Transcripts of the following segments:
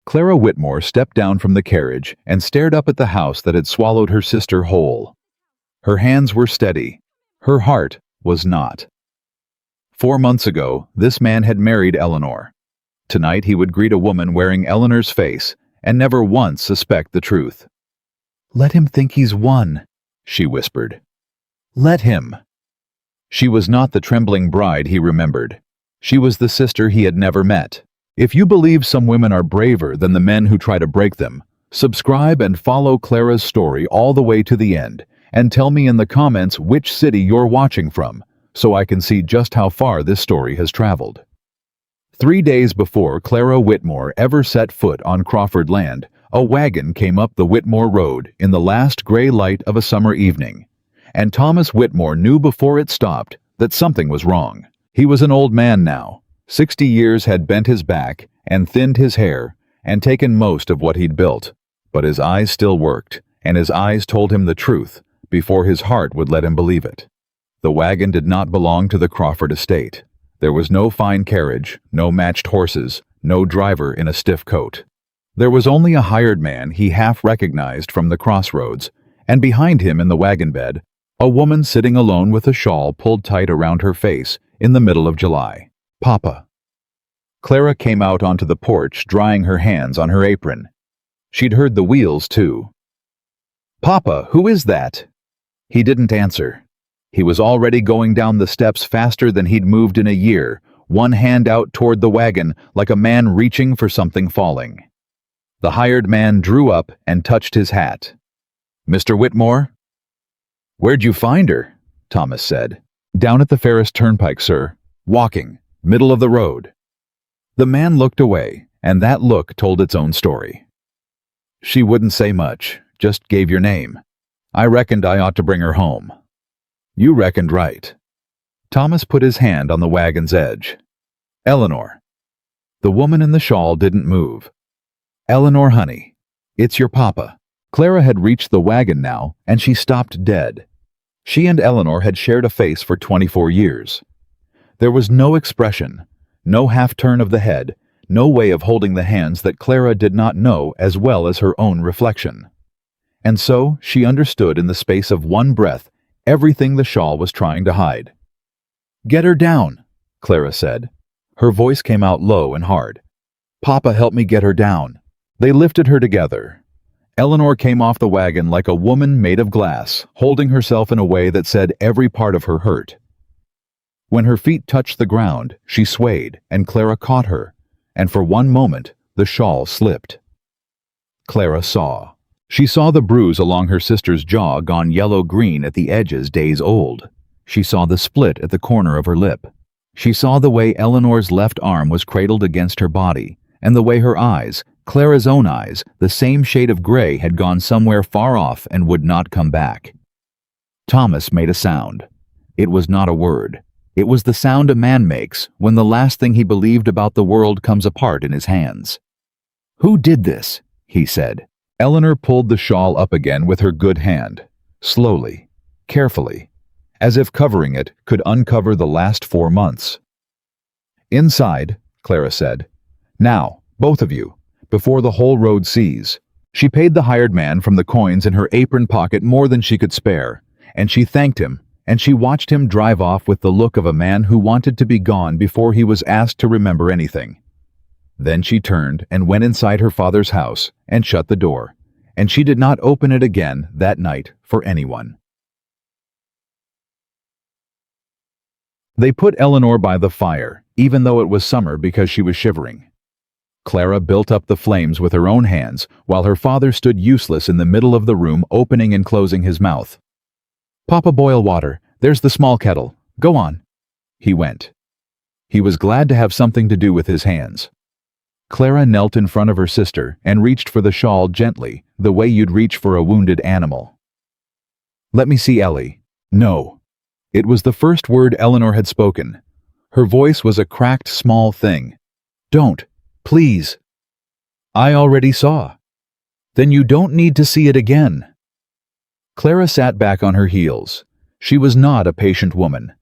Clara Whitmore stepped down from the carriage and stared up at the house that had swallowed her sister whole. Her hands were steady. Her heart was not. 4 months ago, this man had married Eleanor. Tonight he would greet a woman wearing Eleanor's face and never once suspect the truth. "Let him think he's won," she whispered. "Let him." She was not the trembling bride he remembered. She was the sister he had never met. If you believe some women are braver than the men who try to break them, subscribe and follow Clara's story all the way to the end, and tell me in the comments which city you're watching from, so I can see just how far this story has traveled. 3 days before Clara Whitmore ever set foot on Crawford land, a wagon came up the Whitmore Road in the last gray light of a summer evening, and Thomas Whitmore knew before it stopped that something was wrong. He was an old man now. 60 years had bent his back and thinned his hair and taken most of what he'd built, but his eyes still worked, and his eyes told him the truth before his heart would let him believe it. The wagon did not belong to the Crawford estate. There was no fine carriage, no matched horses, no driver in a stiff coat. There was only a hired man he half recognized from the crossroads, and behind him in the wagon bed, a woman sitting alone with a shawl pulled tight around her face in the middle of July. "Papa." Clara came out onto the porch, drying her hands on her apron. She'd heard the wheels, too. "Papa, who is that?" He didn't answer. He was already going down the steps faster than he'd moved in a year, one hand out toward the wagon like a man reaching for something falling. The hired man drew up and touched his hat. "Mr. Whitmore?" "Where'd you find her?" Thomas said. "Down at the Ferris Turnpike, sir. Walking. Middle of the road." The man looked away, and that look told its own story. "She wouldn't say much, just gave your name. I reckoned I ought to bring her home." "You reckoned right." Thomas put his hand on the wagon's edge. "Eleanor." The woman in the shawl didn't move. "Eleanor, honey, it's your papa." Clara had reached the wagon now, and she stopped dead. She and Eleanor had shared a face for 24 years. There was no expression, no half-turn of the head, no way of holding the hands that Clara did not know as well as her own reflection. And so she understood in the space of one breath everything the shawl was trying to hide. "Get her down," Clara said. Her voice came out low and hard. "Papa, help me get her down." They lifted her together. Eleanor came off the wagon like a woman made of glass, holding herself in a way that said every part of her hurt. When her feet touched the ground, she swayed, and Clara caught her, and for one moment, the shawl slipped. Clara saw. She saw the bruise along her sister's jaw gone yellow-green at the edges days old. She saw the split at the corner of her lip. She saw the way Eleanor's left arm was cradled against her body, and the way her eyes, Clara's own eyes, the same shade of gray, had gone somewhere far off and would not come back. Thomas made a sound. It was not a word. It was the sound a man makes when the last thing he believed about the world comes apart in his hands. "Who did this?" he said. Eleanor pulled the shawl up again with her good hand, slowly, carefully, as if covering it could uncover the last 4 months. "Inside," Clara said. "Now, both of you, before the whole road sees." She paid the hired man from the coins in her apron pocket more than she could spare, and she thanked him, and she watched him drive off with the look of a man who wanted to be gone before he was asked to remember anything. Then she turned and went inside her father's house and shut the door, and she did not open it again that night for anyone. They put Eleanor by the fire, even though it was summer, because she was shivering. Clara built up the flames with her own hands, while her father stood useless in the middle of the room, opening and closing his mouth. "Papa, boil water. There's the small kettle. Go on." He went. He was glad to have something to do with his hands. Clara knelt in front of her sister and reached for the shawl gently, the way you'd reach for a wounded animal. "Let me see Ellie." "No." It was the first word Eleanor had spoken. Her voice was a cracked small thing. "Don't. Please." "I already saw." "Then you don't need to see it again." Clara sat back on her heels. She was not a patient woman.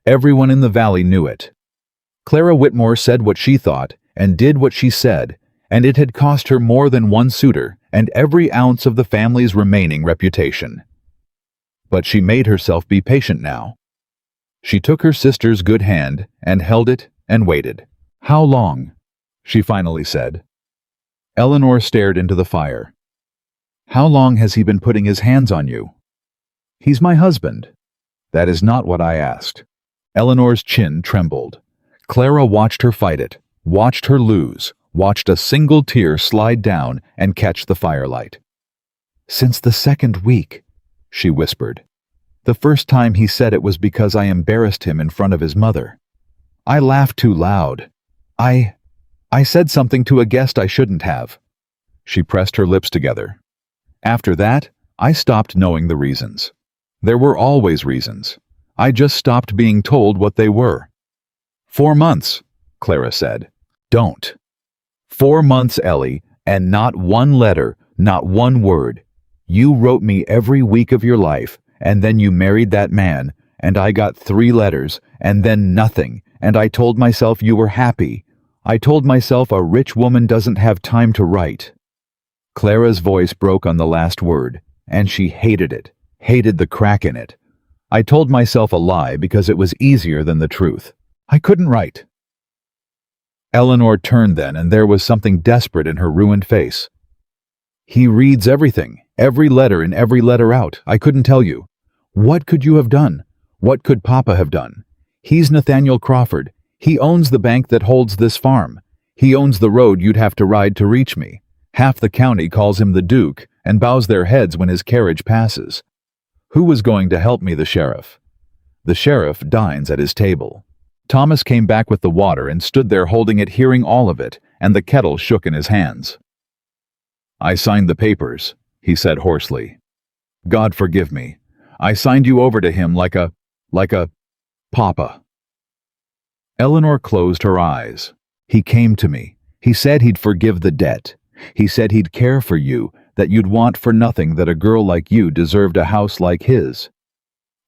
Everyone in the valley knew it. Clara Whitmore said what she thought and did what she said, and it had cost her more than one suitor and every ounce of the family's remaining reputation. But she made herself be patient now. She took her sister's good hand and held it and waited. "How long?" she finally said. Eleanor stared into the fire. "How long has he been putting his hands on you?" "He's my husband." "That is not what I asked." Eleanor's chin trembled. Clara watched her fight it, watched her lose, watched a single tear slide down and catch the firelight. "Since the second week," she whispered. "The first time he said it was because I embarrassed him in front of his mother. I laughed too loud. I said something to a guest I shouldn't have." She pressed her lips together. "After that, I stopped knowing the reasons. There were always reasons. I just stopped being told what they were." 4 months, Clara said. "Don't." 4 months, Ellie, and not one letter, not one word. You wrote me every week of your life, and then you married that man, and I got 3 letters, and then nothing, and I told myself you were happy. I told myself a rich woman doesn't have time to write. Clara's voice broke on the last word, and she hated it, hated the crack in it. I told myself a lie because it was easier than the truth. I couldn't write. Eleanor turned then, and there was something desperate in her ruined face. "He reads everything, every letter in, every letter out. I couldn't tell you. What could you have done? What could Papa have done? He's Nathaniel Crawford. He owns the bank that holds this farm. He owns the road you'd have to ride to reach me. Half the county calls him the Duke and bows their heads when his carriage passes. Who was going to help me? The sheriff. The sheriff dines at his table." Thomas came back with the water and stood there holding it, hearing all of it, and the kettle shook in his hands. "I signed the papers," he said hoarsely. "God forgive me. I signed you over to him like a papa." Eleanor closed her eyes. "He came to me. He said he'd forgive the debt. He said he'd care for you, that you'd want for nothing, that a girl like you deserved a house like his.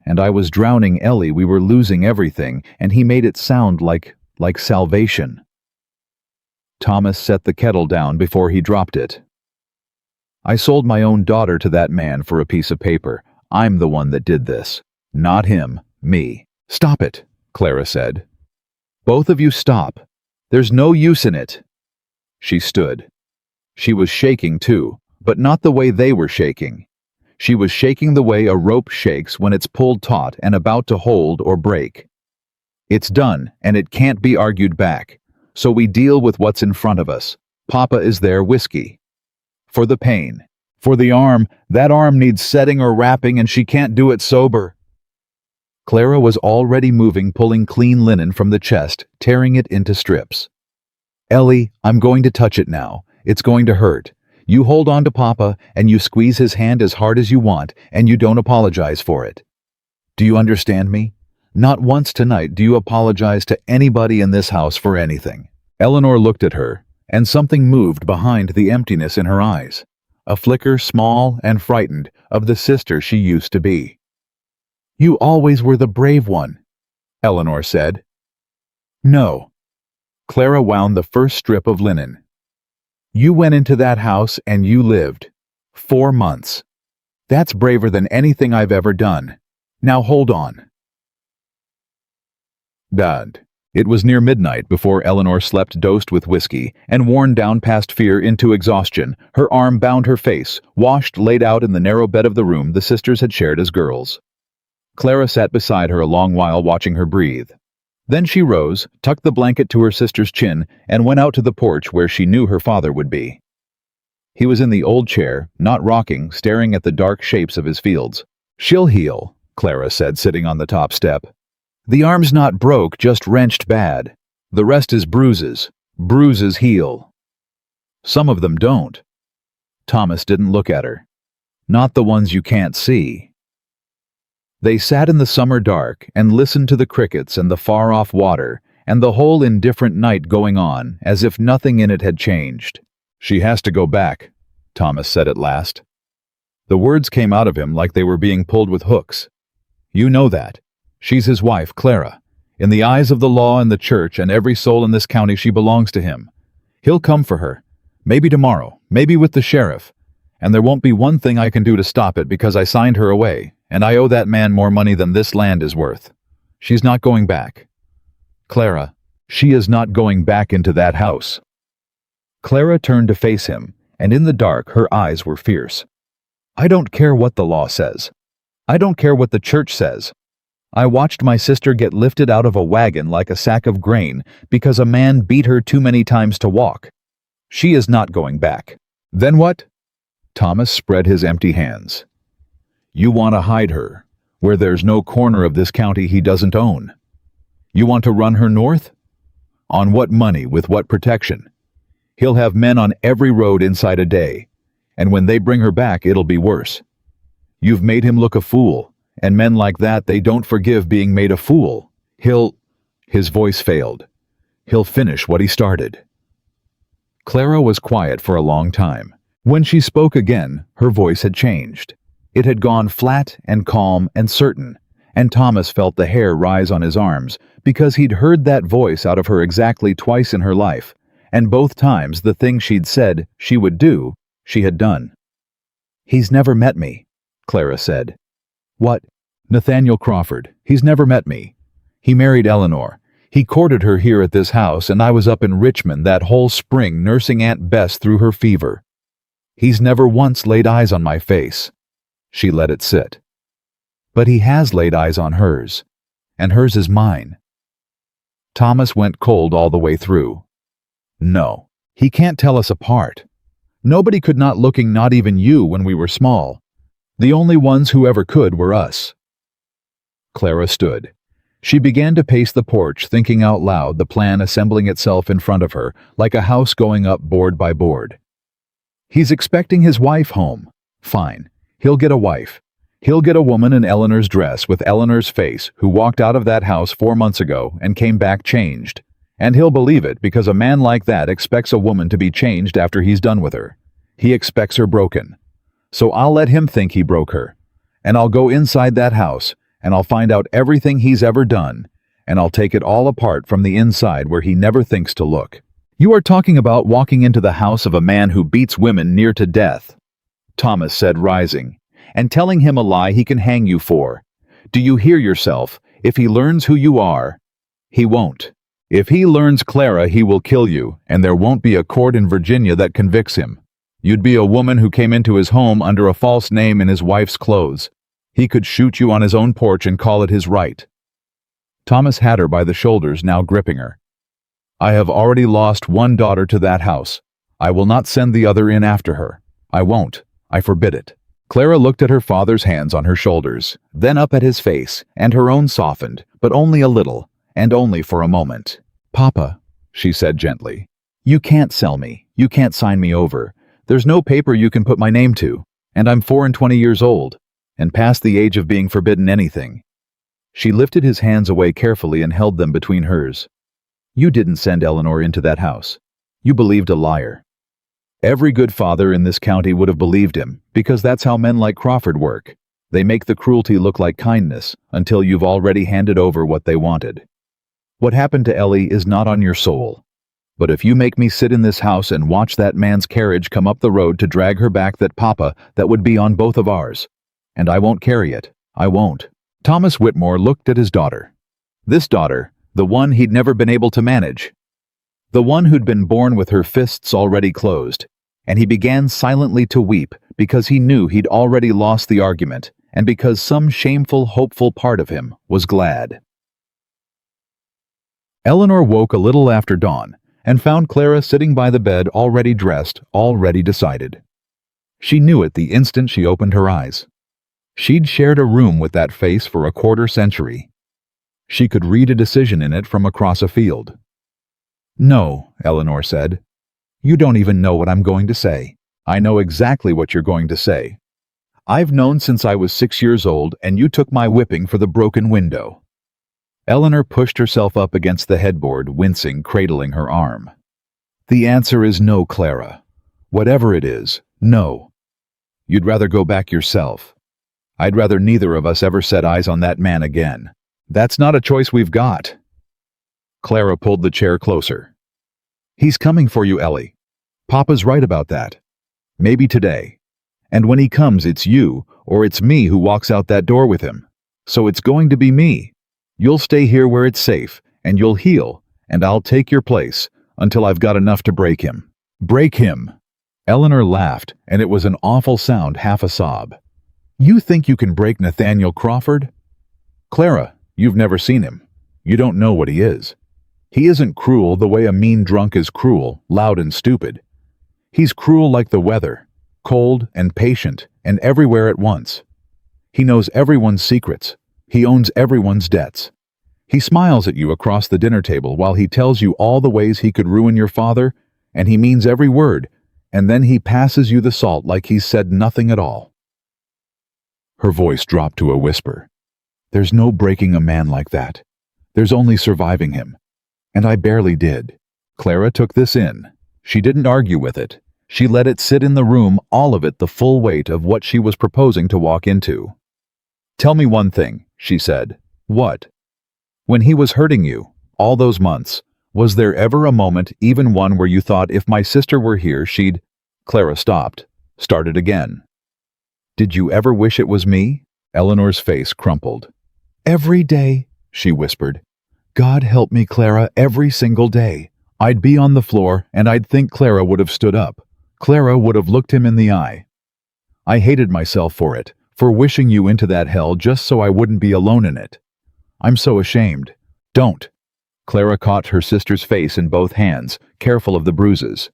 And I was drowning, Ellie, we were losing everything, and he made it sound like salvation." Thomas set the kettle down before he dropped it. "I sold my own daughter to that man for a piece of paper. I'm the one that did this. Not him, me." "Stop it," Clara said. "Both of you stop. There's no use in it." She stood. She was shaking too, but not the way they were shaking. She was shaking the way a rope shakes when it's pulled taut and about to hold or break. "It's done, and it can't be argued back. So we deal with what's in front of us. Papa is there, whiskey. For the pain. For the arm, that arm needs setting or wrapping, and she can't do it sober." Clara was already moving, pulling clean linen from the chest, tearing it into strips. "Ellie, I'm going to touch it now. It's going to hurt. You hold on to Papa, and you squeeze his hand as hard as you want, and you don't apologize for it. Do you understand me? Not once tonight do you apologize to anybody in this house for anything." Eleanor looked at her, and something moved behind the emptiness in her eyes. A flicker, small and frightened, of the sister she used to be. "You always were the brave one," Eleanor said. "No." Clara wound the first strip of linen. "You went into that house and you lived. 4 months. That's braver than anything I've ever done. Now hold on." Dad. It was near midnight before Eleanor slept, dosed with whiskey, and worn down past fear into exhaustion. Her arm bound her face, washed, laid out in the narrow bed of the room the sisters had shared as girls. Clara sat beside her a long while, watching her breathe. Then she rose, tucked the blanket to her sister's chin, and went out to the porch where she knew her father would be. He was in the old chair, not rocking, staring at the dark shapes of his fields. "She'll heal," Clara said, sitting on the top step. "The arm's not broke, just wrenched bad. The rest is bruises. Bruises heal." "Some of them don't." Thomas didn't look at her. "Not the ones you can't see." They sat in the summer dark and listened to the crickets and the far-off water and the whole indifferent night going on, as if nothing in it had changed. "She has to go back," Thomas said at last. The words came out of him like they were being pulled with hooks. "You know that. She's his wife, Clara. In the eyes of the law and the church and every soul in this county, she belongs to him. He'll come for her. Maybe tomorrow, maybe with the sheriff. And there won't be one thing I can do to stop it because I signed her away, and I owe that man more money than this land is worth. She's not going back. Clara, she is not going back into that house. Clara turned to face him, and in the dark her eyes were fierce. I don't care what the law says. I don't care what the church says. I watched my sister get lifted out of a wagon like a sack of grain because a man beat her too many times to walk. She is not going back. Then what? Thomas spread his empty hands. You want to hide her, where there's no corner of this county he doesn't own. You want to run her north? On what money, with what protection? He'll have men on every road inside a day, and when they bring her back, it'll be worse. You've made him look a fool, and men like that, they don't forgive being made a fool. His voice failed. He'll finish what he started. Clara was quiet for a long time. When she spoke again, her voice had changed. It had gone flat and calm and certain, and Thomas felt the hair rise on his arms because he'd heard that voice out of her exactly twice in her life, and both times the thing she'd said she would do, she had done. He's never met me, Clara said. What? Nathaniel Crawford. He's never met me. He married Eleanor. He courted her here at this house, and I was up in Richmond that whole spring nursing Aunt Bess through her fever. He's never once laid eyes on my face. She let it sit. But he has laid eyes on hers, and hers is mine. Thomas went cold all the way through. No, he can't tell us apart. Nobody could, not looking, not even you when we were small. The only ones who ever could were us. Clara stood. She began to pace the porch, thinking out loud, the plan assembling itself in front of her, like a house going up board by board. He's expecting his wife home. Fine. He'll get a wife. He'll get a woman in Eleanor's dress with Eleanor's face who walked out of that house 4 months ago and came back changed. And he'll believe it because a man like that expects a woman to be changed after he's done with her. He expects her broken. So I'll let him think he broke her. And I'll go inside that house, and I'll find out everything he's ever done, and I'll take it all apart from the inside where he never thinks to look. You are talking about walking into the house of a man who beats women near to death, Thomas said, rising, and telling him a lie he can hang you for. Do you hear yourself? If he learns who you are, he won't. If he learns Clara, he will kill you, and there won't be a court in Virginia that convicts him. You'd be a woman who came into his home under a false name in his wife's clothes. He could shoot you on his own porch and call it his right. Thomas had her by the shoulders, now gripping her. I have already lost one daughter to that house. I will not send the other in after her. I won't. I forbid it. Clara looked at her father's hands on her shoulders, then up at his face, and her own softened, but only a little, and only for a moment. Papa, she said gently, you can't sell me. You can't sign me over. There's no paper you can put my name to, and I'm 24 years old. And past the age of being forbidden anything. She lifted his hands away carefully and held them between hers. You didn't send Eleanor into that house. You believed a liar. Every good father in this county would have believed him, because that's how men like Crawford work. They make the cruelty look like kindness until you've already handed over what they wanted. What happened to Ellie is not on your soul. But if you make me sit in this house and watch that man's carriage come up the road to drag her back, that would be on both of ours. And I won't carry it. I won't. Thomas Whitmore looked at his daughter. This daughter, the one he'd never been able to manage. The one who'd been born with her fists already closed. And he began silently to weep because he knew he'd already lost the argument, and because some shameful, hopeful part of him was glad. Eleanor woke a little after dawn and found Clara sitting by the bed, already dressed, already decided. She knew it the instant she opened her eyes. She'd shared a room with that face for a quarter century. She could read a decision in it from across a field. No, Eleanor said. You don't even know what I'm going to say. I know exactly what you're going to say. I've known since I was 6 years old, and you took my whipping for the broken window. Eleanor pushed herself up against the headboard, wincing, cradling her arm. The answer is no, Clara. Whatever it is, no. You'd rather go back yourself. I'd rather neither of us ever set eyes on that man again. That's not a choice we've got. Clara pulled the chair closer. He's coming for you, Ellie. Papa's right about that. Maybe today. And when he comes, it's you, or it's me who walks out that door with him. So it's going to be me. You'll stay here where it's safe, and you'll heal, and I'll take your place, until I've got enough to break him. Break him! Eleanor laughed, and it was an awful sound, half a sob. You think you can break Nathaniel Crawford? Clara, you've never seen him. You don't know what he is. He isn't cruel the way a mean drunk is cruel, loud and stupid. He's cruel like the weather, cold and patient and everywhere at once. He knows everyone's secrets. He owns everyone's debts. He smiles at you across the dinner table while he tells you all the ways he could ruin your father, and he means every word, and then he passes you the salt like he's said nothing at all. Her voice dropped to a whisper. There's no breaking a man like that. There's only surviving him. And I barely did. Clara took this in. She didn't argue with it. She let it sit in the room, all of it, the full weight of what she was proposing to walk into. Tell me one thing, she said. What? When he was hurting you, all those months, was there ever a moment, even one, where you thought if my sister were here, she'd... Clara stopped, started again. Did you ever wish it was me? Eleanor's face crumpled. Every day, she whispered. God help me, Clara, every single day. I'd be on the floor, and I'd think Clara would have stood up. Clara would have looked him in the eye. I hated myself for it, for wishing you into that hell just so I wouldn't be alone in it. I'm so ashamed. Don't. Clara caught her sister's face in both hands, careful of the bruises.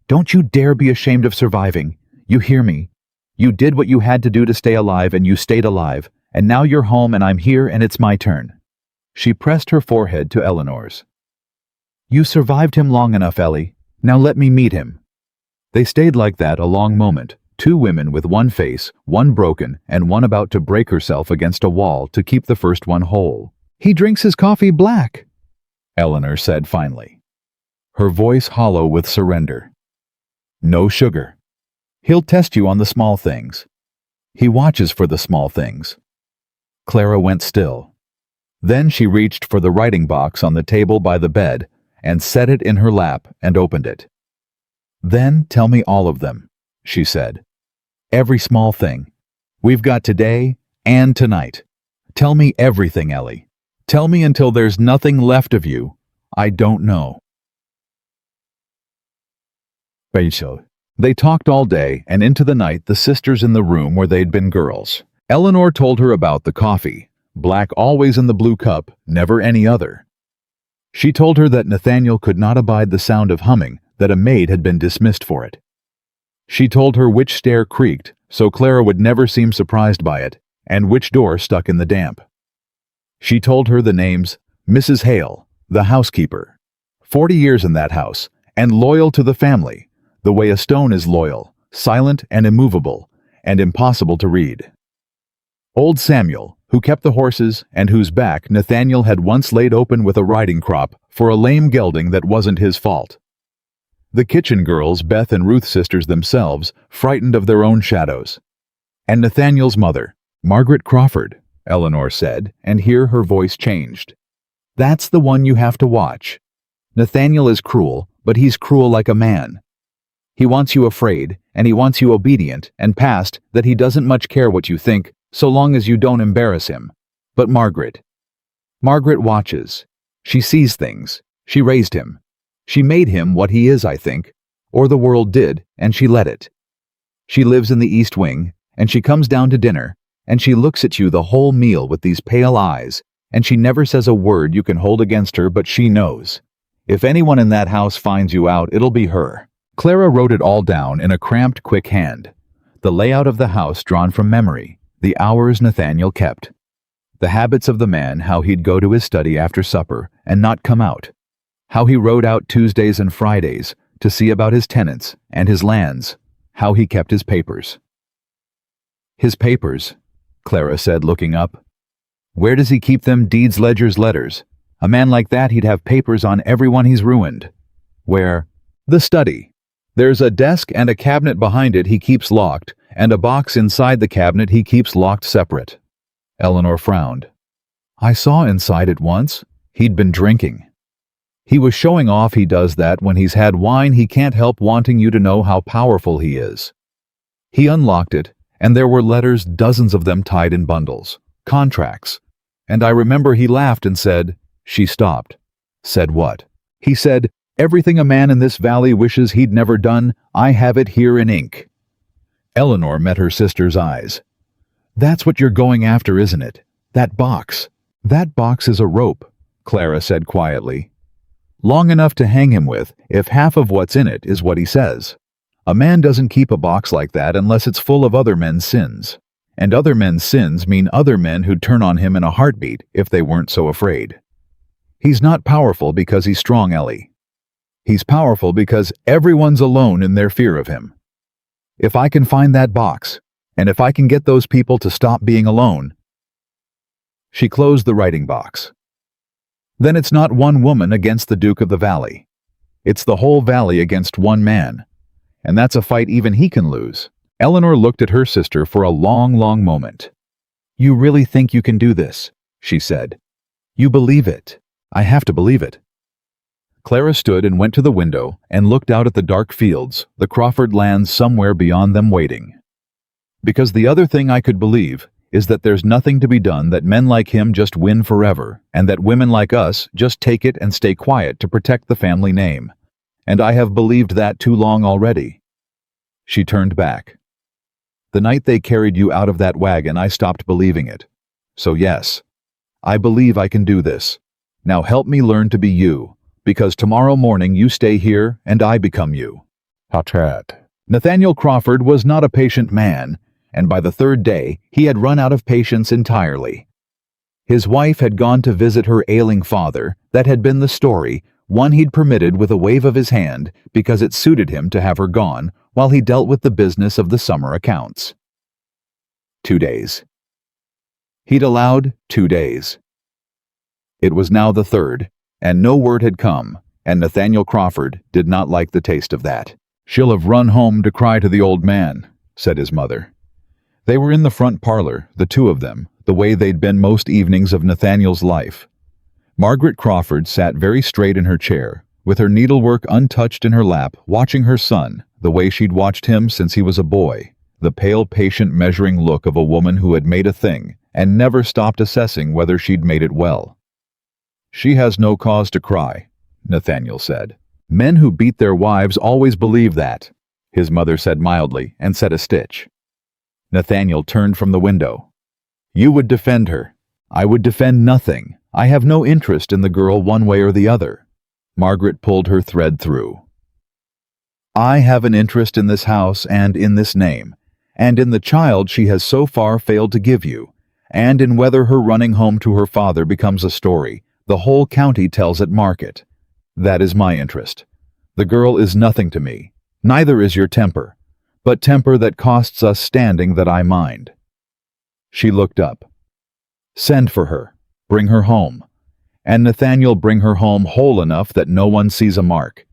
Don't you dare be ashamed of surviving. You hear me? You did what you had to do to stay alive, and you stayed alive, and now you're home and I'm here and it's my turn. She pressed her forehead to Eleanor's. You survived him long enough, Ellie. Now let me meet him. They stayed like that a long moment, two women with one face, one broken, and one about to break herself against a wall to keep the first one whole. He drinks his coffee black, Eleanor said finally, her voice hollow with surrender. No sugar. He'll test you on the small things. He watches for the small things. Clara went still. Then she reached for the writing box on the table by the bed and set it in her lap and opened it. Then tell me all of them, she said. Every small thing. We've got today and tonight. Tell me everything, Ellie. Tell me until there's nothing left of you. I don't know. Rachel. They talked all day and into the night, the sisters in the room where they'd been girls. Eleanor told her about the coffee. Black always in the blue cup, never any other. She told her that Nathaniel could not abide the sound of humming, that a maid had been dismissed for it. She told her which stair creaked, so Clara would never seem surprised by it, and which door stuck in the damp. She told her the names Mrs. Hale, the housekeeper, 40 years in that house, and loyal to the family, the way a stone is loyal, silent and immovable, and impossible to read. Old Samuel, who kept the horses and whose back Nathaniel had once laid open with a riding crop for a lame gelding that wasn't his fault. The kitchen girls, Beth and Ruth sisters themselves, frightened of their own shadows. And Nathaniel's mother, Margaret Crawford, Eleanor said, and here her voice changed. That's the one you have to watch. Nathaniel is cruel, but he's cruel like a man. He wants you afraid, and he wants you obedient and past that he doesn't much care what you think, so long as you don't embarrass him. But Margaret watches. She sees things. She raised him. She made him what he is, I think, or the world did, and she let it. She lives in the East Wing, and she comes down to dinner, and she looks at you the whole meal with these pale eyes, and she never says a word you can hold against her, but she knows. If anyone in that house finds you out, it'll be her. Clara wrote it all down in a cramped, quick hand. The layout of the house drawn from memory, the hours Nathaniel kept, the habits of the man, how he'd go to his study after supper and not come out, how he rode out Tuesdays and Fridays to see about his tenants and his lands, how he kept his papers. His papers, Clara said, looking up. Where does he keep them? Deeds, ledgers, letters. A man like that, he'd have papers on everyone he's ruined. Where? The study. There's a desk and a cabinet behind it he keeps locked, and a box inside the cabinet he keeps locked separate. Eleanor frowned. I saw inside it once. He'd been drinking. He was showing off. He does that when he's had wine. He can't help wanting you to know how powerful he is. He unlocked it, and there were letters, dozens of them tied in bundles, contracts. And I remember he laughed and said, she stopped. Said what? He said, everything a man in this valley wishes he'd never done, I have it here in ink. Eleanor met her sister's eyes. That's what you're going after, isn't it? That box. That box is a rope, Clara said quietly. Long enough to hang him with, if half of what's in it is what he says. A man doesn't keep a box like that unless it's full of other men's sins. And other men's sins mean other men who'd turn on him in a heartbeat if they weren't so afraid. He's not powerful because he's strong, Ellie. He's powerful because everyone's alone in their fear of him. If I can find that box, and if I can get those people to stop being alone. She closed the writing box. Then it's not one woman against the Duke of the Valley. It's the whole valley against one man. And that's a fight even he can lose. Eleanor looked at her sister for a long, long moment. You really think you can do this? She said. You believe it. I have to believe it. Clara stood and went to the window and looked out at the dark fields, the Crawford lands somewhere beyond them waiting. Because the other thing I could believe is that there's nothing to be done, that men like him just win forever, and that women like us just take it and stay quiet to protect the family name. And I have believed that too long already. She turned back. The night they carried you out of that wagon, I stopped believing it. So yes, I believe I can do this. Now help me learn to be you, because tomorrow morning you stay here and I become you. Hatred. Nathaniel Crawford was not a patient man, and by the third day he had run out of patience entirely. His wife had gone to visit her ailing father. That had been the story, one he'd permitted with a wave of his hand because it suited him to have her gone while he dealt with the business of the summer accounts. 2 days. He'd allowed 2 days. It was now the third, and no word had come, and Nathaniel Crawford did not like the taste of that. She'll have run home to cry to the old man, said his mother. They were in the front parlor, the two of them, the way they'd been most evenings of Nathaniel's life. Margaret Crawford sat very straight in her chair, with her needlework untouched in her lap, watching her son, the way she'd watched him since he was a boy, the pale, patient, measuring look of a woman who had made a thing and never stopped assessing whether she'd made it well. She has no cause to cry, Nathaniel said. Men who beat their wives always believe that, his mother said mildly and set a stitch. Nathaniel turned from the window. You would defend her. I would defend nothing. I have no interest in the girl one way or the other. Margaret pulled her thread through. I have an interest in this house and in this name, and in the child she has so far failed to give you, and in whether her running home to her father becomes a story the whole county tells at market. That is my interest. The girl is nothing to me. Neither is your temper, but temper that costs us standing that I mind. She looked up. Send for her. Bring her home. And Nathaniel, bring her home whole enough that no one sees a mark.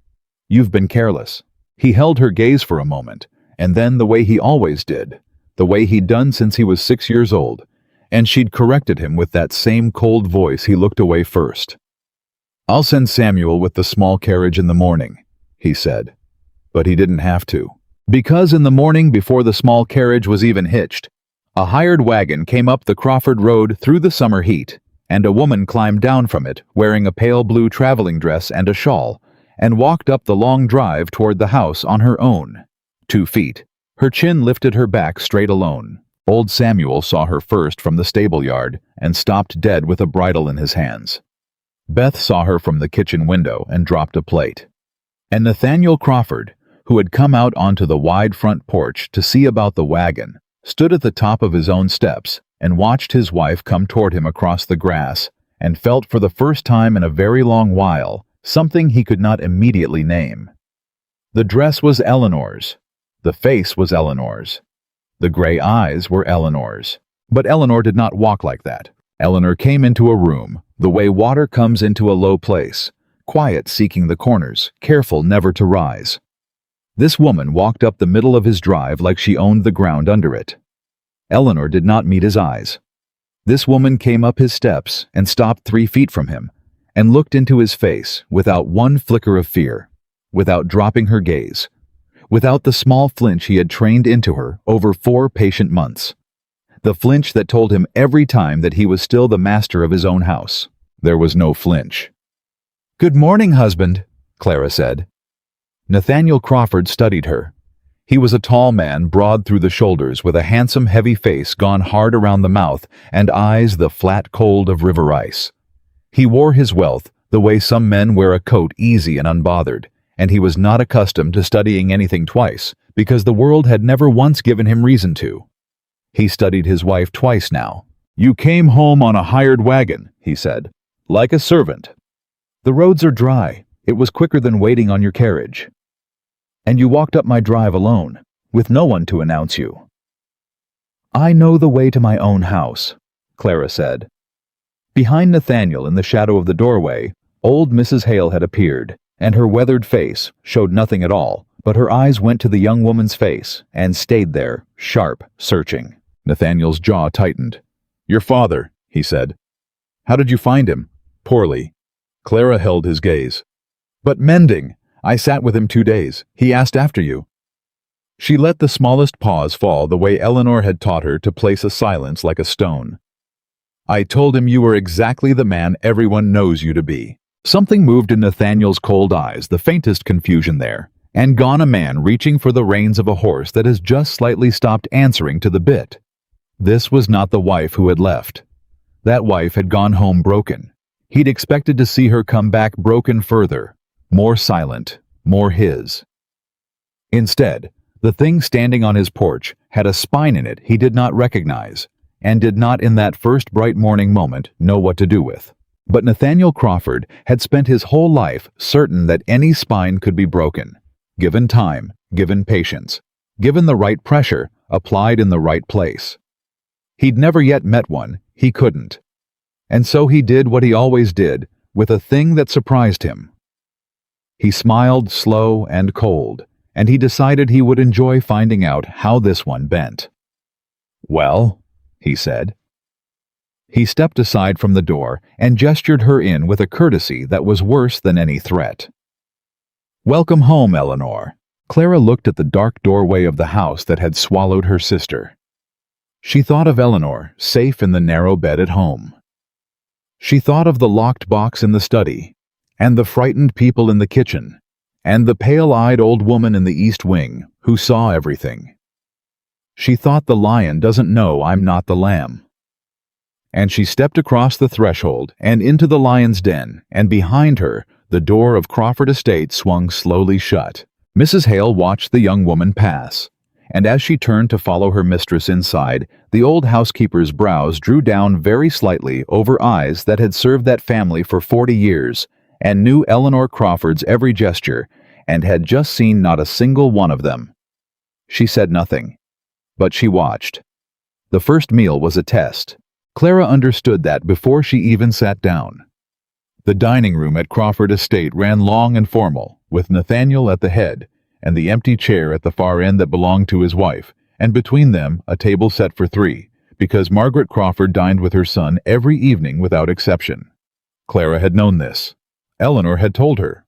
You've been careless. He held her gaze for a moment, and then the way he always did, the way he'd done since he was 6 years old, and she'd corrected him with that same cold voice. He looked away first. I'll send Samuel with the small carriage in the morning, he said. But he didn't have to. Because in the morning, before the small carriage was even hitched, a hired wagon came up the Crawford Road through the summer heat, and a woman climbed down from it wearing a pale blue traveling dress and a shawl, and walked up the long drive toward the house on her own. 2 feet. Her chin lifted her back straight alone. Old Samuel saw her first from the stable yard and stopped dead with a bridle in his hands. Beth saw her from the kitchen window and dropped a plate. And Nathaniel Crawford, who had come out onto the wide front porch to see about the wagon, stood at the top of his own steps and watched his wife come toward him across the grass, and felt for the first time in a very long while something he could not immediately name. The dress was Eleanor's. The face was Eleanor's. The gray eyes were Eleanor's. But Eleanor did not walk like that. Eleanor came into a room, the way water comes into a low place, quiet, seeking the corners, careful never to rise. This woman walked up the middle of his drive like she owned the ground under it. Eleanor did not meet his eyes. This woman came up his steps and stopped 3 feet from him, and looked into his face without one flicker of fear, without dropping her gaze, without the small flinch he had trained into her over 4 patient months. The flinch that told him every time that he was still the master of his own house. There was no flinch. "Good morning, husband," Clara said. Nathaniel Crawford studied her. He was a tall man, broad through the shoulders, with a handsome, heavy face gone hard around the mouth and eyes the flat cold of river ice. He wore his wealth the way some men wear a coat, easy and unbothered, and he was not accustomed to studying anything twice, because the world had never once given him reason to. He studied his wife twice now. "You came home on a hired wagon," he said, "like a servant. The roads are dry. It was quicker than waiting on your carriage. And you walked up my drive alone, with no one to announce you." "I know the way to my own house," Clara said. Behind Nathaniel, in the shadow of the doorway, old Mrs. Hale had appeared, and her weathered face showed nothing at all, but her eyes went to the young woman's face and stayed there, sharp, searching. Nathaniel's jaw tightened. "Your father," he said. "How did you find him?" "Poorly." Clara held his gaze. "But mending. I sat with him 2 days. He asked after you." She let the smallest pause fall the way Eleanor had taught her to place a silence like a stone. "I told him you were exactly the man everyone knows you to be." Something moved in Nathaniel's cold eyes, the faintest confusion there, and gone a man reaching for the reins of a horse that has just slightly stopped answering to the bit. This was not the wife who had left. That wife had gone home broken. He'd expected to see her come back broken further, more silent, more his. Instead, the thing standing on his porch had a spine in it he did not recognize, and did not in that first bright morning moment know what to do with. But Nathaniel Crawford had spent his whole life certain that any spine could be broken, given time, given patience, given the right pressure, applied in the right place. He'd never yet met one, he couldn't. And so he did what he always did, with a thing that surprised him. He smiled slow and cold, and he decided he would enjoy finding out how this one bent. "Well," he said. He stepped aside from the door and gestured her in with a courtesy that was worse than any threat. "Welcome home, Eleanor." Clara looked at the dark doorway of the house that had swallowed her sister. She thought of Eleanor, safe in the narrow bed at home. She thought of the locked box in the study, and the frightened people in the kitchen, and the pale-eyed old woman in the east wing who saw everything. She thought the lion doesn't know I'm not the lamb. And she stepped across the threshold and into the lion's den, and behind her, the door of Crawford Estate swung slowly shut. Mrs. Hale watched the young woman pass, and as she turned to follow her mistress inside, the old housekeeper's brows drew down very slightly over eyes that had served that family for 40 years, and knew Eleanor Crawford's every gesture, and had just seen not a single one of them. She said nothing, but she watched. The first meal was a test. Clara understood that before she even sat down. The dining room at Crawford Estate ran long and formal, with Nathaniel at the head, and the empty chair at the far end that belonged to his wife, and between them a table set for 3, because Margaret Crawford dined with her son every evening without exception. Clara had known this. Eleanor had told her.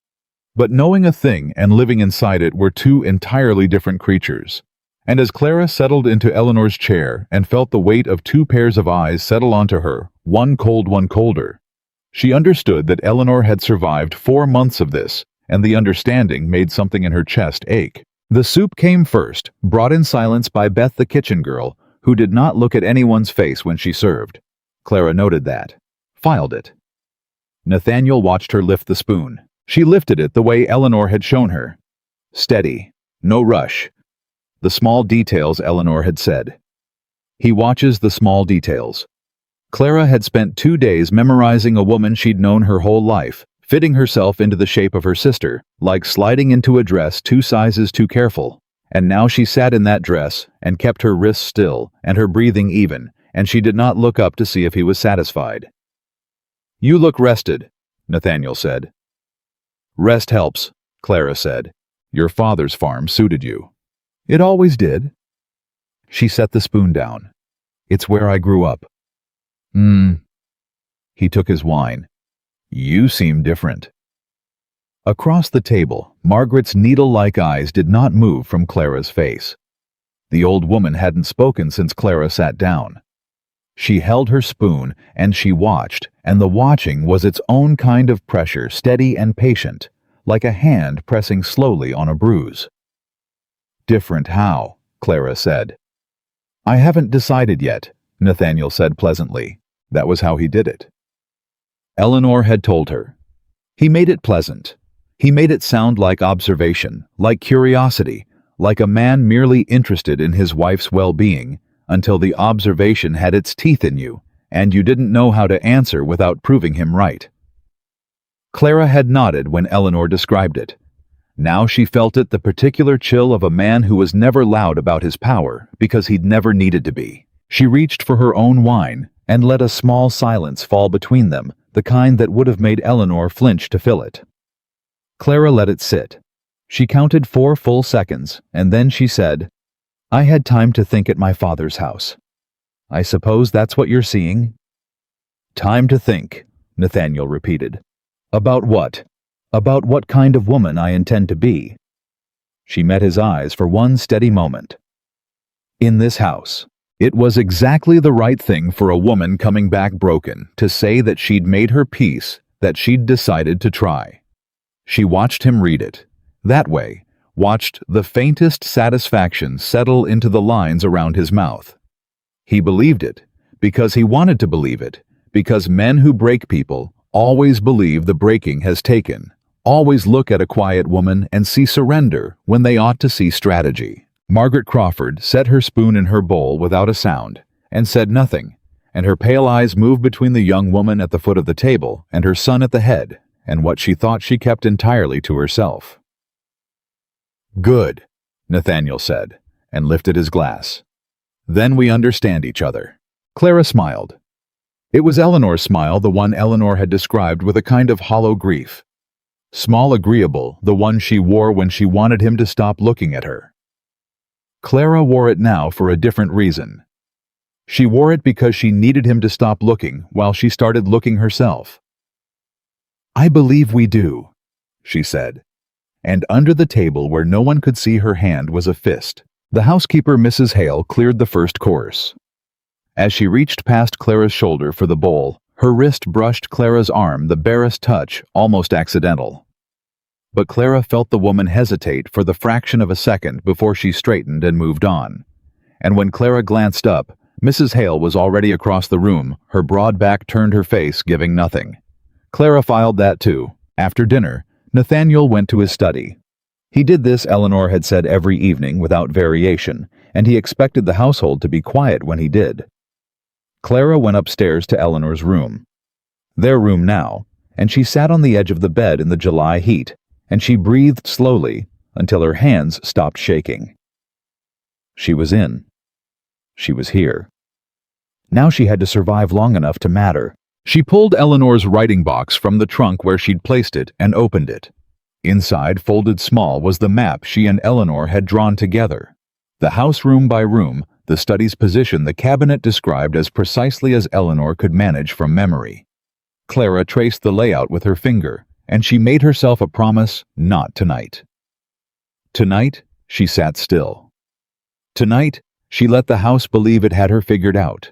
But knowing a thing and living inside it were 2 entirely different creatures. And as Clara settled into Eleanor's chair and felt the weight of 2 pairs of eyes settle onto her, one cold, one colder, she understood that Eleanor had survived 4 months of this, and the understanding made something in her chest ache. The soup came first, brought in silence by Beth the kitchen girl, who did not look at anyone's face when she served. Clara noted that. Filed it. Nathaniel watched her lift the spoon. She lifted it the way Eleanor had shown her. Steady. No rush. The small details, Eleanor had said. He watches the small details. Clara had spent 2 days memorizing a woman she'd known her whole life, fitting herself into the shape of her sister, like sliding into a dress 2 sizes too careful. And now she sat in that dress and kept her wrists still and her breathing even, and she did not look up to see if he was satisfied. "You look rested," Nathaniel said. "Rest helps," Clara said. "Your father's farm suited you." "It always did." She set the spoon down. "It's where I grew up." He took his wine. You seem different." Across the table, Margaret's needle-like eyes did not move from Clara's face. The old woman hadn't spoken since Clara sat down. She held her spoon, and she watched, and the watching was its own kind of pressure, steady and patient, like a hand pressing slowly on a bruise. "Different how?" Clara said. "I haven't decided yet," Nathaniel said pleasantly. That was how he did it. Eleanor had told her. He made it pleasant. He made it sound like observation, like curiosity, like a man merely interested in his wife's well-being, until the observation had its teeth in you, and you didn't know how to answer without proving him right. Clara had nodded when Eleanor described it. Now she felt it, the particular chill of a man who was never loud about his power because he'd never needed to be. She reached for her own wine and let a small silence fall between them, the kind that would have made Eleanor flinch to fill it. Clara let it sit. She counted 4 full seconds, and then she said, "I had time to think at my father's house. I suppose that's what you're seeing?" "Time to think," Nathaniel repeated. "About what? About what kind of woman I intend to be." She met his eyes for one steady moment. In this house, it was exactly the right thing for a woman coming back broken to say that she'd made her peace, that she'd decided to try. She watched him read it. That way, watched the faintest satisfaction settle into the lines around his mouth. He believed it, because he wanted to believe it, because men who break people always believe the breaking has taken, always look at a quiet woman and see surrender when they ought to see strategy. Margaret Crawford set her spoon in her bowl without a sound, and said nothing, and her pale eyes moved between the young woman at the foot of the table and her son at the head, and what she thought she kept entirely to herself. "Good," Nathaniel said, and lifted his glass. "Then we understand each other." Clara smiled. It was Eleanor's smile, the one Eleanor had described with a kind of hollow grief. Small agreeable, the one she wore when she wanted him to stop looking at her. Clara wore it now for a different reason. She wore it because she needed him to stop looking while she started looking herself. "I believe we do," she said. And under the table where no one could see her hand was a fist. The housekeeper, Mrs. Hale, cleared the first course. As she reached past Clara's shoulder for the bowl, her wrist brushed Clara's arm, the barest touch, almost accidental. But Clara felt the woman hesitate for the fraction of a second before she straightened and moved on. And when Clara glanced up, Mrs. Hale was already across the room, her broad back turned, her face giving nothing. Clara filed that too. After dinner, Nathaniel went to his study. He did this, Eleanor had said, every evening without variation, and he expected the household to be quiet when he did. Clara went upstairs to Eleanor's room. Their room now, and she sat on the edge of the bed in the July heat, and she breathed slowly until her hands stopped shaking. She was in. She was here. Now she had to survive long enough to matter. She pulled Eleanor's writing box from the trunk where she'd placed it and opened it. Inside, folded small, was the map she and Eleanor had drawn together. The house room by room, the study's position, the cabinet described as precisely as Eleanor could manage from memory. Clara traced the layout with her finger, and she made herself a promise: not tonight. Tonight, she sat still. Tonight, she let the house believe it had her figured out.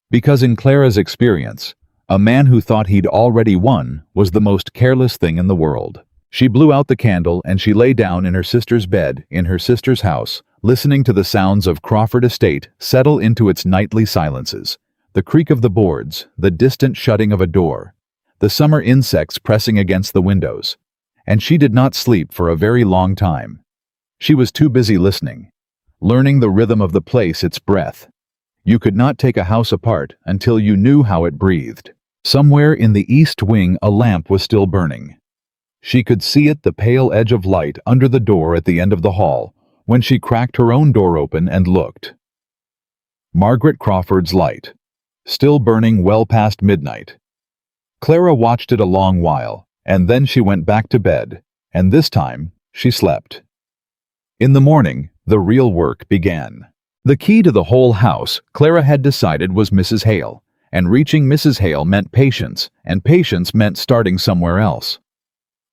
Because in Clara's experience, a man who thought he'd already won was the most careless thing in the world. She blew out the candle and she lay down in her sister's bed in her sister's house, listening to the sounds of Crawford Estate settle into its nightly silences, the creak of the boards, the distant shutting of a door, the summer insects pressing against the windows. And she did not sleep for a very long time. She was too busy listening, learning the rhythm of the place, its breath. You could not take a house apart until you knew how it breathed. Somewhere in the east wing a lamp was still burning. She could see it, the pale edge of light under the door at the end of the hall, when she cracked her own door open and looked. Margaret Crawford's light, still burning well past midnight. Clara watched it a long while, and then she went back to bed, and this time she slept. In the morning, the real work began. The key to the whole house, Clara had decided, was Mrs. Hale, and reaching Mrs. Hale meant patience, and patience meant starting somewhere else.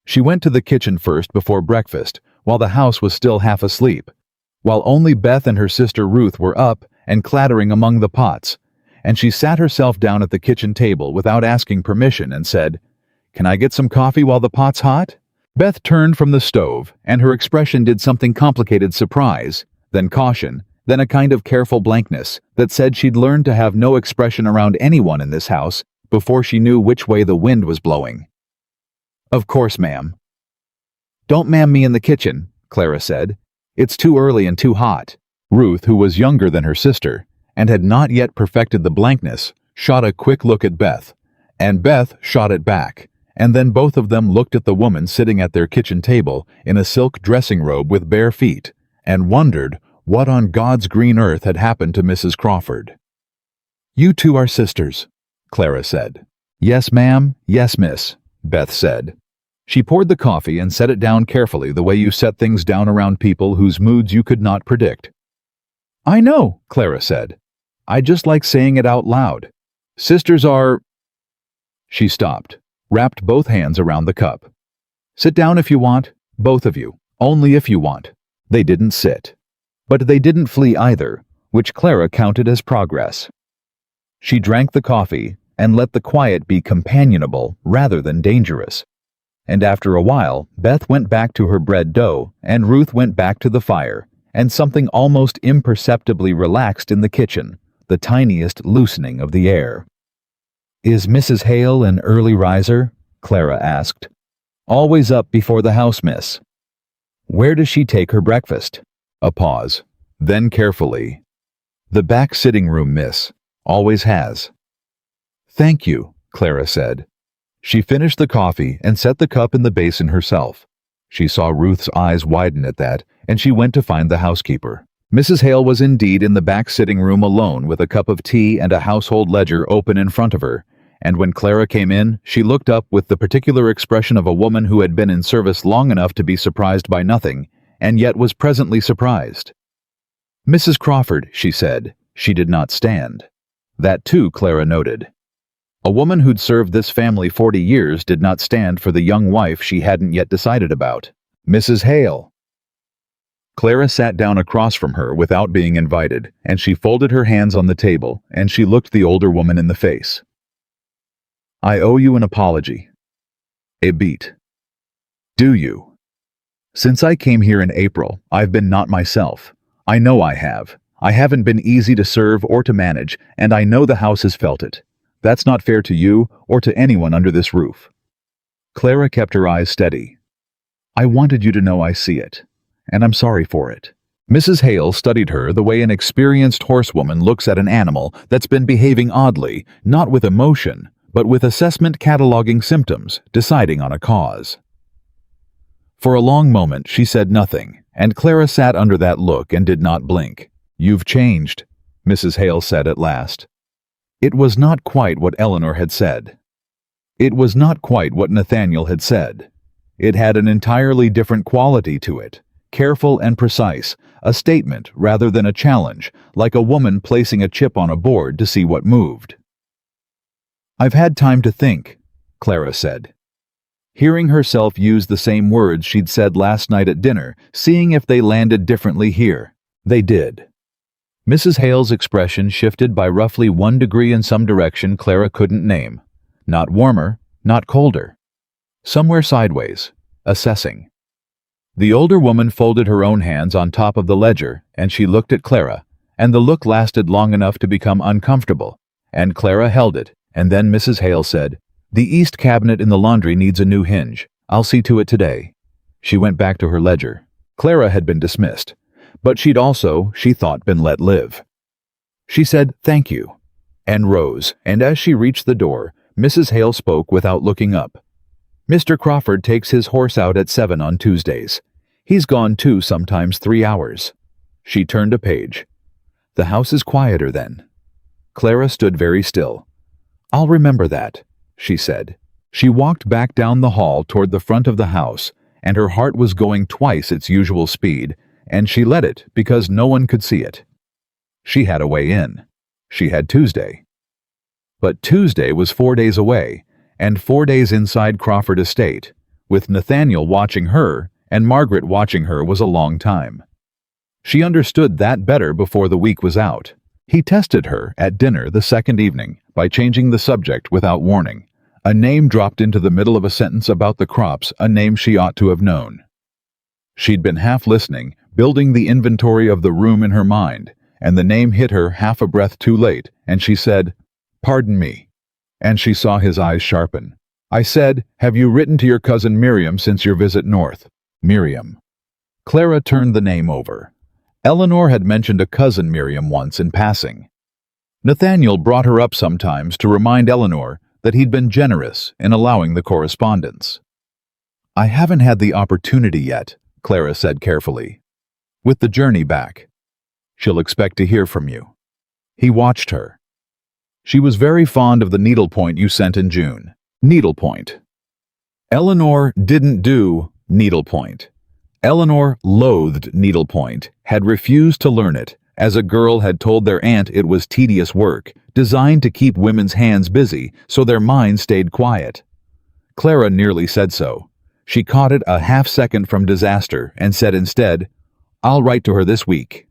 She went to the kitchen first before breakfast, while the house was still half asleep, while only Beth and her sister Ruth were up and clattering among the pots, and she sat herself down at the kitchen table without asking permission and said, "Can I get some coffee while the pot's hot?" Beth turned from the stove, and her expression did something complicated: surprise, then caution, then a kind of careful blankness that said she'd learned to have no expression around anyone in this house before she knew which way the wind was blowing. "Of course, ma'am." "Don't ma'am me in the kitchen," Clara said. "It's too early and too hot." Ruth, who was younger than her sister and had not yet perfected the blankness, shot a quick look at Beth, and Beth shot it back, and then both of them looked at the woman sitting at their kitchen table in a silk dressing robe with bare feet, and wondered what on God's green earth had happened to Mrs. Crawford. "You two are sisters," Clara said. "Yes, ma'am, yes, miss," Beth said. She poured the coffee and set it down carefully, the way you set things down around people whose moods you could not predict. "I know," Clara said. "I just like saying it out loud. Sisters are—" She stopped, wrapped both hands around the cup. "Sit down if you want, both of you, only if you want." They didn't sit. But they didn't flee either, which Clara counted as progress. She drank the coffee and let the quiet be companionable rather than dangerous. And after a while, Beth went back to her bread dough, and Ruth went back to the fire, and something almost imperceptibly relaxed in the kitchen, the tiniest loosening of the air. "Is Mrs. Hale an early riser?" Clara asked. "Always up before the house, miss." "Where does she take her breakfast?" A pause. Then carefully, "The back sitting room, miss. Always has." "Thank you," Clara said. She finished the coffee and set the cup in the basin herself. She saw Ruth's eyes widen at that, and she went to find the housekeeper. Mrs. Hale was indeed in the back sitting room alone with a cup of tea and a household ledger open in front of her, and when Clara came in, she looked up with the particular expression of a woman who had been in service long enough to be surprised by nothing, and yet was presently surprised. "Mrs. Crawford," she said. She did not stand. That too Clara noted. A woman who'd served this family 40 years did not stand for the young wife she hadn't yet decided about. "Mrs. Hale." Clara sat down across from her without being invited, and she folded her hands on the table, and she looked the older woman in the face. "I owe you an apology." A beat. "Do you?" "Since I came here in April, I've been not myself. I know I have. I haven't been easy to serve or to manage, and I know the house has felt it. That's not fair to you or to anyone under this roof." Clara kept her eyes steady. "I wanted you to know I see it, and I'm sorry for it." Mrs. Hale studied her the way an experienced horsewoman looks at an animal that's been behaving oddly, not with emotion, but with assessment cataloging symptoms, deciding on a cause. For a long moment she said nothing, and Clara sat under that look and did not blink. "You've changed," Mrs. Hale said at last. It was not quite what Eleanor had said. It was not quite what Nathaniel had said. It had an entirely different quality to it, careful and precise, a statement rather than a challenge, like a woman placing a chip on a board to see what moved. "I've had time to think," Clara said. Hearing herself use the same words she'd said last night at dinner, seeing if they landed differently here. They did. Mrs. Hale's expression shifted by roughly 1 degree in some direction Clara couldn't name. Not warmer, not colder. Somewhere sideways, assessing. The older woman folded her own hands on top of the ledger, and she looked at Clara, and the look lasted long enough to become uncomfortable, and Clara held it, and then Mrs. Hale said, "The east cabinet in the laundry needs a new hinge. I'll see to it today." She went back to her ledger. Clara had been dismissed, but she'd also, she thought, been let live. She said, "Thank you," and rose, and as she reached the door, Mrs. Hale spoke without looking up. "Mr. Crawford takes his horse out at 7 on Tuesdays. He's gone 2, sometimes 3 hours. She turned a page. "The house is quieter then." Clara stood very still. "I'll remember that," she said. She walked back down the hall toward the front of the house, and her heart was going twice its usual speed, and she let it because no one could see it. She had a way in. She had Tuesday. But Tuesday was 4 days away, and 4 days inside Crawford Estate, with Nathaniel watching her and Margaret watching her, was a long time. She understood that better before the week was out. He tested her at dinner the second evening by changing the subject without warning. A name dropped into the middle of a sentence about the crops, a name she ought to have known. She'd been half listening, building the inventory of the room in her mind, and the name hit her half a breath too late, and she said, "Pardon me." And she saw his eyes sharpen. "I said, have you written to your cousin Miriam since your visit north?" Miriam. Clara turned the name over. Eleanor had mentioned a cousin Miriam once in passing. Nathaniel brought her up sometimes to remind Eleanor that he'd been generous in allowing the correspondence. "I haven't had the opportunity yet," Clara said carefully. "With the journey back. She'll expect to hear from you." He watched her. "She was very fond of the needlepoint you sent in June." Needlepoint. Eleanor didn't do needlepoint. Eleanor loathed needlepoint, had refused to learn it, as a girl had told their aunt it was tedious work, designed to keep women's hands busy so their minds stayed quiet. Clara nearly said so. She caught it a half-second from disaster and said instead, "I'll write to her this week."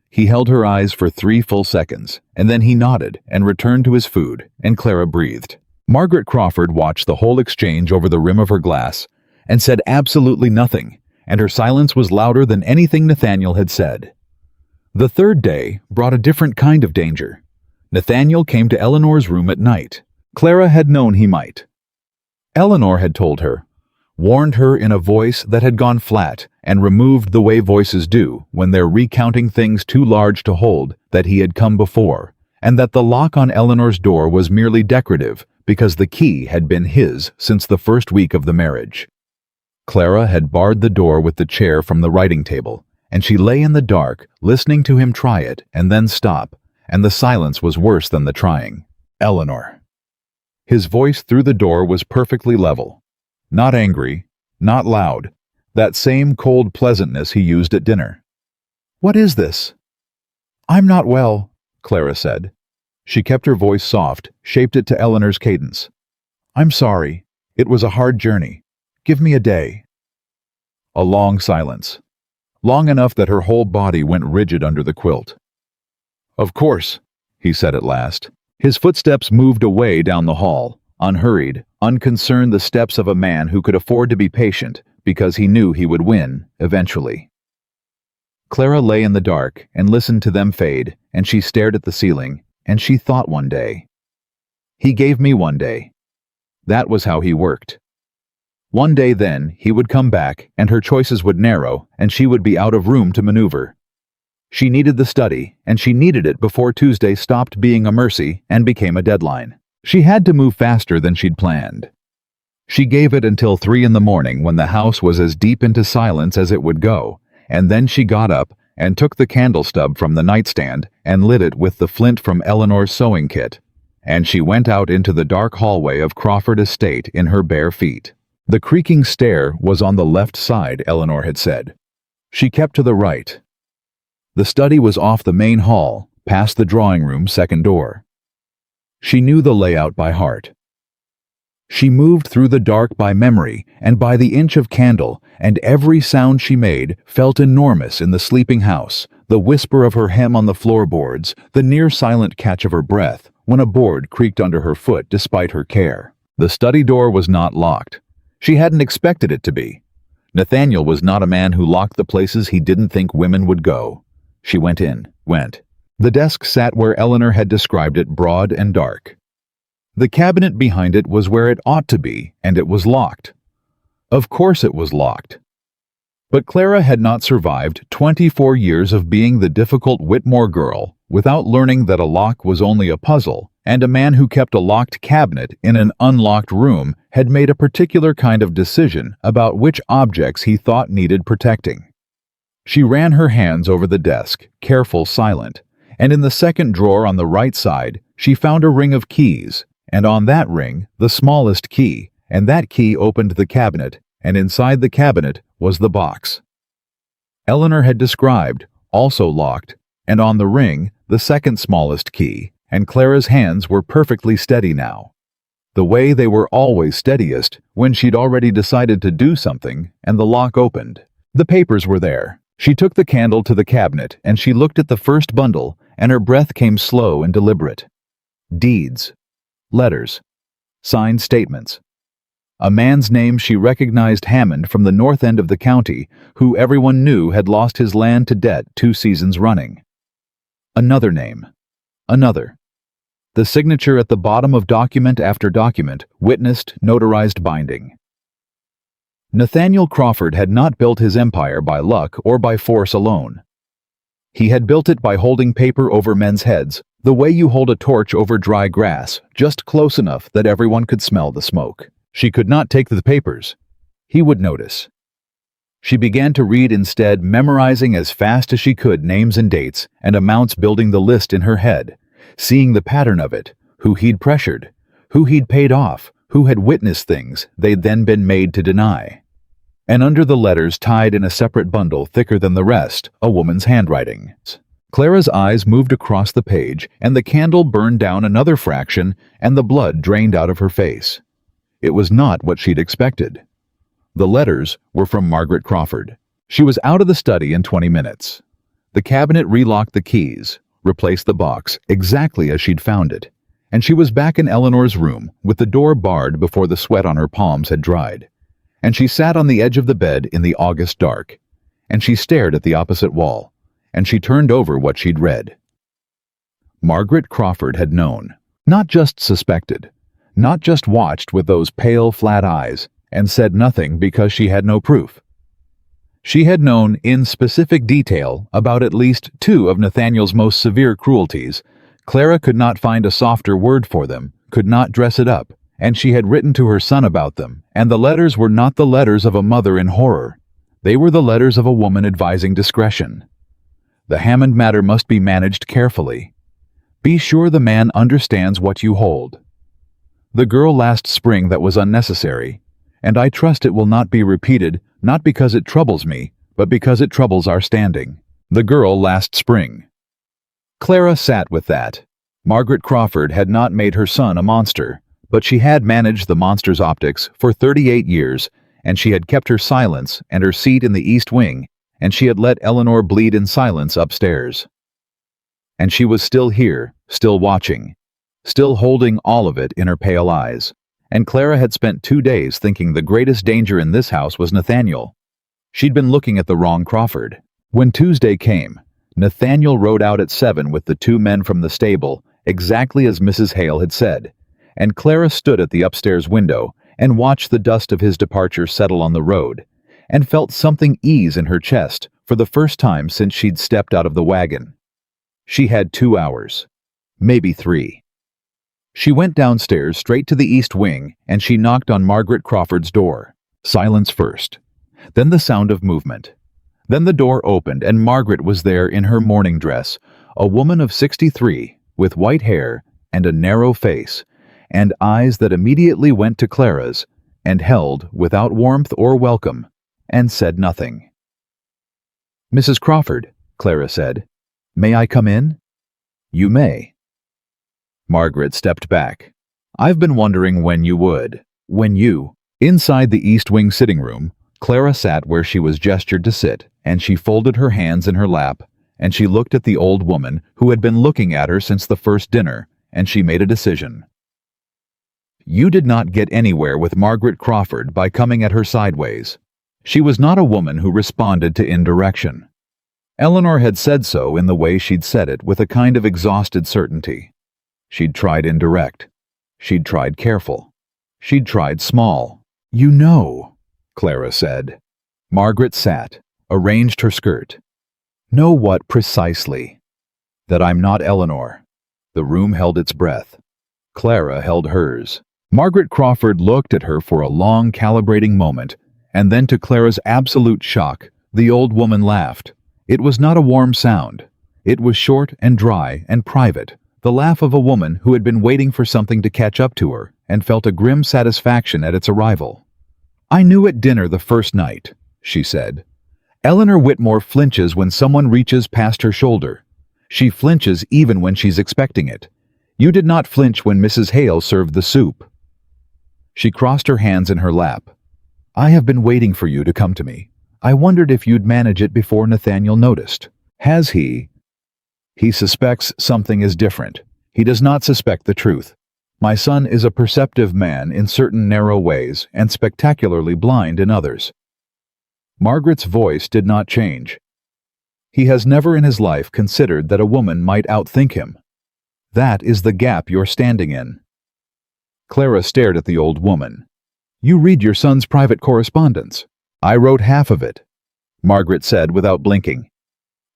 He held her eyes for 3 full seconds, and then he nodded and returned to his food, and Clara breathed. Margaret Crawford watched the whole exchange over the rim of her glass and said absolutely nothing, and her silence was louder than anything Nathaniel had said. The third day brought a different kind of danger. Nathaniel came to Eleanor's room at night. Clara had known he might. Eleanor had told her, warned her in a voice that had gone flat and removed the way voices do when they're recounting things too large to hold, that he had come before, and that the lock on Eleanor's door was merely decorative because the key had been his since the first week of the marriage. Clara had barred the door with the chair from the writing table, and she lay in the dark, listening to him try it and then stop, and the silence was worse than the trying. "Eleanor." His voice through the door was perfectly level. Not angry, not loud, that same cold pleasantness he used at dinner. "What is this?" "I'm not well," Clara said. She kept her voice soft, shaped it to Eleanor's cadence. "I'm sorry. It was a hard journey. Give me a day." A long silence. Long enough that her whole body went rigid under the quilt. "Of course," he said at last. His footsteps moved away down the hall, unhurried, unconcerned, the steps of a man who could afford to be patient because he knew he would win, eventually. Clara lay in the dark and listened to them fade, and she stared at the ceiling, and she thought one day. He gave me one day. That was how he worked. One day then, he would come back, and her choices would narrow, and she would be out of room to maneuver. She needed the study, and she needed it before Tuesday stopped being a mercy and became a deadline. She had to move faster than she'd planned. She gave it until 3 in the morning when the house was as deep into silence as it would go, and then she got up and took the candle stub from the nightstand and lit it with the flint from Eleanor's sewing kit, and she went out into the dark hallway of Crawford Estate in her bare feet. The creaking stair was on the left side, Eleanor had said. She kept to the right. The study was off the main hall, past the drawing room second door. She knew the layout by heart. She moved through the dark by memory and by the inch of candle, and every sound she made felt enormous in the sleeping house, the whisper of her hem on the floorboards, the near-silent catch of her breath when a board creaked under her foot despite her care. The study door was not locked. She hadn't expected it to be. Nathaniel was not a man who locked the places he didn't think women would go. She went. The desk sat where Eleanor had described it, broad and dark. The cabinet behind it was where it ought to be, and it was locked. Of course it was locked. But Clara had not survived 24 years of being the difficult Whitmore girl without learning that a lock was only a puzzle, and a man who kept a locked cabinet in an unlocked room had made a particular kind of decision about which objects he thought needed protecting. She ran her hands over the desk, careful, silent, and in the second drawer on the right side, she found a ring of keys, and on that ring, the smallest key, and that key opened the cabinet, and inside the cabinet was the box Eleanor had described, also locked, and on the ring, the second smallest key, and Clara's hands were perfectly steady now. The way they were always steadiest when she'd already decided to do something and the lock opened. The papers were there. She took the candle to the cabinet and she looked at the first bundle, and her breath came slow and deliberate. Deeds. Letters. Signed statements. A man's name she recognized, Hammond from the north end of the county, who everyone knew had lost his land to debt 2 seasons running. Another name. Another. The signature at the bottom of document after document, witnessed, notarized, binding. Nathaniel Crawford had not built his empire by luck or by force alone. He had built it by holding paper over men's heads, the way you hold a torch over dry grass, just close enough that everyone could smell the smoke. She could not take the papers. He would notice. She began to read instead, memorizing as fast as she could names and dates and amounts, building the list in her head, seeing the pattern of it, who he'd pressured, who he'd paid off, who had witnessed things they'd then been made to deny. And under the letters, tied in a separate bundle thicker than the rest, a woman's handwriting. Clara's eyes moved across the page, and the candle burned down another fraction, and the blood drained out of her face. It was not what she'd expected. The letters were from Margaret Crawford. She was out of the study in 20 minutes. The cabinet relocked the keys, replaced the box exactly as she'd found it, and she was back in Eleanor's room with the door barred before the sweat on her palms had dried. And she sat on the edge of the bed in the August dark, and she stared at the opposite wall, and she turned over what she'd read. Margaret Crawford had known, not just suspected, not just watched with those pale, flat eyes, and said nothing because she had no proof. She had known in specific detail about at least 2 of Nathaniel's most severe cruelties. Clara could not find a softer word for them, could not dress it up, and she had written to her son about them, and the letters were not the letters of a mother in horror. They were the letters of a woman advising discretion. The Hammond matter must be managed carefully. Be sure the man understands what you hold. The girl last spring that was unnecessary, and I trust it will not be repeated, not because it troubles me, but because it troubles our standing. The girl last spring. Clara sat with that. Margaret Crawford had not made her son a monster, but she had managed the monster's optics for 38 years, and she had kept her silence and her seat in the East Wing, and she had let Eleanor bleed in silence upstairs. And she was still here, still watching, still holding all of it in her pale eyes. And Clara had spent 2 days thinking the greatest danger in this house was Nathaniel. She'd been looking at the wrong Crawford. When Tuesday came, Nathaniel rode out at 7 with the 2 men from the stable, exactly as Mrs. Hale had said, and Clara stood at the upstairs window and watched the dust of his departure settle on the road, and felt something ease in her chest for the first time since she'd stepped out of the wagon. She had 2 hours, maybe 3. She went downstairs straight to the East Wing, and she knocked on Margaret Crawford's door. Silence first, then the sound of movement. Then the door opened, and Margaret was there in her morning dress, a woman of 63, with white hair and a narrow face, and eyes that immediately went to Clara's, and held without warmth or welcome, and said nothing. "Mrs. Crawford," Clara said, "may I come in?" "You may." Margaret stepped back. "I've been wondering when you would. When you—" Inside the East Wing sitting room, Clara sat where she was gestured to sit, and she folded her hands in her lap, and she looked at the old woman who had been looking at her since the first dinner, and she made a decision. You did not get anywhere with Margaret Crawford by coming at her sideways. She was not a woman who responded to indirection. Eleanor had said so in the way she'd said it, with a kind of exhausted certainty. She'd tried indirect. She'd tried careful. She'd tried small. "You know," Clara said. Margaret sat, arranged her skirt. "Know what precisely?" "That I'm not Eleanor." The room held its breath. Clara held hers. Margaret Crawford looked at her for a long, calibrating moment, and then, to Clara's absolute shock, the old woman laughed. It was not a warm sound. It was short and dry and private, the laugh of a woman who had been waiting for something to catch up to her and felt a grim satisfaction at its arrival. "I knew at dinner the first night," she said. "Eleanor Whitmore flinches when someone reaches past her shoulder. She flinches even when she's expecting it. You did not flinch when Mrs. Hale served the soup. She crossed her hands in her lap. I have been waiting for you to come to me. I wondered if you'd manage it before Nathaniel noticed. Has he? He suspects something is different. He does not suspect the truth. My son is a perceptive man in certain narrow ways and spectacularly blind in others. Margaret's voice did not change. He has never in his life considered that a woman might outthink him. That is the gap you're standing in. Clara stared at the old woman. You read your son's private correspondence. I wrote half of it, Margaret said without blinking.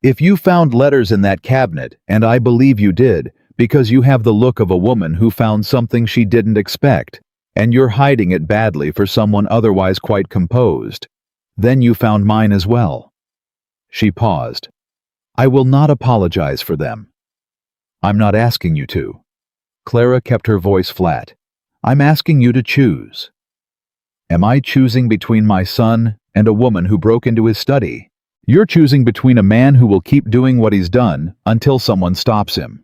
If you found letters in that cabinet, and I believe you did, because you have the look of a woman who found something she didn't expect, and you're hiding it badly for someone otherwise quite composed, then you found mine as well. She paused. I will not apologize for them. I'm not asking you to. Clara kept her voice flat. I'm asking you to choose. Am I choosing between my son and a woman who broke into his study? You're choosing between a man who will keep doing what he's done until someone stops him,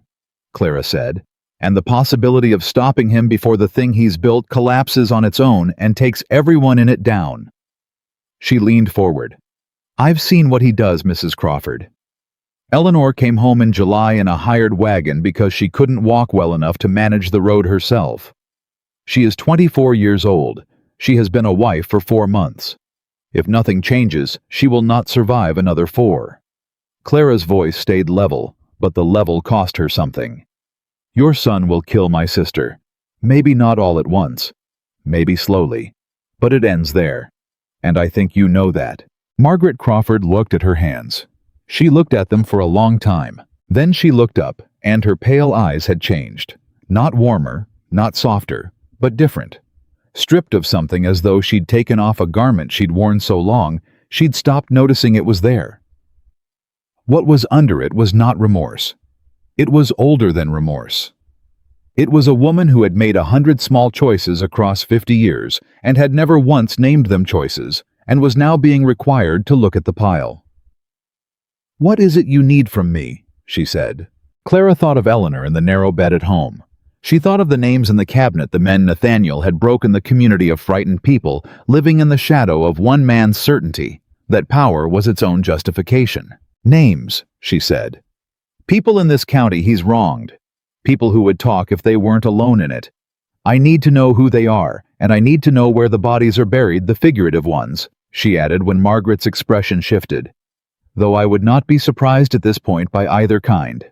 Clara said, and the possibility of stopping him before the thing he's built collapses on its own and takes everyone in it down. She leaned forward. I've seen what he does, Mrs. Crawford. Eleanor came home in July in a hired wagon because she couldn't walk well enough to manage the road herself. She is 24 years old. She has been a wife for 4 months. If nothing changes, she will not survive another 4. Clara's voice stayed level, but the level cost her something. Your son will kill my sister. Maybe not all at once. Maybe slowly. But it ends there. And I think you know that. Margaret Crawford looked at her hands. She looked at them for a long time. Then she looked up, and her pale eyes had changed. Not warmer, not softer, but different. Stripped of something as though she'd taken off a garment she'd worn so long, she'd stopped noticing it was there. What was under it was not remorse. It was older than remorse. It was a woman who had made 100 small choices across 50 years and had never once named them choices, and was now being required to look at the pile. What is it you need from me? She said. Clara thought of Eleanor in the narrow bed at home. She thought of the names in the cabinet the men Nathaniel had broken the community of frightened people living in the shadow of one man's certainty, that power was its own justification. Names, she said. People in this county he's wronged. People who would talk if they weren't alone in it. I need to know who they are, and I need to know where the bodies are buried, the figurative ones, she added when Margaret's expression shifted. Though I would not be surprised at this point by either kind.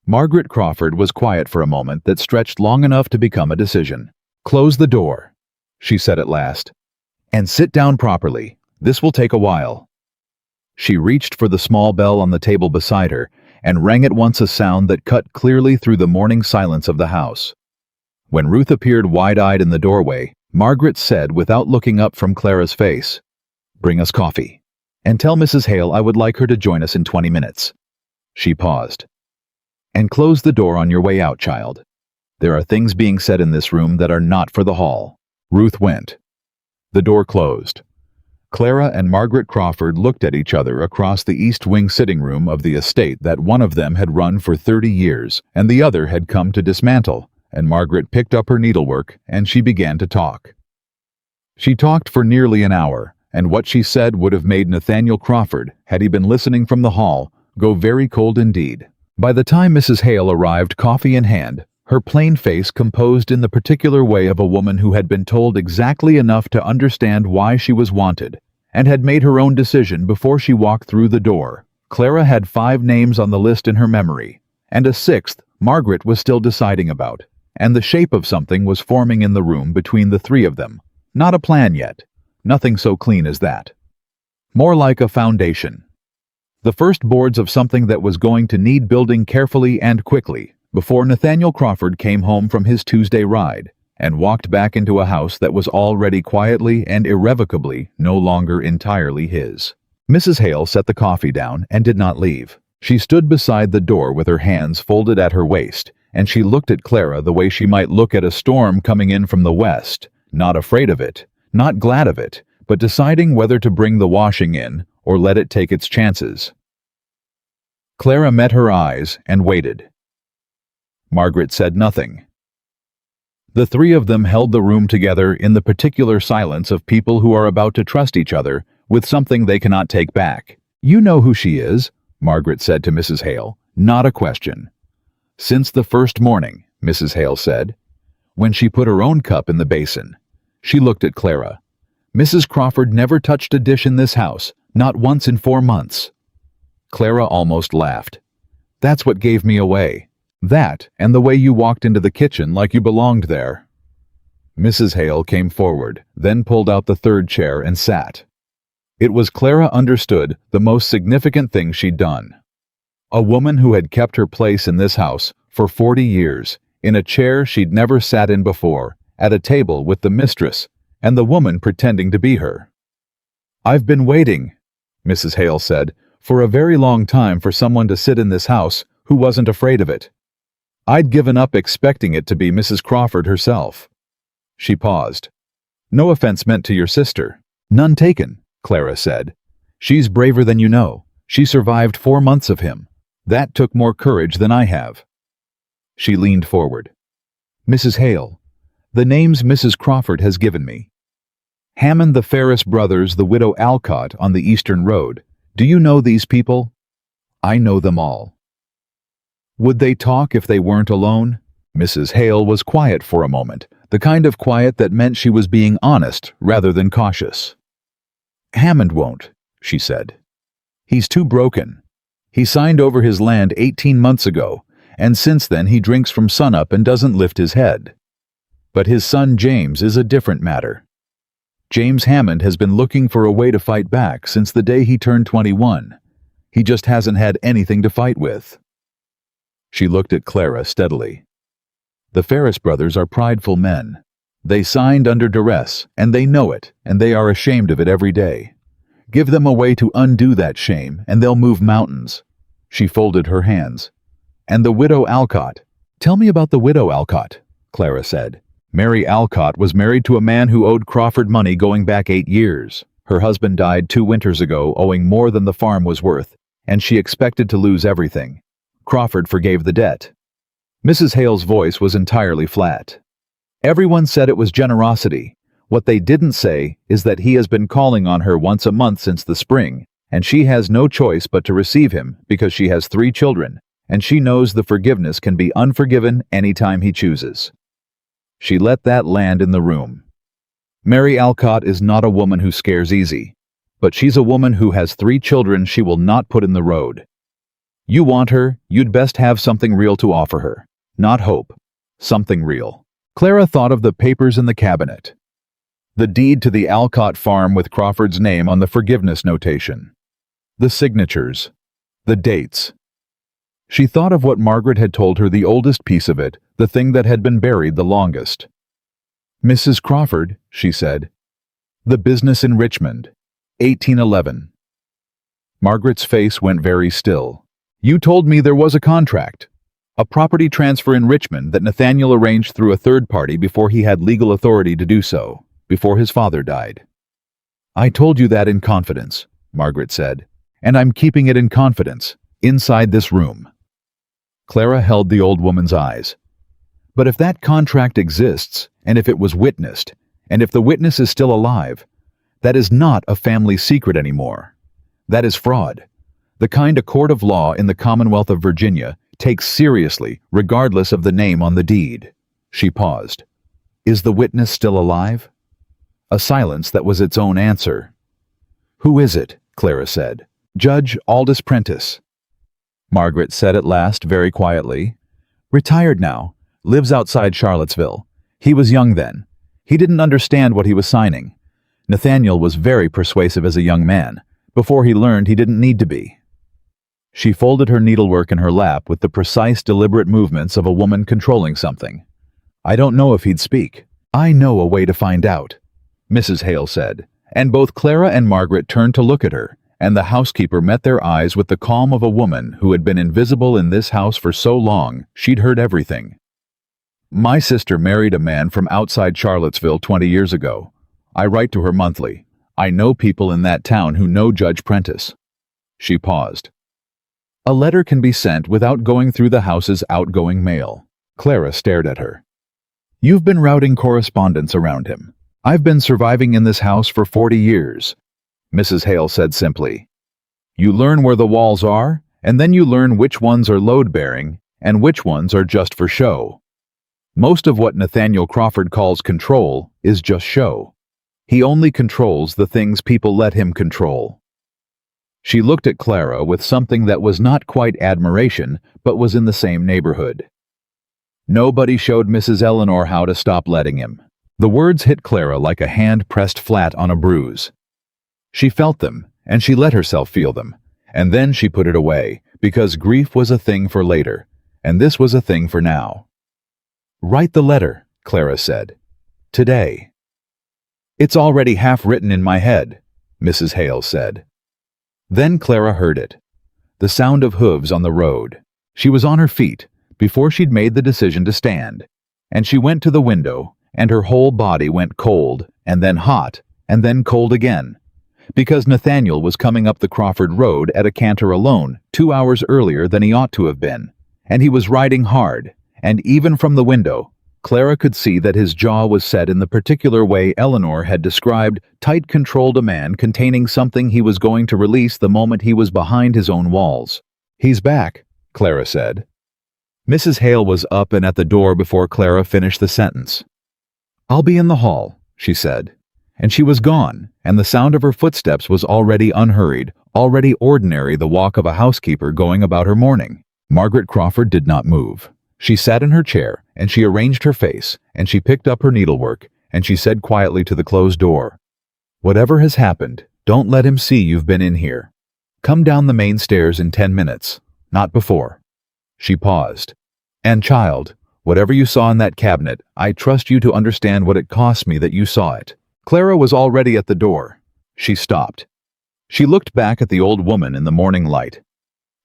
Margaret Crawford was quiet for a moment that stretched long enough to become a decision. Close the door, she said at last. And sit down properly. This will take a while. She reached for the small bell on the table beside her and rang at once, a sound that cut clearly through the morning silence of the house. When Ruth appeared wide-eyed in the doorway, Margaret said without looking up from Clara's face, Bring us coffee. And tell Mrs. Hale I would like her to join us in 20 minutes. She paused. And close the door on your way out, child. There are things being said in this room that are not for the hall. Ruth went. The door closed. Clara and Margaret Crawford looked at each other across the east wing sitting room of the estate that one of them had run for 30 years and the other had come to dismantle, and Margaret picked up her needlework and she began to talk. She talked for nearly an hour, and what she said would have made Nathaniel Crawford, had he been listening from the hall, go very cold indeed. By the time Mrs. Hale arrived, coffee in hand, her plain face composed in the particular way of a woman who had been told exactly enough to understand why she was wanted, and had made her own decision before she walked through the door, Clara had 5 names on the list in her memory, and a 6th Margaret was still deciding about, and the shape of something was forming in the room between the 3 of them. Not a plan yet. Nothing so clean as that. More like a foundation. The first boards of something that was going to need building carefully and quickly before Nathaniel Crawford came home from his Tuesday ride and walked back into a house that was already quietly and irrevocably no longer entirely his. Mrs. Hale set the coffee down and did not leave. She stood beside the door with her hands folded at her waist, and she looked at Clara the way she might look at a storm coming in from the west, not afraid of it, not glad of it, but deciding whether to bring the washing in or let it take its chances. Clara met her eyes and waited. Margaret said nothing. The three of them held the room together in the particular silence of people who are about to trust each other with something they cannot take back. "You know who she is," Margaret said to Mrs. Hale. "Not a question." "Since the first morning," Mrs. Hale said. "When she put her own cup in the basin." She looked at Clara. "Mrs. Crawford never touched a dish in this house, not once in 4 months." Clara almost laughed. "That's what gave me away. That, and the way you walked into the kitchen like you belonged there." Mrs. Hale came forward, then pulled out the third chair and sat. It was Clara understood the most significant thing she'd done. A woman who had kept her place in this house for 40 years, in a chair she'd never sat in before, at a table with the mistress, and the woman pretending to be her. "I've been waiting," Mrs. Hale said, "for a very long time for someone to sit in this house who wasn't afraid of it. I'd given up expecting it to be Mrs. Crawford herself." She paused. "No offense meant to your sister." "None taken," Clara said. "She's braver than you know. She survived 4 months of him. That took more courage than I have." She leaned forward. "Mrs. Hale, the names Mrs. Crawford has given me. Hammond the Ferris brothers, the widow Alcott on the Eastern Road. Do you know these people?" "I know them all." "Would they talk if they weren't alone?" Mrs. Hale was quiet for a moment, the kind of quiet that meant she was being honest rather than cautious. "Hammond won't," she said. "He's too broken. He signed over his land 18 months ago, and since then he drinks from sunup and doesn't lift his head. But his son James is a different matter. James Hammond has been looking for a way to fight back since the day he turned 21. He just hasn't had anything to fight with." She looked at Clara steadily. "The Ferris brothers are prideful men. They signed under duress, and they know it, and they are ashamed of it every day. Give them a way to undo that shame, and they'll move mountains." She folded her hands. "And the widow Alcott." "Tell me about the widow Alcott," Clara said. "Mary Alcott was married to a man who owed Crawford money going back 8 years. Her husband died 2 winters ago, owing more than the farm was worth, and she expected to lose everything. Crawford forgave the debt." Mrs. Hale's voice was entirely flat. "Everyone said it was generosity. What they didn't say is that he has been calling on her once a month since the spring, and she has no choice but to receive him because she has 3 children, and she knows the forgiveness can be unforgiven anytime he chooses." She let that land in the room. "Mary Alcott is not a woman who scares easy, but she's a woman who has 3 children she will not put in the road. You want her, you'd best have something real to offer her. Not hope. Something real." Clara thought of the papers in the cabinet. The deed to the Alcott farm with Crawford's name on the forgiveness notation. The signatures. The dates. She thought of what Margaret had told her, the oldest piece of it, the thing that had been buried the longest. "Mrs. Crawford," she said. "The business in Richmond. 1811. Margaret's face went very still. "You told me there was a contract. A property transfer in Richmond that Nathaniel arranged through a third party before he had legal authority to do so, before his father died." "I told you that in confidence," Margaret said, "and I'm keeping it in confidence, inside this room." Clara held the old woman's eyes. "But if that contract exists, and if it was witnessed, and if the witness is still alive, that is not a family secret anymore. That is fraud. The kind a court of law in the Commonwealth of Virginia takes seriously, regardless of the name on the deed." She paused. "Is the witness still alive?" A silence that was its own answer. "Who is it?" Clara said. "Judge Aldous Prentice." Margaret said at last, very quietly. "Retired now. Lives outside Charlottesville. He was young then. He didn't understand what he was signing. Nathaniel was very persuasive as a young man, before he learned he didn't need to be." She folded her needlework in her lap with the precise, deliberate movements of a woman controlling something. "I don't know if he'd speak. I know a way to find out," Mrs. Hale said, and both Clara and Margaret turned to look at her, and the housekeeper met their eyes with the calm of a woman who had been invisible in this house for so long she'd heard everything. "My sister married a man from outside Charlottesville 20 years ago. I write to her monthly. I know people in that town who know Judge Prentice." She paused. "A letter can be sent without going through the house's outgoing mail. Clara stared at her. You've been routing correspondence around him. I've been surviving in this house for 40 years, Mrs. Hale said simply. You learn where the walls are, and then you learn which ones are load-bearing and which ones are just for show. Most of what Nathaniel Crawford calls control is just show. He only controls the things people let him control. She looked at Clara with something that was not quite admiration, but was in the same neighborhood. Nobody showed Mrs. Eleanor how to stop letting him. The words hit Clara like a hand pressed flat on a bruise. She felt them, and she let herself feel them, and then she put it away, because grief was a thing for later, and this was a thing for now. Write the letter, Clara said. Today. It's already half written in my head, Mrs. Hale said. Then Clara heard it. The sound of hooves on the road. She was on her feet, before she'd made the decision to stand, and she went to the window, and her whole body went cold, and then hot, and then cold again, because Nathaniel was coming up the Crawford Road at a canter alone 2 hours earlier than he ought to have been, and he was riding hard, and even from the window, Clara could see that his jaw was set in the particular way Eleanor had described tight-controlled a man containing something he was going to release the moment he was behind his own walls. He's back, Clara said. Mrs. Hale was up and at the door before Clara finished the sentence. I'll be in the hall, she said. And she was gone, and the sound of her footsteps was already unhurried, already ordinary, the walk of a housekeeper going about her morning. Margaret Crawford did not move. She sat in her chair, and she arranged her face, and she picked up her needlework, and she said quietly to the closed door, Whatever has happened, don't let him see you've been in here. Come down the main stairs in 10 minutes, not before. She paused. And child, whatever you saw in that cabinet, I trust you to understand what it cost me that you saw it. Clara was already at the door. She stopped. She looked back at the old woman in the morning light.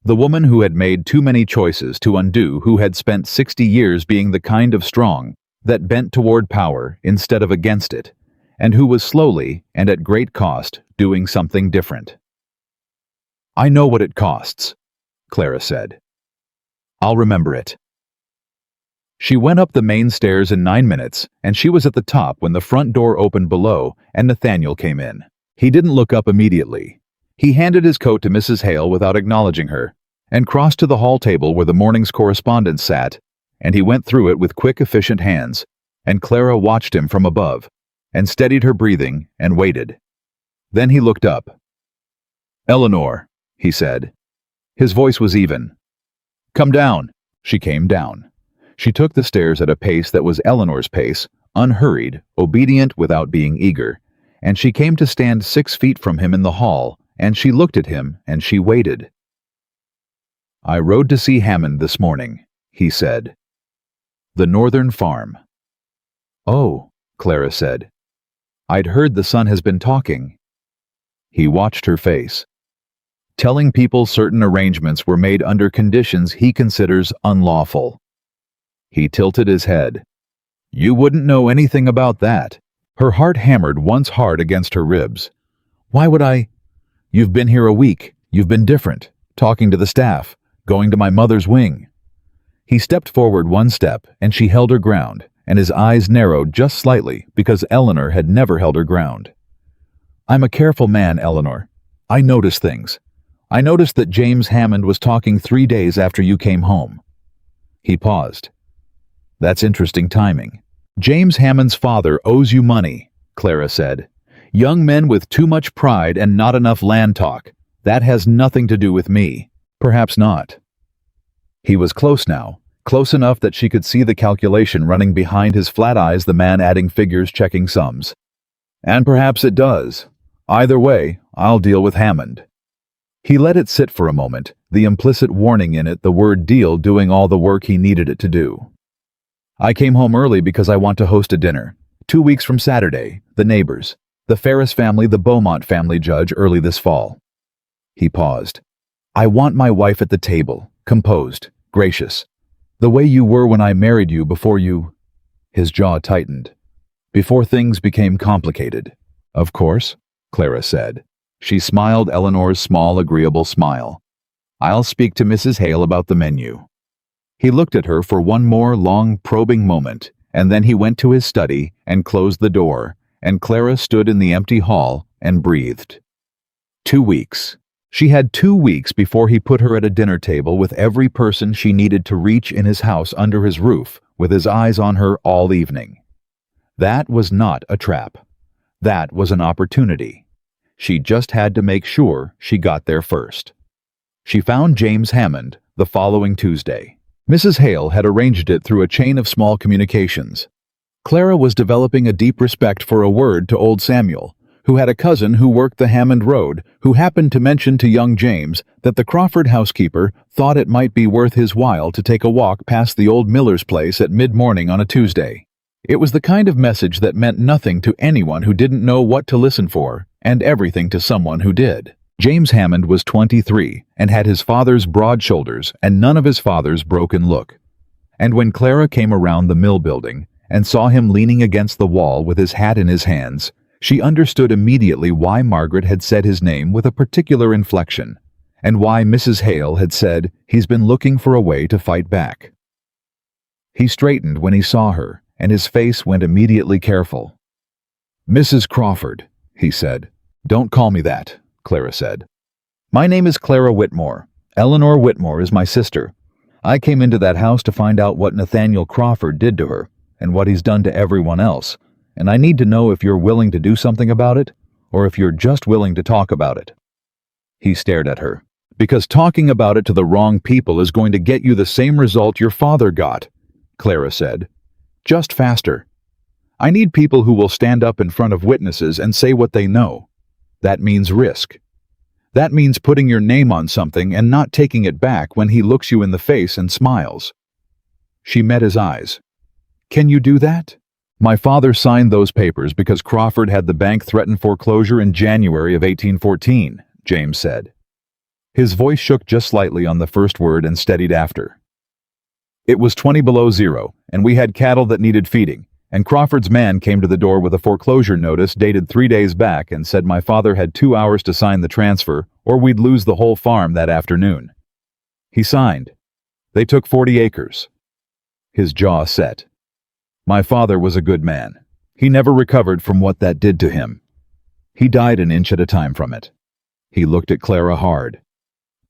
The woman who had made too many choices to undo, who had spent 60 years being the kind of strong that bent toward power instead of against it, and who was slowly, and at great cost, doing something different. I know what it costs, Clara said. I'll remember it. She went up the main stairs in 9 minutes, and she was at the top when the front door opened below and Nathaniel came in. He didn't look up immediately. He handed his coat to Mrs. Hale without acknowledging her, and crossed to the hall table where the morning's correspondence sat, and he went through it with quick, efficient hands, and Clara watched him from above, and steadied her breathing, and waited. Then he looked up. Eleanor, he said. His voice was even. Come down. She came down. She took the stairs at a pace that was Eleanor's pace, unhurried, obedient without being eager, and she came to stand 6 feet from him in the hall, and she looked at him, and she waited. I rode to see Hammond this morning, he said. The northern farm. Oh, Clara said. I'd heard the son has been talking. He watched her face. Telling people certain arrangements were made under conditions he considers unlawful. He tilted his head. You wouldn't know anything about that. Her heart hammered once hard against her ribs. Why would I? You've been here a week. You've been different. Talking to the staff. Going to my mother's wing. He stepped forward 1 step, and she held her ground, and his eyes narrowed just slightly because Eleanor had never held her ground. I'm a careful man, Eleanor. I notice things. I noticed that James Hammond was talking 3 days after you came home. He paused. That's interesting timing. James Hammond's father owes you money, Clara said. Young men with too much pride and not enough land talk. That has nothing to do with me. Perhaps not. He was close now, close enough that she could see the calculation running behind his flat eyes, the man adding figures, checking sums. And perhaps it does. Either way, I'll deal with Hammond. He let it sit for a moment, the implicit warning in it, the word deal doing all the work he needed it to do. I came home early because I want to host a dinner. 2 weeks from Saturday, the neighbors, the Ferris family, the Beaumont family, Judge, early this fall. He paused. I want my wife at the table, composed, gracious. The way you were when I married you before you... His jaw tightened. Before things became complicated. Of course, Clara said. She smiled Eleanor's small, agreeable smile. I'll speak to Mrs. Hale about the menu. He looked at her for one more long, probing moment, and then he went to his study and closed the door, and Clara stood in the empty hall and breathed. 2 weeks. She had 2 weeks before he put her at a dinner table with every person she needed to reach in his house under his roof, with his eyes on her all evening. That was not a trap. That was an opportunity. She just had to make sure she got there first. She found James Hammond the following Tuesday. Mrs. Hale had arranged it through a chain of small communications. Clara was developing a deep respect for a word to old Samuel, who had a cousin who worked the Hammond Road, who happened to mention to young James that the Crawford housekeeper thought it might be worth his while to take a walk past the old miller's place at mid-morning on a Tuesday. It was the kind of message that meant nothing to anyone who didn't know what to listen for, and everything to someone who did. James Hammond was 23 and had his father's broad shoulders and none of his father's broken look. And when Clara came around the mill building and saw him leaning against the wall with his hat in his hands, she understood immediately why Margaret had said his name with a particular inflection, and why Mrs. Hale had said he's been looking for a way to fight back. He straightened when he saw her, and his face went immediately careful. "Mrs. Crawford," he said. "Don't call me that," Clara said. "My name is Clara Whitmore. Eleanor Whitmore is my sister. I came into that house to find out what Nathaniel Crawford did to her, and what he's done to everyone else, and I need to know if you're willing to do something about it, or if you're just willing to talk about it." He stared at her. "Because talking about it to the wrong people is going to get you the same result your father got," Clara said. "Just faster. I need people who will stand up in front of witnesses and say what they know. That means risk. That means putting your name on something and not taking it back when he looks you in the face and smiles." She met his eyes. "Can you do that?" "My father signed those papers because Crawford had the bank threaten foreclosure in January of 1814, James said. His voice shook just slightly on the first word and steadied after. "It was 20 below zero, and we had cattle that needed feeding, and Crawford's man came to the door with a foreclosure notice dated 3 days back and said my father had 2 hours to sign the transfer or we'd lose the whole farm that afternoon. He signed. They took 40 acres. His jaw set. My father was a good man. He never recovered from what that did to him. He died an inch at a time from it." He looked at Clara hard.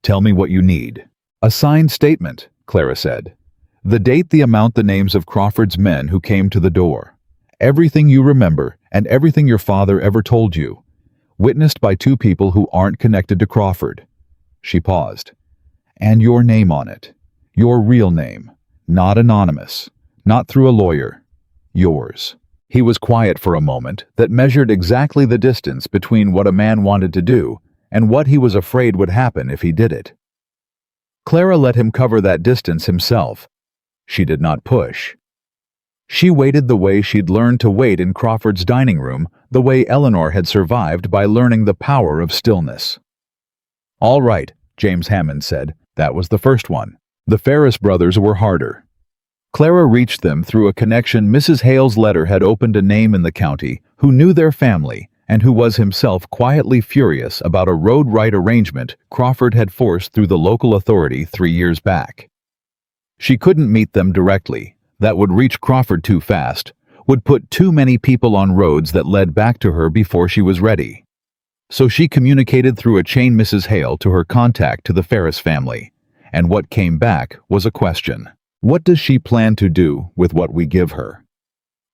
"Tell me what you need." "A signed statement," Clara said. "The date, the amount, the names of Crawford's men who came to the door. Everything you remember and everything your father ever told you. Witnessed by 2 people who aren't connected to Crawford." She paused. "And your name on it. Your real name. Not anonymous. Not through a lawyer. Yours." He was quiet for a moment that measured exactly the distance between what a man wanted to do and what he was afraid would happen if he did it. Clara let him cover that distance himself. She did not push. She waited the way she'd learned to wait in Crawford's dining room, the way Eleanor had survived by learning the power of stillness. "All right," James Hammond said. That was the first one. The Ferris brothers were harder. Clara reached them through a connection. Mrs. Hale's letter had opened a name in the county who knew their family and who was himself quietly furious about a road right arrangement Crawford had forced through the local authority 3 years back. She couldn't meet them directly. That would reach Crawford too fast, would put too many people on roads that led back to her before she was ready. So she communicated through a chain Mrs. Hale to her contact to the Ferris family, and what came back was a question. What does she plan to do with what we give her?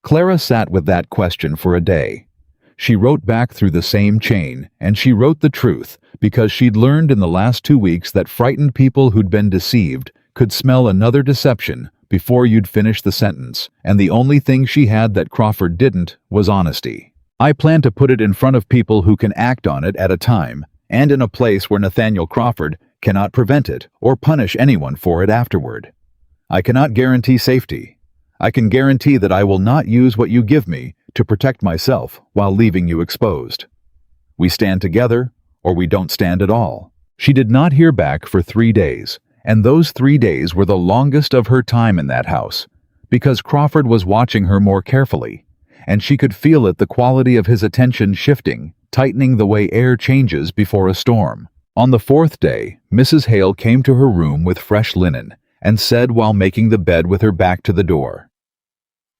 Clara sat with that question for a day. She wrote back through the same chain, and she wrote the truth because she'd learned in the last 2 weeks that frightened people who'd been deceived could smell another deception before you'd finish the sentence, and the only thing she had that Crawford didn't was honesty. "I plan to put it in front of people who can act on it at a time, and in a place where Nathaniel Crawford cannot prevent it or punish anyone for it afterward. I cannot guarantee safety. I can guarantee that I will not use what you give me to protect myself while leaving you exposed. We stand together, or we don't stand at all." She did not hear back for 3 days, and those 3 days were the longest of her time in that house, because Crawford was watching her more carefully, and she could feel it, the quality of his attention shifting, tightening the way air changes before a storm. On the 4th day, Mrs. Hale came to her room with fresh linen, and said while making the bed with her back to the door.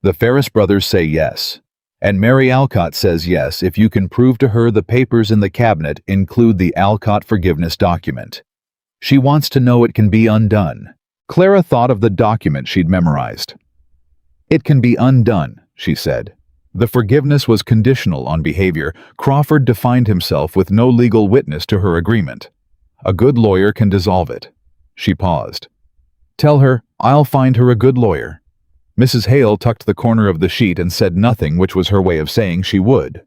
The Ferris brothers say yes, and Mary Alcott says yes if you can prove to her the papers in the cabinet include the Alcott forgiveness document. She wants to know it can be undone. Clara thought of the document she'd memorized. It can be undone, she said. The forgiveness was conditional on behavior. Crawford defined himself with no legal witness to her agreement. A good lawyer can dissolve it. She paused. Tell her I'll find her a good lawyer. Mrs. Hale tucked the corner of the sheet and said nothing, which was her way of saying she would.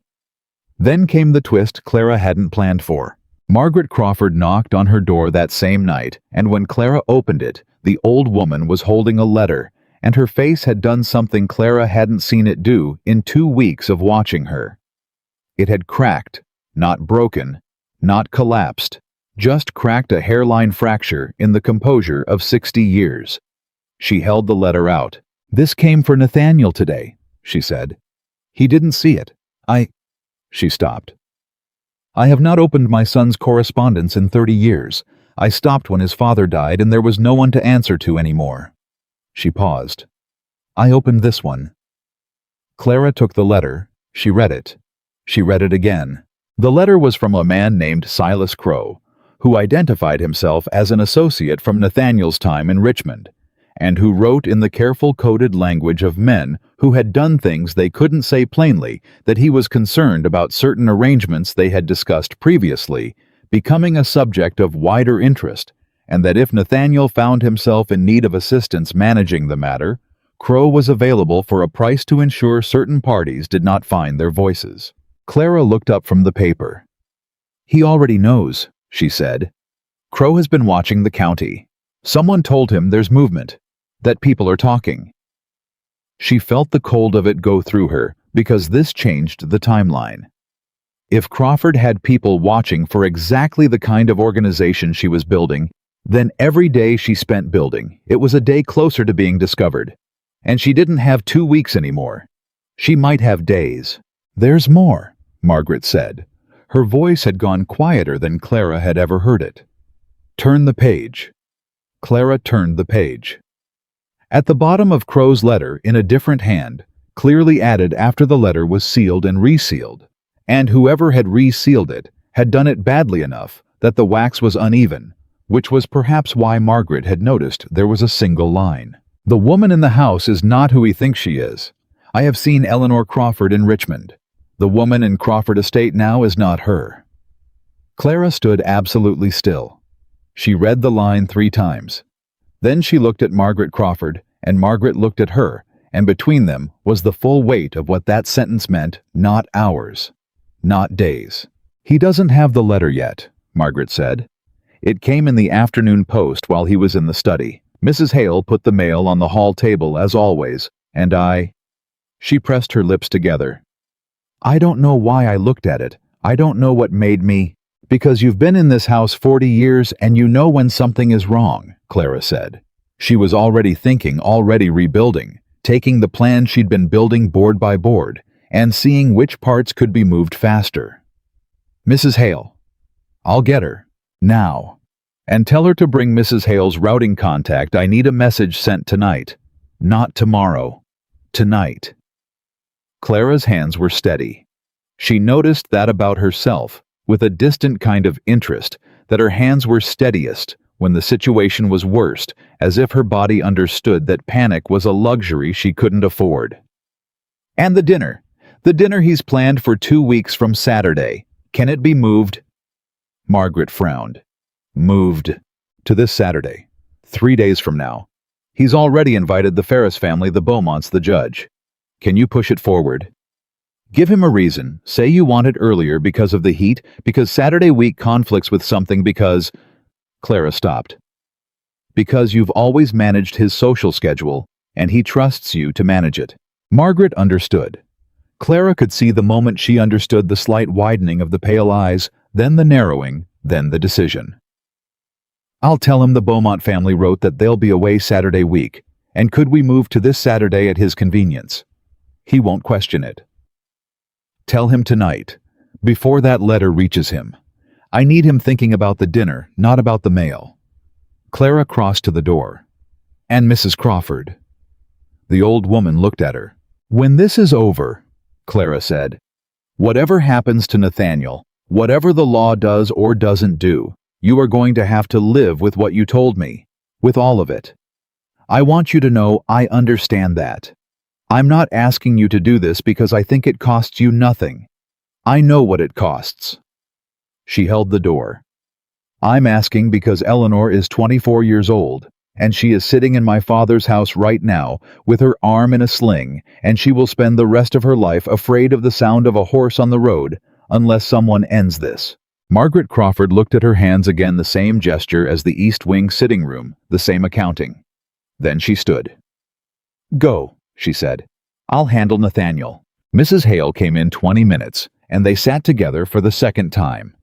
Then came the twist Clara hadn't planned for. Margaret Crawford knocked on her door that same night, and when Clara opened it, the old woman was holding a letter, and her face had done something Clara hadn't seen it do in 2 weeks of watching her. It had cracked, not broken, not collapsed, just cracked a hairline fracture in the composure of 60 years. She held the letter out. This came for Nathaniel today, she said. He didn't see it. She stopped. I have not opened my son's correspondence in 30 years. I stopped when his father died and there was no one to answer to anymore. She paused. I opened this one. Clara took the letter. She read it. She read it again. The letter was from a man named Silas Crow, who identified himself as an associate from Nathaniel's time in Richmond, and who wrote in the careful coded language of men who had done things they couldn't say plainly that he was concerned about certain arrangements they had discussed previously becoming a subject of wider interest, and that if Nathaniel found himself in need of assistance managing the matter, Crow was available for a price to ensure certain parties did not find their voices. Clara looked up from the paper. He already knows, she said. Crow has been watching the county. Someone told him there's movement, that people are talking. She felt the cold of it go through her because this changed the timeline. If Crawford had people watching for exactly the kind of organization she was building, then every day she spent building, it was a day closer to being discovered. And she didn't have 2 weeks anymore. She might have days. There's more, Margaret said. Her voice had gone quieter than Clara had ever heard it. Turn the page. Clara turned the page. At the bottom of Crow's letter, in a different hand, clearly added after the letter was sealed and resealed, and whoever had resealed it had done it badly enough that the wax was uneven, which was perhaps why Margaret had noticed there was a single line. The woman in the house is not who he thinks she is. I have seen Eleanor Crawford in Richmond. The woman in Crawford Estate now is not her. Clara stood absolutely still. She read the line 3 times. Then she looked at Margaret Crawford, and Margaret looked at her, and between them was the full weight of what that sentence meant, not hours, not days. He doesn't have the letter yet, Margaret said. It came in the afternoon post while he was in the study. Mrs. Hale put the mail on the hall table as always, and She pressed her lips together. I don't know why I looked at it. I don't know what made me. Because you've been in this house 40 years and you know when something is wrong, Clara said. She was already thinking, already rebuilding, taking the plan she'd been building board by board, and seeing which parts could be moved faster. Mrs. Hale. I'll get her. Now. And tell her to bring Mrs. Hale's routing contact. I need a message sent tonight. Not tomorrow. Tonight. Clara's hands were steady. She noticed that about herself, with a distant kind of interest, that her hands were steadiest when the situation was worst, as if her body understood that panic was a luxury she couldn't afford. And the dinner. The dinner he's planned for 2 weeks from Saturday. Can it be moved? Margaret frowned. Moved. To this Saturday. 3 days from now. He's already invited the Ferris family, the Beaumonts, the judge. Can you push it forward? Give him a reason. Say you want it earlier because of the heat, because Saturday week conflicts with something, because... Clara stopped. Because you've always managed his social schedule, and he trusts you to manage it. Margaret understood. Clara could see the moment she understood the slight widening of the pale eyes, then the narrowing, then the decision. I'll tell him the Beaumont family wrote that they'll be away Saturday week, and could we move to this Saturday at his convenience? He won't question it. Tell him tonight, before that letter reaches him. I need him thinking about the dinner, not about the mail. Clara crossed to the door. And Mrs. Crawford. The old woman looked at her. When this is over, Clara said, whatever happens to Nathaniel, whatever the law does or doesn't do, you are going to have to live with what you told me, with all of it. I want you to know I understand that. I'm not asking you to do this because I think it costs you nothing. I know what it costs. She held the door. I'm asking because Eleanor is 24 years old, and she is sitting in my father's house right now with her arm in a sling, and she will spend the rest of her life afraid of the sound of a horse on the road unless someone ends this. Margaret Crawford looked at her hands again, the same gesture as the East Wing sitting room, the same accounting. Then she stood. Go, she said. I'll handle Nathaniel. Mrs. Hale came in 20 minutes, and they sat together for the second time.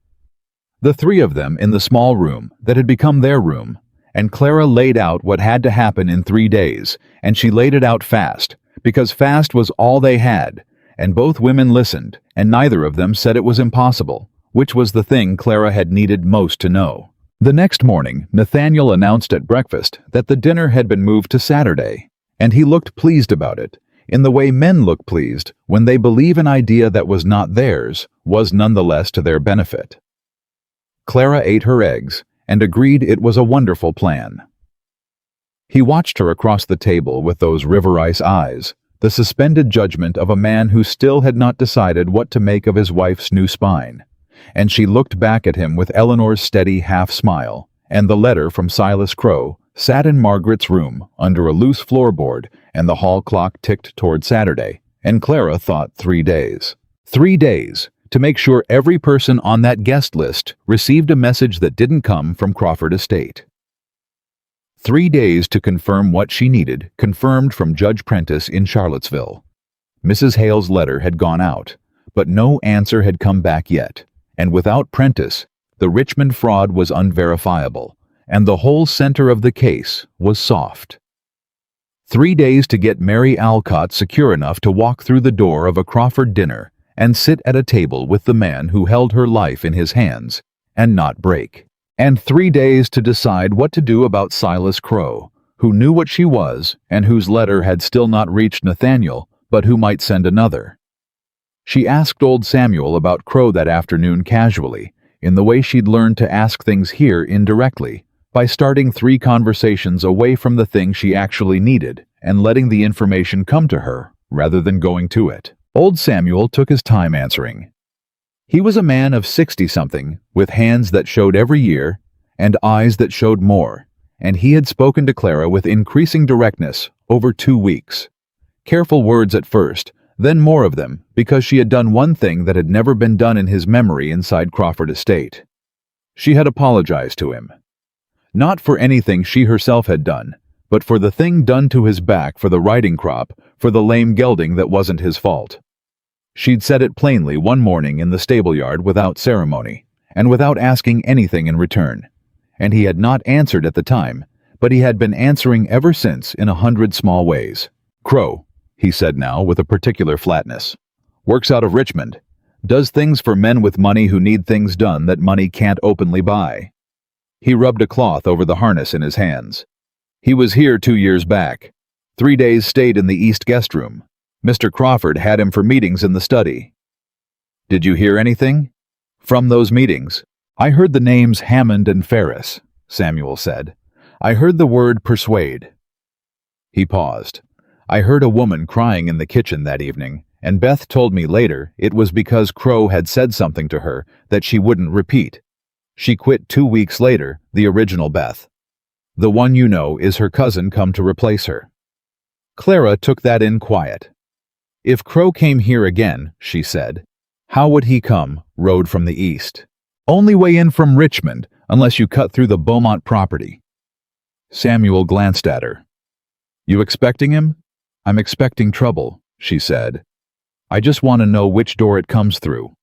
The three of them in the small room that had become their room, and Clara laid out what had to happen in 3 days, and she laid it out fast, because fast was all they had, and both women listened, and neither of them said it was impossible, which was the thing Clara had needed most to know. The next morning, Nathaniel announced at breakfast that the dinner had been moved to Saturday, and he looked pleased about it, in the way men look pleased when they believe an idea that was not theirs was nonetheless to their benefit. Clara ate her eggs and agreed it was a wonderful plan. He watched her across the table with those river ice eyes, the suspended judgment of a man who still had not decided what to make of his wife's new spine, and she looked back at him with Eleanor's steady half-smile, and the letter from Silas Crowe sat in Margaret's room under a loose floorboard, and the hall clock ticked toward Saturday, and Clara thought 3 days. 3 days to make sure every person on that guest list received a message that didn't come from Crawford Estate. 3 days to confirm what she needed, confirmed from Judge Prentice in Charlottesville. Mrs. Hale's letter had gone out, but no answer had come back yet, and without Prentice, the Richmond fraud was unverifiable, and the whole center of the case was soft. 3 days to get Mary Alcott secure enough to walk through the door of a Crawford dinner and sit at a table with the man who held her life in his hands and not break. And 3 days to decide what to do about Silas Crowe, who knew what she was and whose letter had still not reached Nathaniel, but who might send another. She asked old Samuel about Crowe that afternoon casually, in the way she'd learned to ask things here indirectly, by starting 3 conversations away from the thing she actually needed and letting the information come to her rather than going to it. Old Samuel took his time answering. He was a man of 60-something, with hands that showed every year and eyes that showed more, and he had spoken to Clara with increasing directness over 2 weeks. Careful words at first, then more of them, because she had done one thing that had never been done in his memory inside Crawford Estate. She had apologized to him. Not for anything she herself had done, but for the thing done to his back for the riding crop, for the lame gelding that wasn't his fault. She'd said it plainly one morning in the stable yard without ceremony, and without asking anything in return. And he had not answered at the time, but he had been answering ever since in 100 small ways. Crowe, he said now with a particular flatness, works out of Richmond, does things for men with money who need things done that money can't openly buy. He rubbed a cloth over the harness in his hands. He was here 2 years back. 3 days stayed in the East guest room. Mr. Crawford had him for meetings in the study. Did you hear anything? From those meetings, I heard the names Hammond and Ferris, Samuel said. I heard the word persuade. He paused. I heard a woman crying in the kitchen that evening, and Beth told me later it was because Crowe had said something to her that she wouldn't repeat. She quit 2 weeks later, the original Beth. The one you know is her cousin come to replace her. Clara took that in quiet. If Crowe came here again, she said, how would he come, road from the east? Only way in from Richmond, unless you cut through the Beaumont property. Samuel glanced at her. You expecting him? I'm expecting trouble, she said. I just want to know which door it comes through.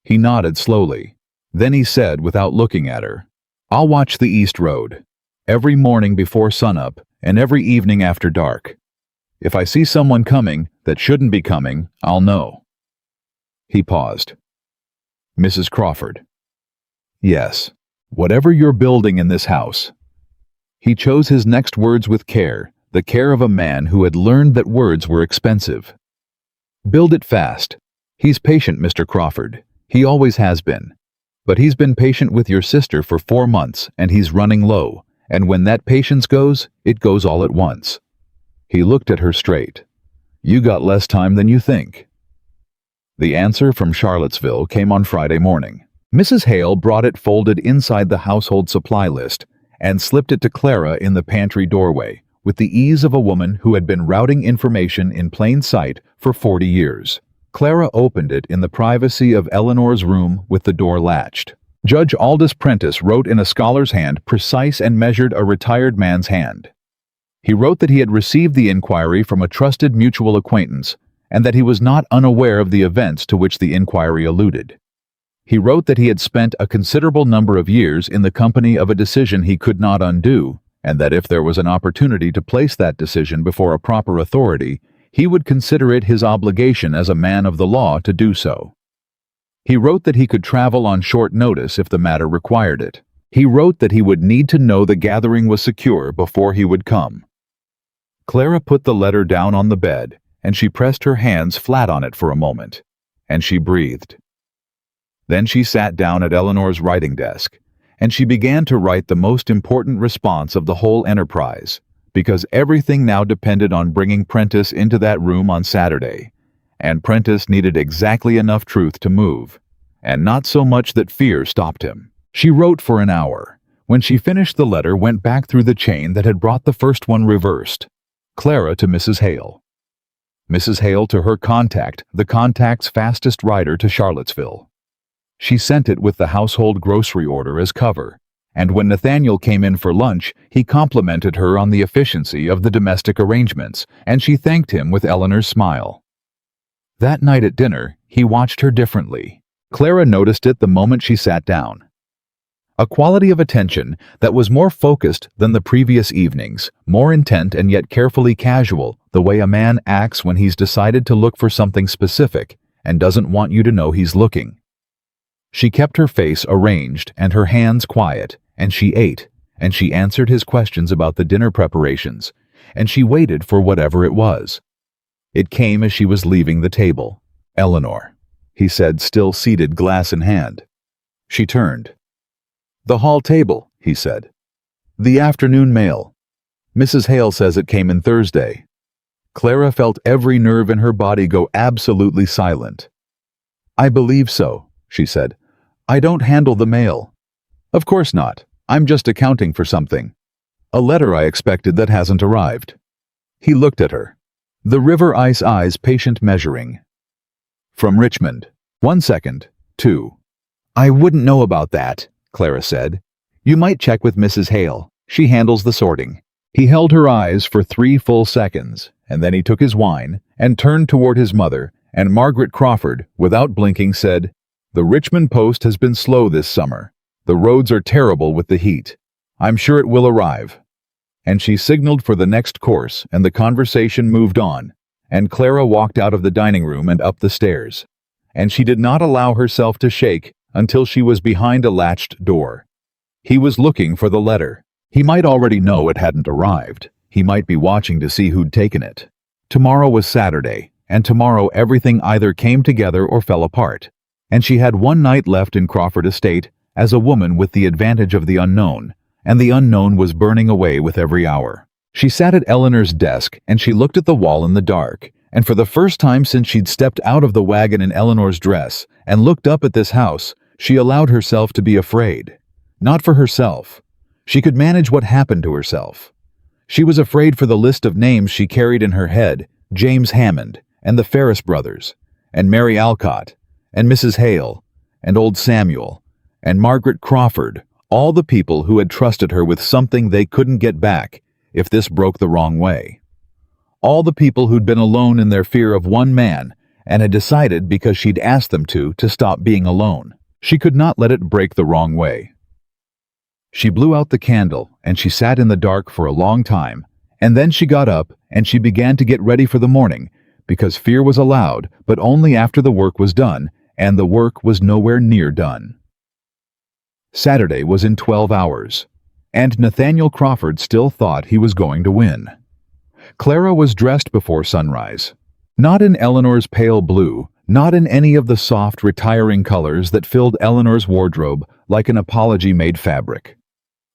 He nodded slowly. Then he said without looking at her, I'll watch the east road, every morning before sunup and every evening after dark. If I see someone coming that shouldn't be coming, I'll know. He paused. Mrs. Crawford. Yes, whatever you're building in this house, He chose his next words with care, the care of a man who had learned that words were expensive. Build it fast. He's patient, Mr. Crawford. He always has been. But he's been patient with your sister for 4 months, and he's running low, and when that patience goes, it goes all at once. He looked at her straight. You got less time than you think. The answer from Charlottesville came on Friday morning. Mrs. Hale brought it folded inside the household supply list and slipped it to Clara in the pantry doorway, with the ease of a woman who had been routing information in plain sight for 40 years. Clara opened it in the privacy of Eleanor's room with the door latched. Judge Aldous Prentice wrote in a scholar's hand, precise and measured a retired man's hand. He wrote that he had received the inquiry from a trusted mutual acquaintance and that he was not unaware of the events to which the inquiry alluded. He wrote that he had spent a considerable number of years in the company of a decision he could not undo, and that if there was an opportunity to place that decision before a proper authority, he would consider it his obligation as a man of the law to do so. He wrote that he could travel on short notice if the matter required it. He wrote that he would need to know the gathering was secure before he would come. Clara put the letter down on the bed, and she pressed her hands flat on it for a moment, and she breathed. Then she sat down at Eleanor's writing desk, and she began to write the most important response of the whole enterprise, because everything now depended on bringing Prentice into that room on Saturday, and Prentice needed exactly enough truth to move, and not so much that fear stopped him. She wrote for an hour. When she finished the letter, went back through the chain that had brought the first one reversed. Clara to Mrs. Hale. Mrs. Hale to her contact, the contact's fastest rider to Charlottesville. She sent it with the household grocery order as cover, and when Nathaniel came in for lunch, he complimented her on the efficiency of the domestic arrangements, and she thanked him with Eleanor's smile. That night at dinner, he watched her differently. Clara noticed it the moment she sat down. A quality of attention that was more focused than the previous evenings, more intent and yet carefully casual, the way a man acts when he's decided to look for something specific and doesn't want you to know he's looking. She kept her face arranged and her hands quiet, and she ate, and she answered his questions about the dinner preparations, and she waited for whatever it was. It came as she was leaving the table. Eleanor, he said, still seated, glass in hand. She turned. The hall table, he said. The afternoon mail. Mrs. Hale says it came in Thursday. Clara felt every nerve in her body go absolutely silent. I believe so, she said. I don't handle the mail. Of course not. I'm just accounting for something. A letter I expected that hasn't arrived. He looked at her. The river ice eyes patient measuring. From Richmond. 1 second. 2. I wouldn't know about that, Clara said. You might check with Mrs. Hale. She handles the sorting. He held her eyes for 3 full seconds, and then he took his wine and turned toward his mother, and Margaret Crawford, without blinking, said, The Richmond post has been slow this summer. The roads are terrible with the heat. I'm sure it will arrive. And she signaled for the next course, and the conversation moved on, and Clara walked out of the dining room and up the stairs. And she did not allow herself to shake until she was behind a latched door. He was looking for the letter. He might already know it hadn't arrived. He might be watching to see who'd taken it. Tomorrow was Saturday, and tomorrow everything either came together or fell apart. And she had 1 night left in Crawford Estate as a woman with the advantage of the unknown, and the unknown was burning away with every hour. She sat at Eleanor's desk, and she looked at the wall in the dark, and for the first time since she'd stepped out of the wagon in Eleanor's dress and looked up at this house, she allowed herself to be afraid. Not for herself. She could manage what happened to herself. She was afraid for the list of names she carried in her head, James Hammond, and the Ferris brothers, and Mary Alcott, and Mrs. Hale, and old Samuel, and Margaret Crawford, all the people who had trusted her with something they couldn't get back if this broke the wrong way. All the people who'd been alone in their fear of one man and had decided because she'd asked them to stop being alone. She could not let it break the wrong way. She blew out the candle and she sat in the dark for a long time, and then she got up and she began to get ready for the morning, because fear was allowed, but only after the work was done, and the work was nowhere near done. Saturday was in 12 hours. And Nathaniel Crawford still thought he was going to win. Clara was dressed before sunrise. Not in Eleanor's pale blue, not in any of the soft, retiring colors that filled Eleanor's wardrobe like an apology-made fabric.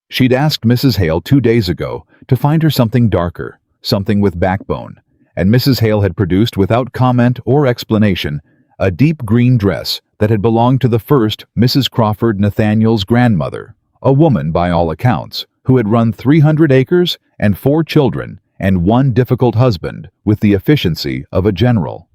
She'd asked Mrs. Hale 2 days ago to find her something darker, something with backbone, and Mrs. Hale had produced, without comment or explanation, a deep green dress that had belonged to the first Mrs. Crawford, Nathaniel's grandmother, a woman, by all accounts, who had run 300 acres and 4 children and 1 difficult husband with the efficiency of a general.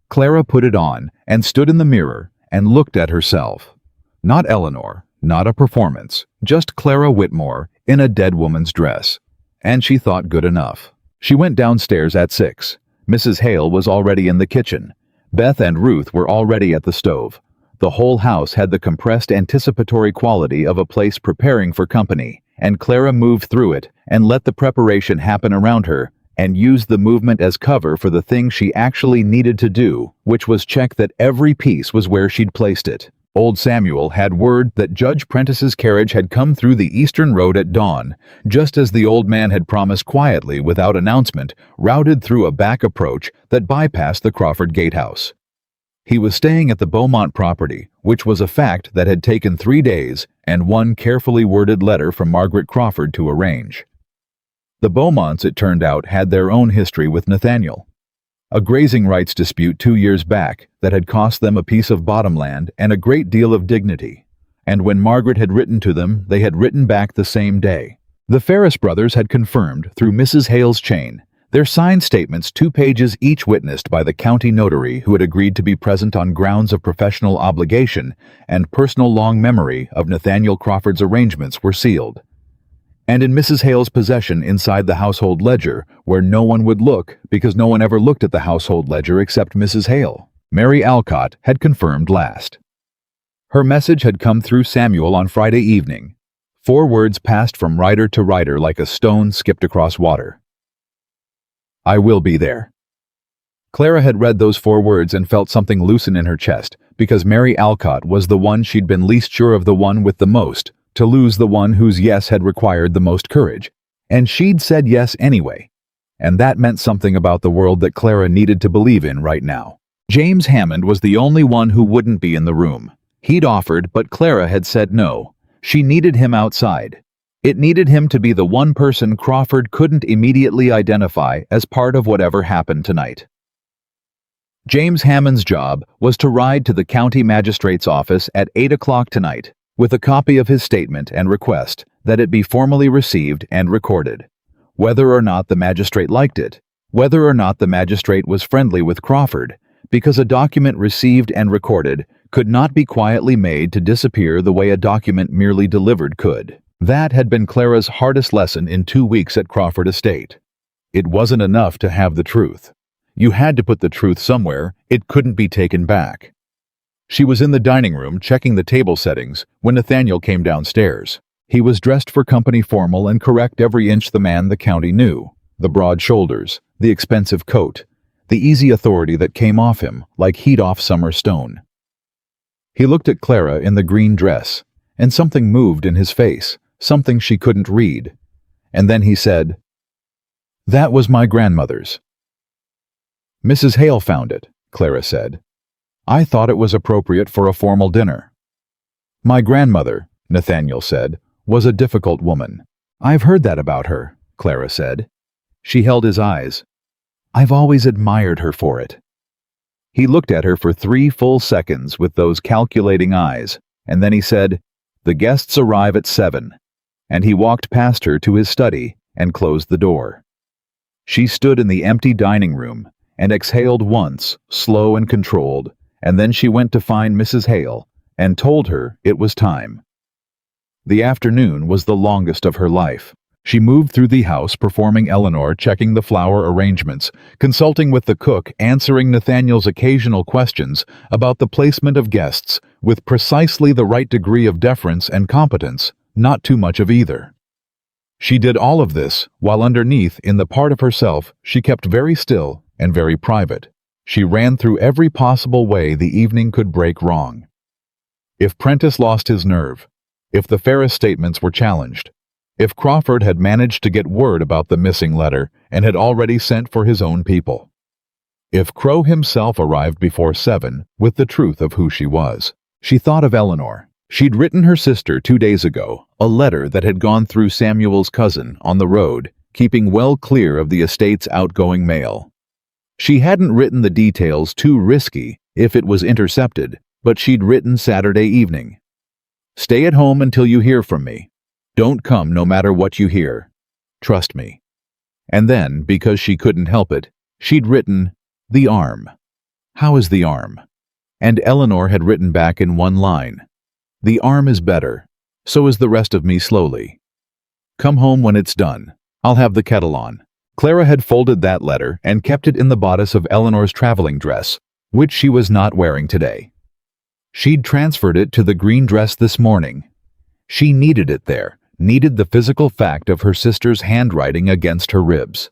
Clara put it on and stood in the mirror and looked at herself. Not Eleanor, not a performance, just Clara Whitmore in a dead woman's dress. And she thought good enough. She went downstairs at 6. Mrs. Hale was already in the kitchen. Beth and Ruth were already at the stove. The whole house had the compressed anticipatory quality of a place preparing for company, and Clara moved through it and let the preparation happen around her and used the movement as cover for the thing she actually needed to do, which was check that every piece was where she'd placed it. Old Samuel had word that Judge Prentice's carriage had come through the eastern road at dawn, just as the old man had promised, quietly, without announcement, routed through a back approach that bypassed the Crawford gatehouse. He was staying at the Beaumont property, which was a fact that had taken 3 days and 1 carefully worded letter from Margaret Crawford to arrange. The Beaumonts, it turned out, had their own history with Nathaniel. A grazing rights dispute 2 years back that had cost them a piece of bottomland and a great deal of dignity. And when Margaret had written to them, they had written back the same day. The Ferris brothers had confirmed, through Mrs. Hale's chain, their signed statements, 2 pages each, witnessed by the county notary who had agreed to be present on grounds of professional obligation and personal long memory of Nathaniel Crawford's arrangements, were sealed. And in Mrs. Hale's possession inside the household ledger, where no one would look because no one ever looked at the household ledger except Mrs. Hale, Mary Alcott had confirmed last. Her message had come through Samuel on Friday evening. 4 words passed from writer to writer like a stone skipped across water. I will be there. Clara had read those 4 words and felt something loosen in her chest, because Mary Alcott was the one she'd been least sure of, the one with the most, to lose the one whose yes had required the most courage. And she'd said yes anyway. And that meant something about the world that Clara needed to believe in right now. James Hammond was the only one who wouldn't be in the room. He'd offered, but Clara had said no. She needed him outside. It needed him to be the one person Crawford couldn't immediately identify as part of whatever happened tonight. James Hammond's job was to ride to the county magistrate's office at 8 o'clock tonight with a copy of his statement and request that it be formally received and recorded. Whether or not the magistrate liked it, whether or not the magistrate was friendly with Crawford, because a document received and recorded could not be quietly made to disappear the way a document merely delivered could. That had been Clara's hardest lesson in 2 weeks at Crawford Estate. It wasn't enough to have the truth. You had to put the truth somewhere. It couldn't be taken back. She was in the dining room checking the table settings when Nathaniel came downstairs. He was dressed for company, formal and correct, every inch the man the county knew. The broad shoulders, the expensive coat, the easy authority that came off him like heat off summer stone. He looked at Clara in the green dress, and something moved in his face, something she couldn't read. And then he said, "That was my grandmother's." "Mrs. Hale found it," Clara said. "I thought it was appropriate for a formal dinner." "My grandmother," Nathaniel said, "was a difficult woman." "I've heard that about her," Clara said. She held his eyes. "I've always admired her for it." He looked at her for 3 full seconds with those calculating eyes, and then he said, "The guests arrive at 7, and he walked past her to his study and closed the door. She stood in the empty dining room and exhaled once, slow and controlled, and then she went to find Mrs. Hale and told her it was time. The afternoon was the longest of her life. She moved through the house, performing Eleanor, checking the flower arrangements, consulting with the cook, answering Nathaniel's occasional questions about the placement of guests with precisely the right degree of deference and competence, not too much of either. She did all of this while underneath, in the part of herself, she kept very still and very private. She ran through every possible way the evening could break wrong. If Prentice lost his nerve, if the Ferris statements were challenged, If Crawford had managed to get word about the missing letter and had already sent for his own people. If Crow himself arrived before 7 with the truth of who she was. She thought of Eleanor. She'd written her sister 2 days ago a letter that had gone through Samuel's cousin on the road, keeping well clear of the estate's outgoing mail. She hadn't written the details too risky if it was intercepted, but she'd written Saturday evening. Stay at home until you hear from me. Don't come no matter what you hear. Trust me. And then, because she couldn't help it, she'd written, the arm. How is the arm? And Eleanor had written back in one line, the arm is better. So is the rest of me slowly. Come home when it's done. I'll have the kettle on. Clara had folded that letter and kept it in the bodice of Eleanor's traveling dress, which she was not wearing today. She'd transferred it to the green dress this morning. She needed it there, needed the physical fact of her sister's handwriting against her ribs.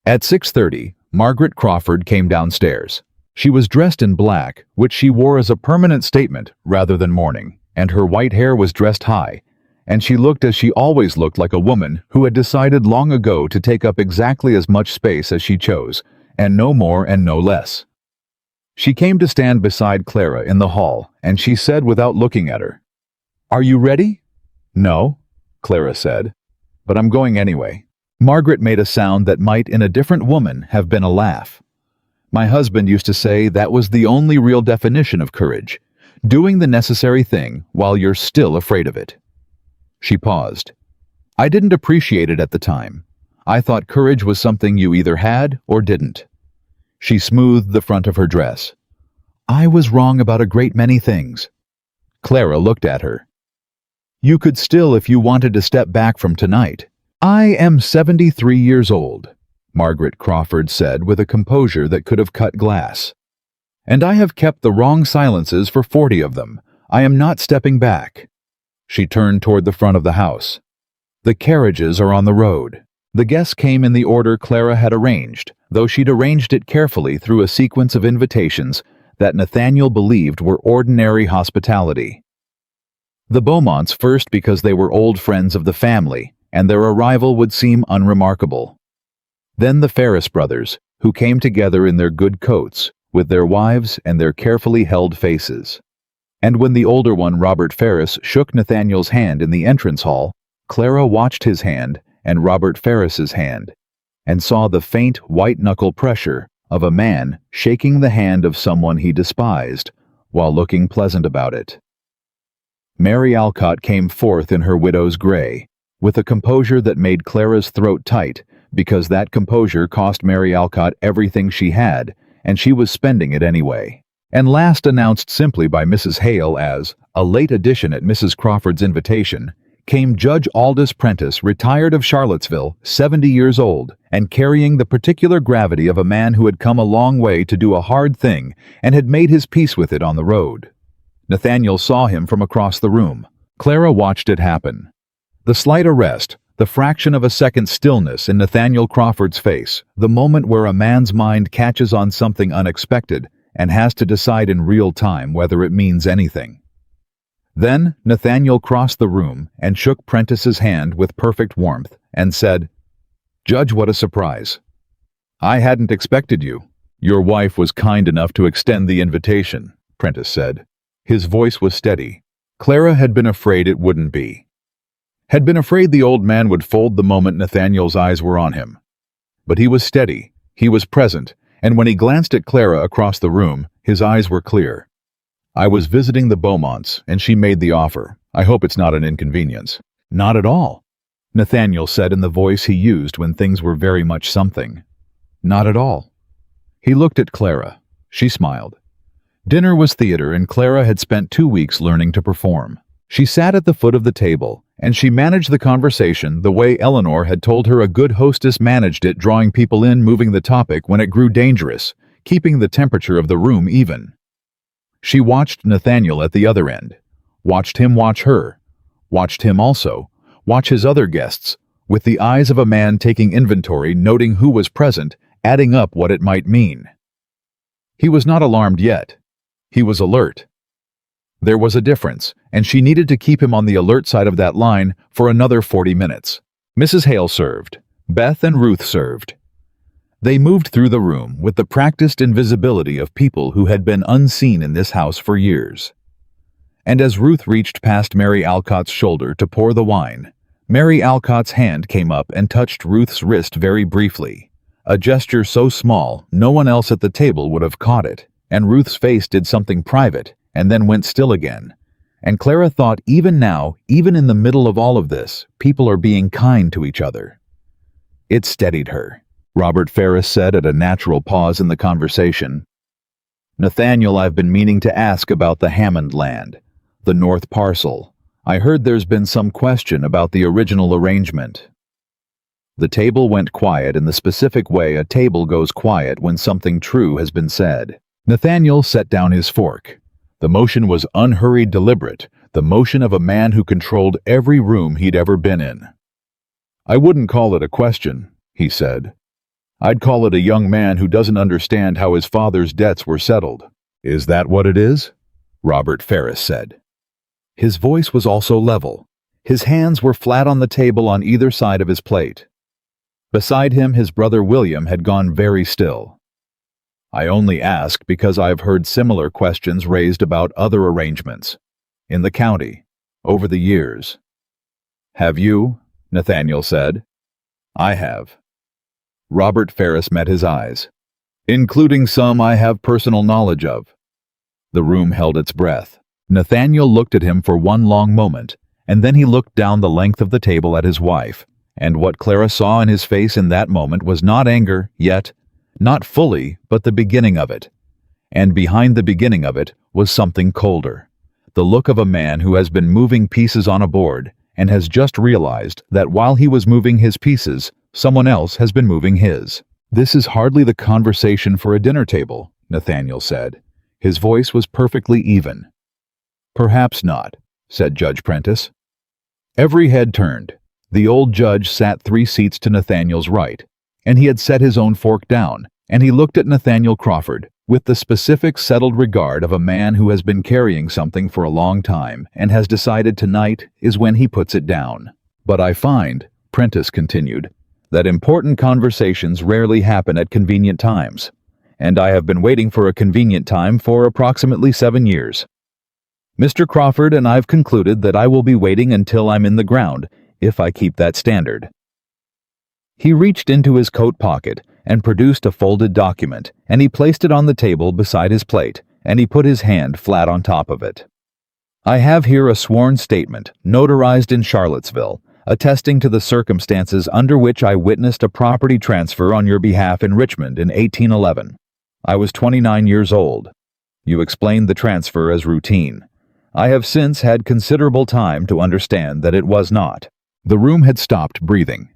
At 6:30, Margaret Crawford came downstairs. She was dressed in black, which she wore as a permanent statement rather than mourning, and her white hair was dressed high, and she looked as she always looked, like a woman who had decided long ago to take up exactly as much space as she chose, and no more and no less. She came to stand beside Clara in the hall, and she said without looking at her, "Are you ready?" "No," Clara said, "but I'm going anyway." Margaret made a sound that might in a different woman have been a laugh. My husband used to say that was the only real definition of courage, doing the necessary thing while you're still afraid of it. She paused. I didn't appreciate it at the time. I thought courage was something you either had or didn't. She smoothed the front of her dress. I was wrong about a great many things. Clara looked at her. You could still if you wanted to step back from tonight. I am 73 years old. Margaret Crawford said with a composure that could have cut glass. And I have kept the wrong silences for 40 of them. I am not stepping back. She turned toward the front of the house. The carriages are on the road. The guests came in the order Clara had arranged, though she'd arranged it carefully through a sequence of invitations that Nathaniel believed were ordinary hospitality. The Beaumonts first because they were old friends of the family, and their arrival would seem unremarkable. Then the Ferris brothers, who came together in their good coats, with their wives and their carefully held faces. And when the older one, Robert Ferris, shook Nathaniel's hand in the entrance hall, Clara watched his hand and Robert Ferris's hand, and saw the faint white-knuckle pressure of a man shaking the hand of someone he despised, while looking pleasant about it. Mary Alcott came forth in her widow's gray, with a composure that made Clara's throat tight, because that composure cost Mary Alcott everything she had, and she was spending it anyway. And last, announced simply by Mrs. Hale as a late addition at Mrs. Crawford's invitation, came Judge Aldous Prentice, retired of Charlottesville, 70 years old, and carrying the particular gravity of a man who had come a long way to do a hard thing and had made his peace with it on the road. Nathaniel saw him from across the room. Clara watched it happen. The slight arrest, the fraction of a second stillness in Nathaniel Crawford's face, the moment where a man's mind catches on something unexpected and has to decide in real time whether it means anything. Then Nathaniel crossed the room and shook Prentice's hand with perfect warmth and said, "Judge, what a surprise. I hadn't expected you." "Your wife was kind enough to extend the invitation," Prentice said. His voice was steady. Clara had been afraid it wouldn't be. Had been afraid the old man would fold the moment Nathaniel's eyes were on him. But he was steady, he was present, and when he glanced at Clara across the room, his eyes were clear. "I was visiting the Beaumonts, and she made the offer. I hope it's not an inconvenience." "Not at all," Nathaniel said in the voice he used when things were very much something. "Not at all." He looked at Clara. She smiled. Dinner was theater, and Clara had spent 2 weeks learning to perform. She sat at the foot of the table, and she managed the conversation the way Eleanor had told her a good hostess managed it, drawing people in, moving the topic when it grew dangerous, keeping the temperature of the room even. She watched Nathaniel at the other end, watched him watch her, watched him also watch his other guests, with the eyes of a man taking inventory, noting who was present, adding up what it might mean. He was not alarmed yet. He was alert. There was a difference, and she needed to keep him on the alert side of that line for another 40 minutes. Mrs. Hale served. Beth and Ruth served. They moved through the room with the practiced invisibility of people who had been unseen in this house for years. And as Ruth reached past Mary Alcott's shoulder to pour the wine, Mary Alcott's hand came up and touched Ruth's wrist very briefly, a gesture so small no one else at the table would have caught it, and Ruth's face did something private and then went still again. And Clara thought even now, even in the middle of all of this, people are being kind to each other. It steadied her. Robert Ferris said at a natural pause in the conversation. "Nathaniel, I've been meaning to ask about the Hammond land, the north parcel. I heard there's been some question about the original arrangement." The table went quiet in the specific way a table goes quiet when something true has been said. Nathaniel set down his fork. The motion was unhurried, deliberate, the motion of a man who controlled every room he'd ever been in. "I wouldn't call it a question," he said. "I'd call it a young man who doesn't understand how his father's debts were settled." "Is that what it is?" Robert Ferris said. His voice was also level. His hands were flat on the table on either side of his plate. Beside him, his brother William had gone very still. "I only ask because I've heard similar questions raised about other arrangements in the county over the years." "Have you?" Nathaniel said. "I have." Robert Ferris met his eyes. "Including some I have personal knowledge of." The room held its breath. Nathaniel looked at him for one long moment, and then he looked down the length of the table at his wife, and what Clara saw in his face in that moment was not anger, yet, not fully, but the beginning of it. And behind the beginning of it was something colder. The look of a man who has been moving pieces on a board, and has just realized that while he was moving his pieces, someone else has been moving his. "This is hardly the conversation for a dinner table," Nathaniel said. His voice was perfectly even. "Perhaps not," said Judge Prentice. Every head turned. The old judge sat 3 seats to Nathaniel's right, and he had set his own fork down, and he looked at Nathaniel Crawford with the specific settled regard of a man who has been carrying something for a long time and has decided tonight is when he puts it down. "But I find," Prentice continued, "that important conversations rarely happen at convenient times, and I have been waiting for a convenient time for approximately 7 years. Mr. Crawford and I've concluded that I will be waiting until I'm in the ground, if I keep that standard." He reached into his coat pocket and produced a folded document, and he placed it on the table beside his plate, and he put his hand flat on top of it. "I have here a sworn statement, notarized in Charlottesville, attesting to the circumstances under which I witnessed a property transfer on your behalf in Richmond in 1811. I was 29 years old. You explained the transfer as routine. I have since had considerable time to understand that it was not." The room had stopped breathing.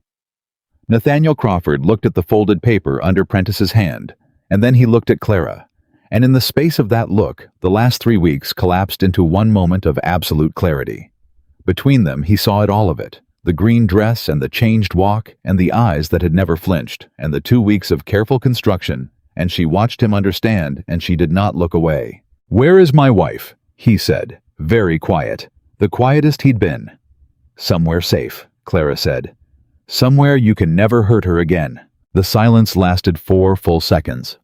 Nathaniel Crawford looked at the folded paper under Prentice's hand, and then he looked at Clara, and in the space of that look, the last 3 weeks collapsed into one moment of absolute clarity. Between them, he saw it, all of it, the green dress and the changed walk and the eyes that had never flinched, and the 2 weeks of careful construction, and she watched him understand, and she did not look away. "Where is my wife?" he said, very quiet, the quietest he'd been. "Somewhere safe," Clara said. "Somewhere you can never hurt her again." The silence lasted 4 full seconds.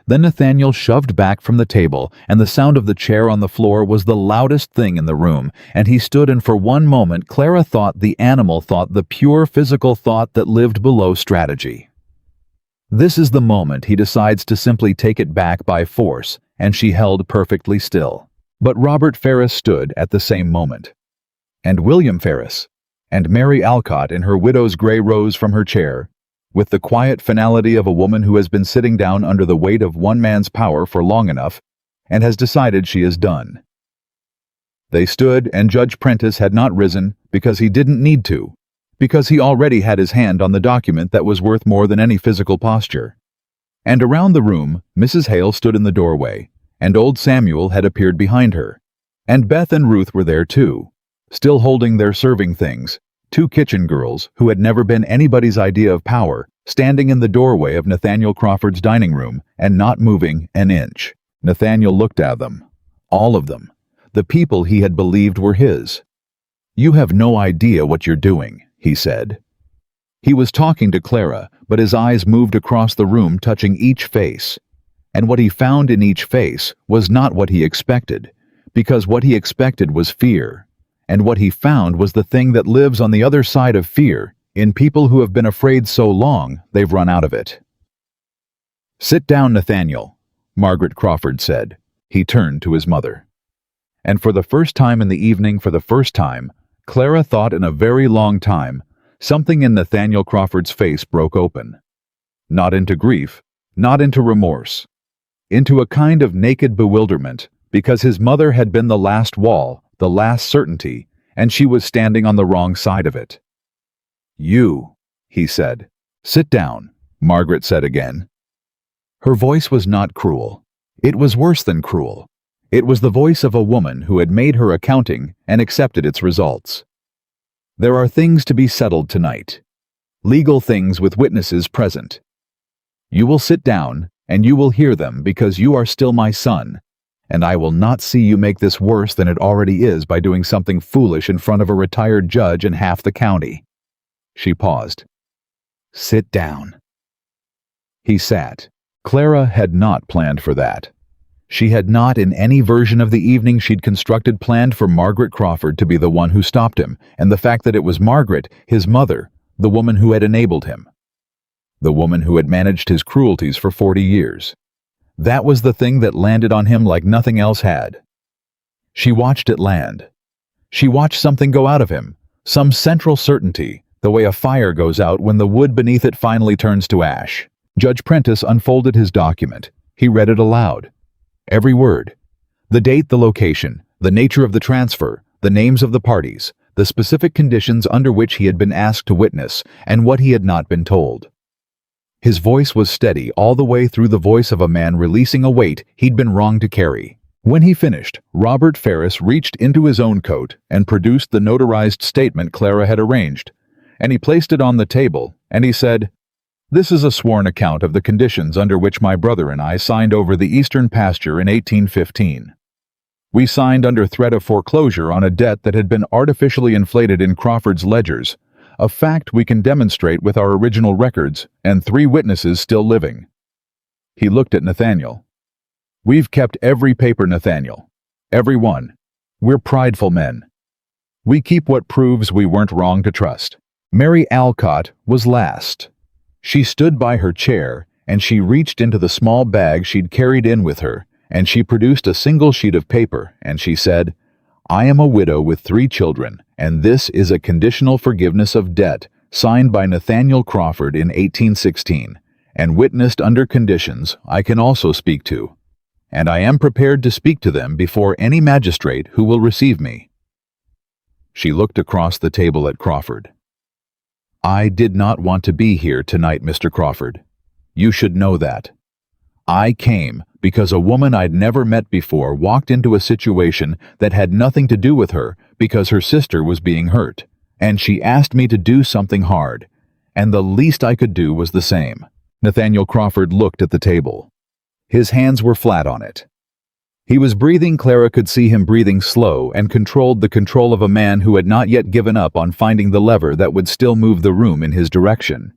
Then Nathaniel shoved back from the table, and the sound of the chair on the floor was the loudest thing in the room, and he stood, and for one moment Clara thought the animal thought, the pure physical thought that lived below strategy. This is the moment he decides to simply take it back by force, and she held perfectly still. But Robert Ferris stood at the same moment. And William Ferris, and Mary Alcott in her widow's gray rose from her chair, with the quiet finality of a woman who has been sitting down under the weight of one man's power for long enough and has decided she is done. They stood, and Judge Prentice had not risen because he didn't need to, because he already had his hand on the document that was worth more than any physical posture. And around the room, Mrs. Hale stood in the doorway, and old Samuel had appeared behind her, and Beth and Ruth were there too, still holding their serving things, 2 kitchen girls who had never been anybody's idea of power, standing in the doorway of Nathaniel Crawford's dining room and not moving an inch. Nathaniel looked at them, all of them, the people he had believed were his. "You have no idea what you're doing," he said. He was talking to Clara, but his eyes moved across the room, touching each face. And what he found in each face was not what he expected, because what he expected was fear. And what he found was the thing that lives on the other side of fear, in people who have been afraid so long they've run out of it. "Sit down, Nathaniel," Margaret Crawford said. He turned to his mother. And for the first time in the evening, for the first time, Clara thought in a very long time, something in Nathaniel Crawford's face broke open. Not into grief, not into remorse, into a kind of naked bewilderment, because his mother had been the last wall, the last certainty, and she was standing on the wrong side of it. "You," he said. "Sit down," Margaret said again. Her voice was not cruel. It was worse than cruel. It was the voice of a woman who had made her accounting and accepted its results. "There are things to be settled tonight. Legal things with witnesses present. You will sit down, and you will hear them because you are still my son, and I will not see you make this worse than it already is by doing something foolish in front of a retired judge in half the county." She paused. "Sit down." He sat. Clara had not planned for that. She had not, in any version of the evening she'd constructed, planned for Margaret Crawford to be the one who stopped him, and the fact that it was Margaret, his mother, the woman who had enabled him. The woman who had managed his cruelties for 40 years. That was the thing that landed on him like nothing else had. She watched it land. She watched something go out of him, some central certainty, the way a fire goes out when the wood beneath it finally turns to ash. Judge Prentice unfolded his document. He read it aloud. Every word. The date, the location, the nature of the transfer, the names of the parties, the specific conditions under which he had been asked to witness, and what he had not been told. His voice was steady all the way through, the voice of a man releasing a weight he'd been wrong to carry. When he finished, Robert Ferris reached into his own coat and produced the notarized statement Clara had arranged, and he placed it on the table, and he said, "This is a sworn account of the conditions under which my brother and I signed over the eastern pasture in 1815. We signed under threat of foreclosure on a debt that had been artificially inflated in Crawford's ledgers, a fact we can demonstrate with our original records and 3 witnesses still living." He looked at Nathaniel. "We've kept every paper, Nathaniel. Every one. We're prideful men. We keep what proves we weren't wrong to trust." Mary Alcott was last. She stood by her chair, and she reached into the small bag she'd carried in with her, and she produced a single sheet of paper, and she said, "I am a widow with 3 children, and this is a conditional forgiveness of debt signed by Nathaniel Crawford in 1816, and witnessed under conditions I can also speak to, and I am prepared to speak to them before any magistrate who will receive me." She looked across the table at Crawford. "I did not want to be here tonight, Mr. Crawford. You should know that. I came because a woman I'd never met before walked into a situation that had nothing to do with her because her sister was being hurt, and she asked me to do something hard, and the least I could do was the same." Nathaniel Crawford looked at the table. His hands were flat on it. He was breathing. Clara could see him breathing slow and controlled, the control of a man who had not yet given up on finding the lever that would still move the room in his direction.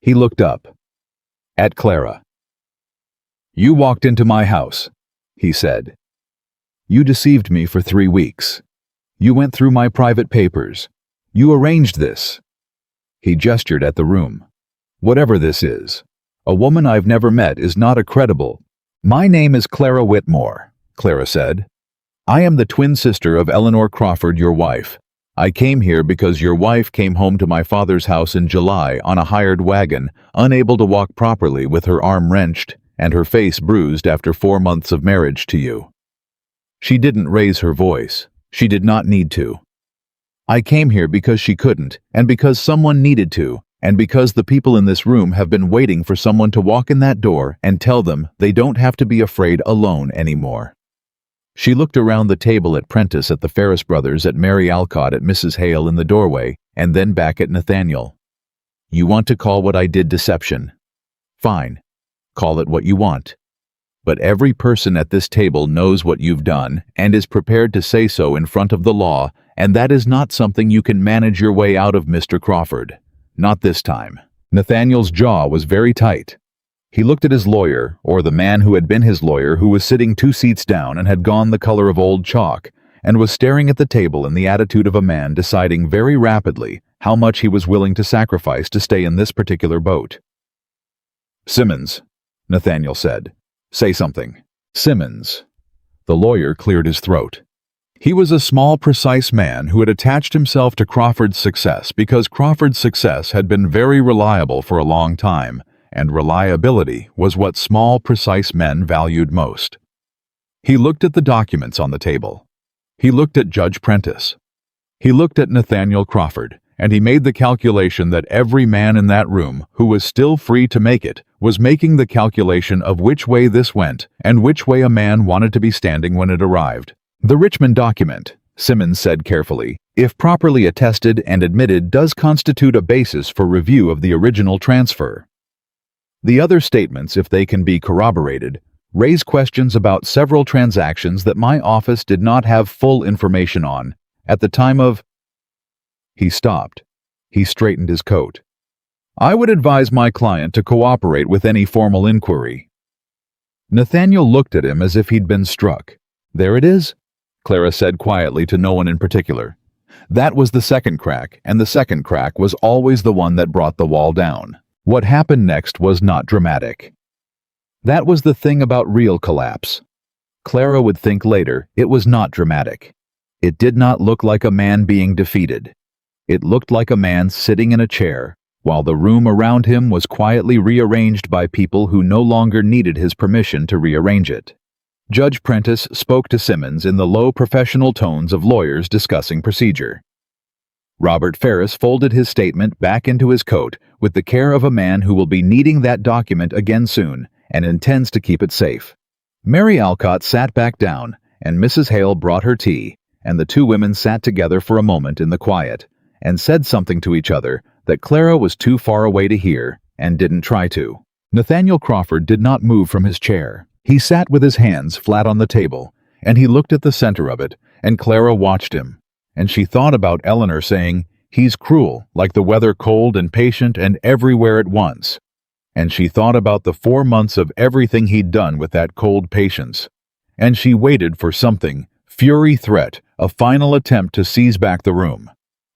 He looked up at Clara. "You walked into my house," he said. "You deceived me for 3 weeks. You went through my private papers. You arranged this." He gestured at the room. "Whatever this is, a woman I've never met is not a credible—" "My name is Clara Whitmore," Clara said. "I am the twin sister of Eleanor Crawford, your wife. I came here because your wife came home to my father's house in July on a hired wagon, unable to walk properly with her arm wrenched and her face bruised after 4 months of marriage to you. She didn't raise her voice. She did not need to. I came here because she couldn't, and because someone needed to, and because the people in this room have been waiting for someone to walk in that door and tell them they don't have to be afraid alone anymore." She looked around the table at Prentice, at the Ferris brothers, at Mary Alcott, at Mrs. Hale in the doorway, and then back at Nathaniel. "You want to call what I did deception? Fine. Call it what you want. but every person at this table knows what you've done and is prepared to say so in front of the law, and that is not something you can manage your way out of, Mr. Crawford. Not this time." Nathaniel's jaw was very tight. He looked at his lawyer, or the man who had been his lawyer, who was sitting 2 seats down and had gone the color of old chalk, and was staring at the table in the attitude of a man deciding very rapidly how much he was willing to sacrifice to stay in this particular boat. "Simmons," Nathaniel said. "Say something." "Simmons." The lawyer cleared his throat. He was a small, precise man who had attached himself to Crawford's success because Crawford's success had been very reliable for a long time, and reliability was what small, precise men valued most. He looked at the documents on the table. He looked at Judge Prentice. He looked at Nathaniel Crawford, and he made the calculation that every man in that room who was still free to make it was making the calculation of which way this went and which way a man wanted to be standing when it arrived. "The Richmond document," Simmons said carefully, "if properly attested and admitted, does constitute a basis for review of the original transfer. The other statements, if they can be corroborated, raise questions about several transactions that my office did not have full information on at the time of—" He stopped. He straightened his coat. "I would advise my client to cooperate with any formal inquiry." Nathaniel looked at him as if he'd been struck. "There it is," Clara said quietly to no one in particular. That was the second crack, and the second crack was always the one that brought the wall down. What happened next was not dramatic. That was the thing about real collapse. Clara would think later it was not dramatic. It did not look like a man being defeated. It looked like a man sitting in a chair, while the room around him was quietly rearranged by people who no longer needed his permission to rearrange it. Judge Prentice spoke to Simmons in the low professional tones of lawyers discussing procedure. Robert Ferris folded his statement back into his coat with the care of a man who will be needing that document again soon and intends to keep it safe. Mary Alcott sat back down, and Mrs. Hale brought her tea, and the 2 women sat together for a moment in the quiet and said something to each other that Clara was too far away to hear and didn't try to. Nathaniel Crawford did not move from his chair. He sat with his hands flat on the table, and he looked at the center of it, and Clara watched him, and she thought about Eleanor saying, "He's cruel, like the weather, cold and patient and everywhere at once." And she thought about the 4 months of everything he'd done with that cold patience. And she waited for something, fury, threat, a final attempt to seize back the room.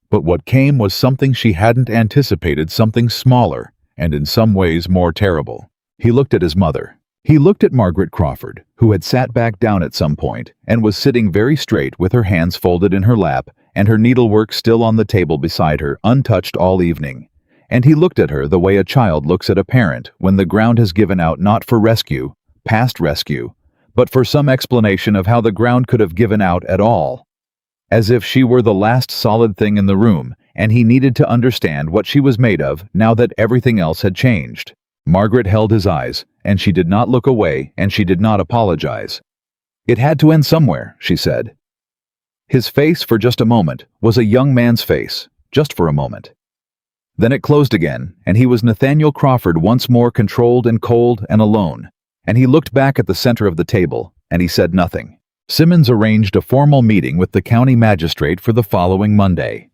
But what came was something she hadn't anticipated, something smaller, and in some ways more terrible. He looked at his mother. He looked at Margaret Crawford, who had sat back down at some point and was sitting very straight with her hands folded in her lap and her needlework still on the table beside her, untouched all evening. And he looked at her the way a child looks at a parent when the ground has given out, not for rescue, past rescue, but for some explanation of how the ground could have given out at all. As if she were the last solid thing in the room, and he needed to understand what she was made of now that everything else had changed. Margaret held his eyes, and she did not look away, and she did not apologize. "It had to end somewhere," she said. His face, for just a moment, was a young man's face, just for a moment. Then it closed again, and he was Nathaniel Crawford once more, controlled and cold and alone. And he looked back at the center of the table, and he said nothing. Simmons arranged a formal meeting with the county magistrate for the following Monday.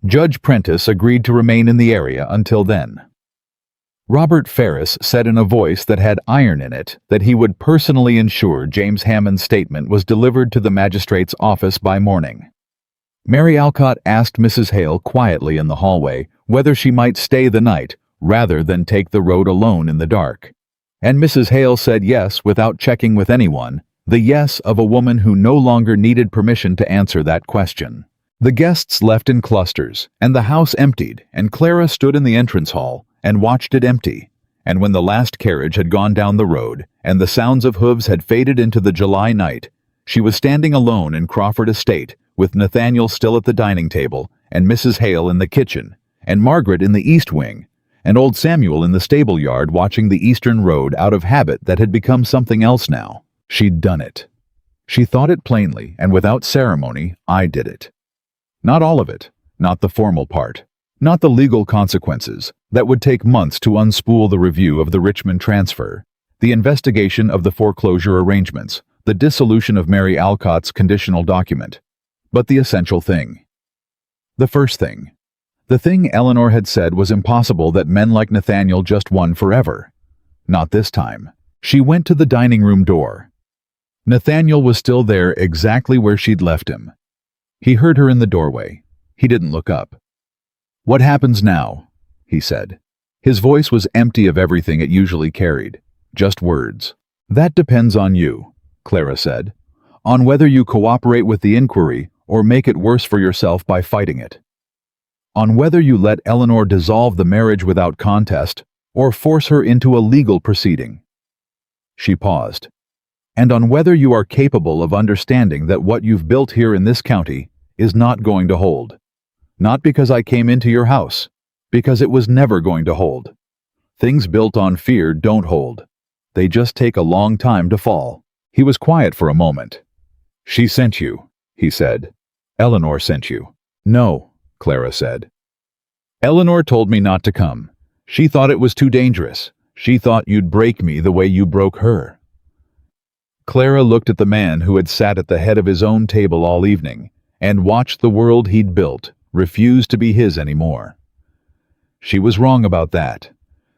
Judge Prentice agreed to remain in the area until then. Robert Ferris said in a voice that had iron in it that he would personally ensure James Hammond's statement was delivered to the magistrate's office by morning. Mary Alcott asked Mrs. Hale quietly in the hallway whether she might stay the night rather than take the road alone in the dark. And Mrs. Hale said yes without checking with anyone, the yes of a woman who no longer needed permission to answer that question. The guests left in clusters, and the house emptied, and Clara stood in the entrance hall and watched it empty. And when the last carriage had gone down the road, and the sounds of hooves had faded into the July night, she was standing alone in Crawford Estate, with Nathaniel still at the dining table, and Mrs. Hale in the kitchen, and Margaret in the east wing, and old Samuel in the stable yard watching the eastern road out of habit that had become something else now. She'd done it. She thought it plainly, and without ceremony, I did it. Not all of it, not the formal part, not the legal consequences that would take months to unspool the review of the Richmond transfer, The investigation of the foreclosure arrangements, the dissolution of Mary Alcott's conditional document. But the essential thing. The first thing. The thing Eleanor had said was impossible, that men like Nathaniel just won forever. Not this time. She went to the dining room door. Nathaniel was still there, exactly where she'd left him. He heard her in the doorway. He didn't look up. "What happens now?" he said. His voice was empty of everything it usually carried. Just words. "That depends on you," Clara said. "On whether you cooperate with the inquiry or make it worse for yourself by fighting it. On whether you let Eleanor dissolve the marriage without contest or force her into a legal proceeding." She paused. "And on whether you are capable of understanding that what you've built here in this county is not going to hold. Not because I came into your house, because it was never going to hold. Things built on fear don't hold. They just take a long time to fall." He was quiet for a moment. "She sent you," he said. "Eleanor sent you." "No," Clara said. "Eleanor told me not to come. She thought it was too dangerous. She thought you'd break me the way you broke her." Clara looked at the man who had sat at the head of his own table all evening and watched the world he'd built refuse to be his anymore. She was wrong about that,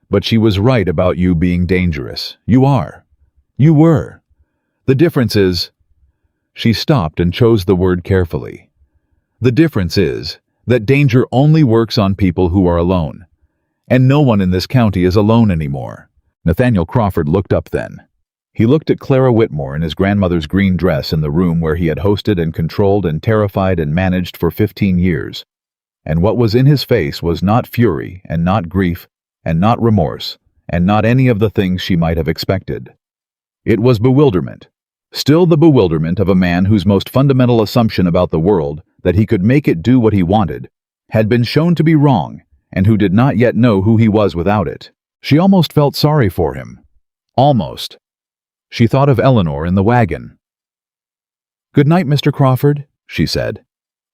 but she was right about you being dangerous. You are. You were. The difference is... She stopped and chose the word carefully. The difference is that danger only works on people who are alone. And no one in this county is alone anymore. Nathaniel Crawford looked up then. He looked at Clara Whitmore in his grandmother's green dress in the room where he had hosted and controlled and terrified and managed for 15 years. And what was in his face was not fury and not grief and not remorse and not any of the things she might have expected. It was bewilderment. Still the bewilderment of a man whose most fundamental assumption about the world, that he could make it do what he wanted, had been shown to be wrong, and who did not yet know who he was without it. She almost felt sorry for him. Almost. She thought of Eleanor in the wagon. "Good night, Mr. Crawford," she said.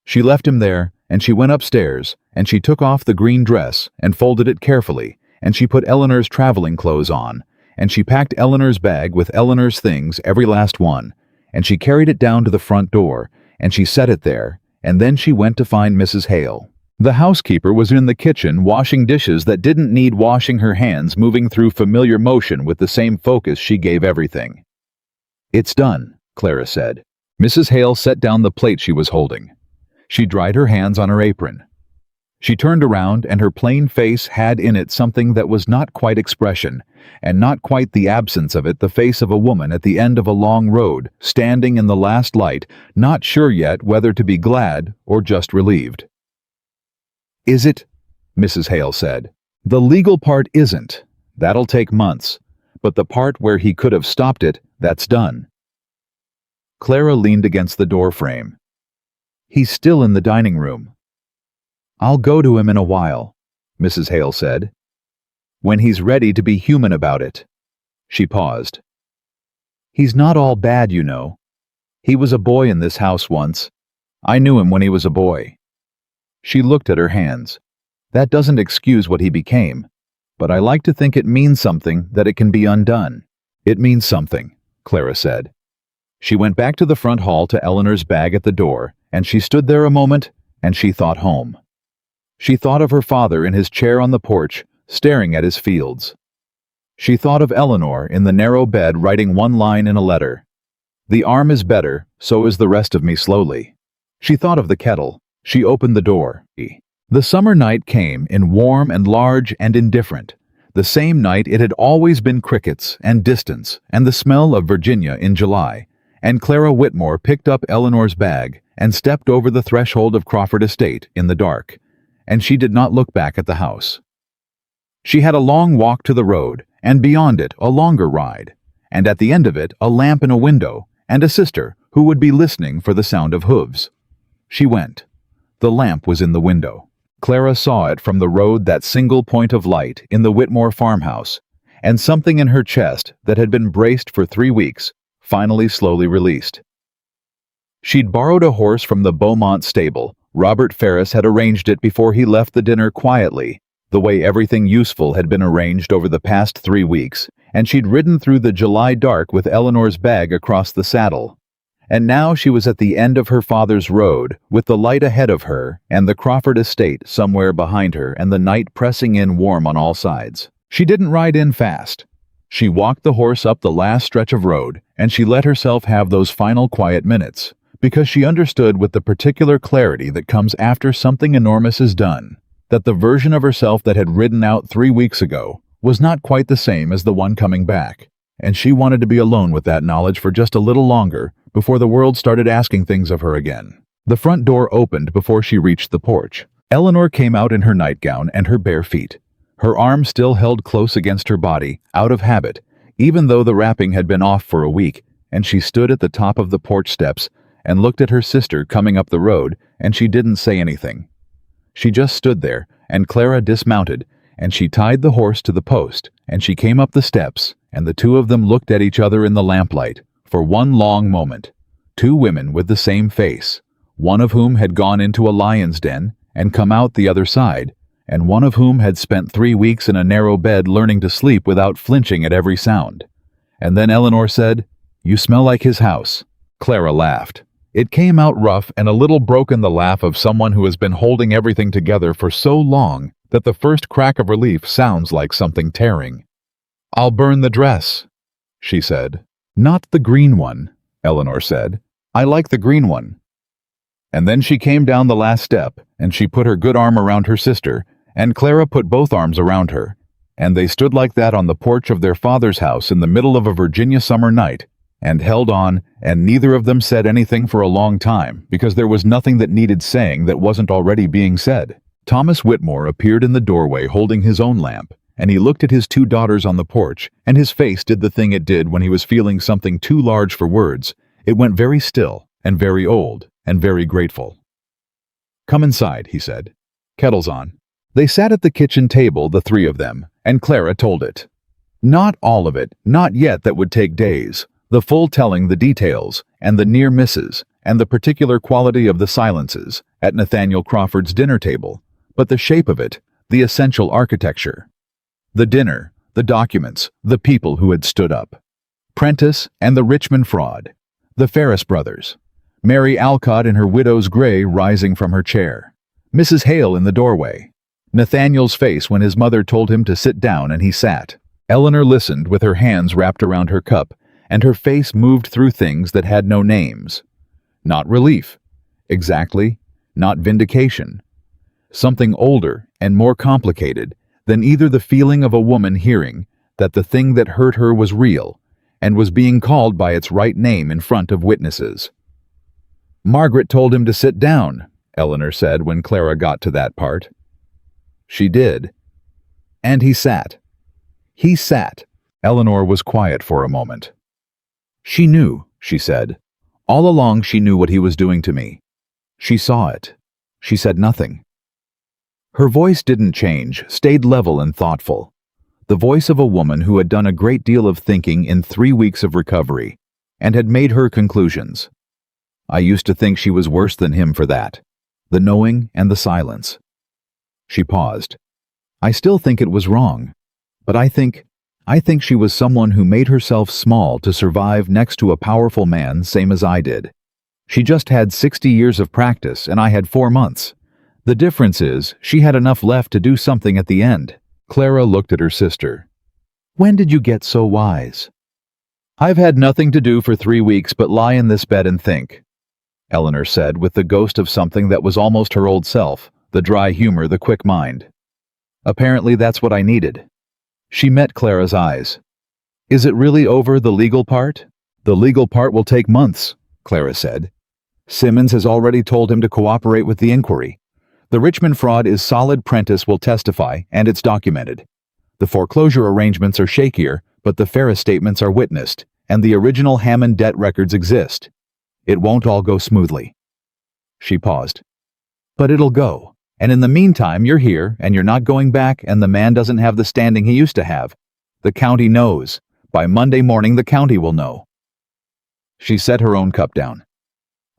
She left him there, and she went upstairs, and she took off the green dress and folded it carefully, and she put Eleanor's traveling clothes on, and she packed Eleanor's bag with Eleanor's things, every last one, and she carried it down to the front door, and she set it there, and then she went to find Mrs. Hale. The housekeeper was in the kitchen washing dishes that didn't need washing, her hands moving through familiar motion with the same focus she gave everything. "It's done," Clara said. Mrs. Hale set down the plate she was holding. She dried her hands on her apron. She turned around, and her plain face had in it something that was not quite expression, and not quite the absence of it, the face of a woman at the end of a long road, standing in the last light, not sure yet whether to be glad or just relieved. "Is it?" Mrs. Hale said. "The legal part isn't. That'll take months. But the part where he could have stopped it, that's done." Clara leaned against the door frame. "He's still in the dining room." "I'll go to him in a while," Mrs. Hale said. "When he's ready to be human about it." She paused. "He's not all bad, you know. He was a boy in this house once. I knew him when he was a boy." She looked at her hands. "That doesn't excuse what he became, but I like to think it means something, that it can be undone." "It means something," Clara said. She went back to the front hall to Eleanor's bag at the door, and she stood there a moment, and she thought home. She thought of her father in his chair on the porch, staring at his fields. She thought of Eleanor in the narrow bed writing one line in a letter. "The arm is better, so is the rest of me slowly." She thought of the kettle. She opened the door. The summer night came in warm and large and indifferent. The same night it had always been crickets and distance and the smell of Virginia in July, and Clara Whitmore picked up Eleanor's bag and stepped over the threshold of Crawford Estate in the dark, and she did not look back at the house. She had a long walk to the road, and beyond it a longer ride, and at the end of it a lamp in a window, and a sister who would be listening for the sound of hooves. She went. The lamp was in the window. Clara saw it from the road, that single point of light in the Whitmore farmhouse, and something in her chest that had been braced for 3 weeks finally slowly released. She'd borrowed a horse from the Beaumont stable. Robert Ferris had arranged it before he left the dinner quietly, the way everything useful had been arranged over the past 3 weeks, and she'd ridden through the July dark with Eleanor's bag across the saddle. And now she was at the end of her father's road, with the light ahead of her and the Crawford estate somewhere behind her and the night pressing in warm on all sides. She didn't ride in fast. She walked the horse up the last stretch of road, and she let herself have those final quiet minutes, because she understood with the particular clarity that comes after something enormous is done, that the version of herself that had ridden out 3 weeks ago was not quite the same as the one coming back, and she wanted to be alone with that knowledge for just a little longer before the world started asking things of her again. The front door opened before she reached the porch. Eleanor came out in her nightgown and her bare feet, her arms still held close against her body, out of habit, even though the wrapping had been off for a week, and she stood at the top of the porch steps and looked at her sister coming up the road, and she didn't say anything. She just stood there, and Clara dismounted, and she tied the horse to the post, and she came up the steps, and the two of them looked at each other in the lamplight, for one long moment. Two women with the same face, one of whom had gone into a lion's den and come out the other side, and one of whom had spent 3 weeks in a narrow bed learning to sleep without flinching at every sound. And then Eleanor said, "You smell like his house." Clara laughed. It came out rough and a little broken, the laugh of someone who has been holding everything together for so long that the first crack of relief sounds like something tearing. "I'll burn the dress," she said. "Not the green one," Eleanor said. "I like the green one." And then she came down the last step, and she put her good arm around her sister, and Clara put both arms around her, and they stood like that on the porch of their father's house in the middle of a Virginia summer night, and held on, and neither of them said anything for a long time, because there was nothing that needed saying that wasn't already being said. Thomas Whitmore appeared in the doorway holding his own lamp, and he looked at his two daughters on the porch, and his face did the thing it did when he was feeling something too large for words. It went very still, and very old, and very grateful. "Come inside," he said. "Kettle's on." They sat at the kitchen table, the three of them, and Clara told it. Not all of it, not yet, that would take days, the full telling, the details, and the near misses, and the particular quality of the silences, at Nathaniel Crawford's dinner table, but the shape of it, the essential architecture. The dinner, the documents, the people who had stood up. Prentice and the Richmond fraud. The Ferris brothers. Mary Alcott in her widow's gray rising from her chair. Mrs. Hale in the doorway. Nathaniel's face when his mother told him to sit down and he sat. Eleanor listened with her hands wrapped around her cup, and her face moved through things that had no names. Not relief. Exactly. Not vindication. Something older and more complicated than either the feeling of a woman hearing that the thing that hurt her was real and was being called by its right name in front of witnesses. "Margaret told him to sit down," Eleanor said when Clara got to that part. She did. And he sat. He sat. Eleanor was quiet for a moment. "She knew," she said. "All along she knew what he was doing to me. She saw it. She said nothing." Her voice didn't change, stayed level and thoughtful. The voice of a woman who had done a great deal of thinking in 3 weeks of recovery, and had made her conclusions. "I used to think she was worse than him for that. The knowing and the silence." She paused. "I still think it was wrong, but I think she was someone who made herself small to survive next to a powerful man, same as I did. She just had 60 years of practice and I had 4 months. The difference is, she had enough left to do something at the end." Clara looked at her sister. "When did you get so wise?" "I've had nothing to do for 3 weeks but lie in this bed and think," Eleanor said with the ghost of something that was almost her old self, the dry humor, the quick mind. "Apparently that's what I needed." She met Clara's eyes. "Is it really over, the legal part?" "The legal part will take months," Clara said. "Simmons has already told him to cooperate with the inquiry. The Richmond fraud is solid. Prentice will testify, and it's documented. The foreclosure arrangements are shakier, but the Ferris statements are witnessed, and the original Hammond debt records exist. It won't all go smoothly." She paused. "But it'll go. And in the meantime, you're here, and you're not going back, and the man doesn't have the standing he used to have. The county knows. By Monday morning, the county will know." She set her own cup down.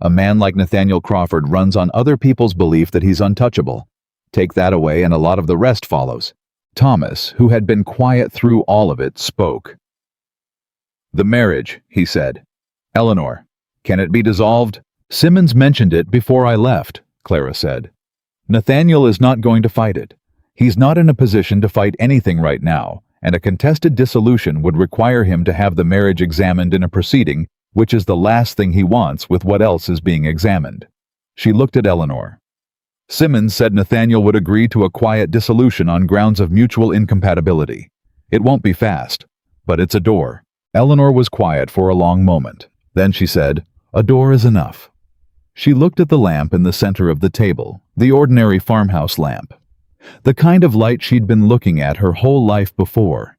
"A man like Nathaniel Crawford runs on other people's belief that he's untouchable. Take that away and a lot of the rest follows." Thomas, who had been quiet through all of it, spoke. "The marriage," he said. "Eleanor, can it be dissolved?" "Simmons mentioned it before I left," Clara said. "Nathaniel is not going to fight it. He's not in a position to fight anything right now, and a contested dissolution would require him to have the marriage examined in a proceeding, which is the last thing he wants with what else is being examined." She looked at Eleanor. "Simmons said Nathaniel would agree to a quiet dissolution on grounds of mutual incompatibility. It won't be fast, but it's a door." Eleanor was quiet for a long moment. Then she said, "A door is enough." She looked at the lamp in the center of the table, the ordinary farmhouse lamp. The kind of light she'd been looking at her whole life before.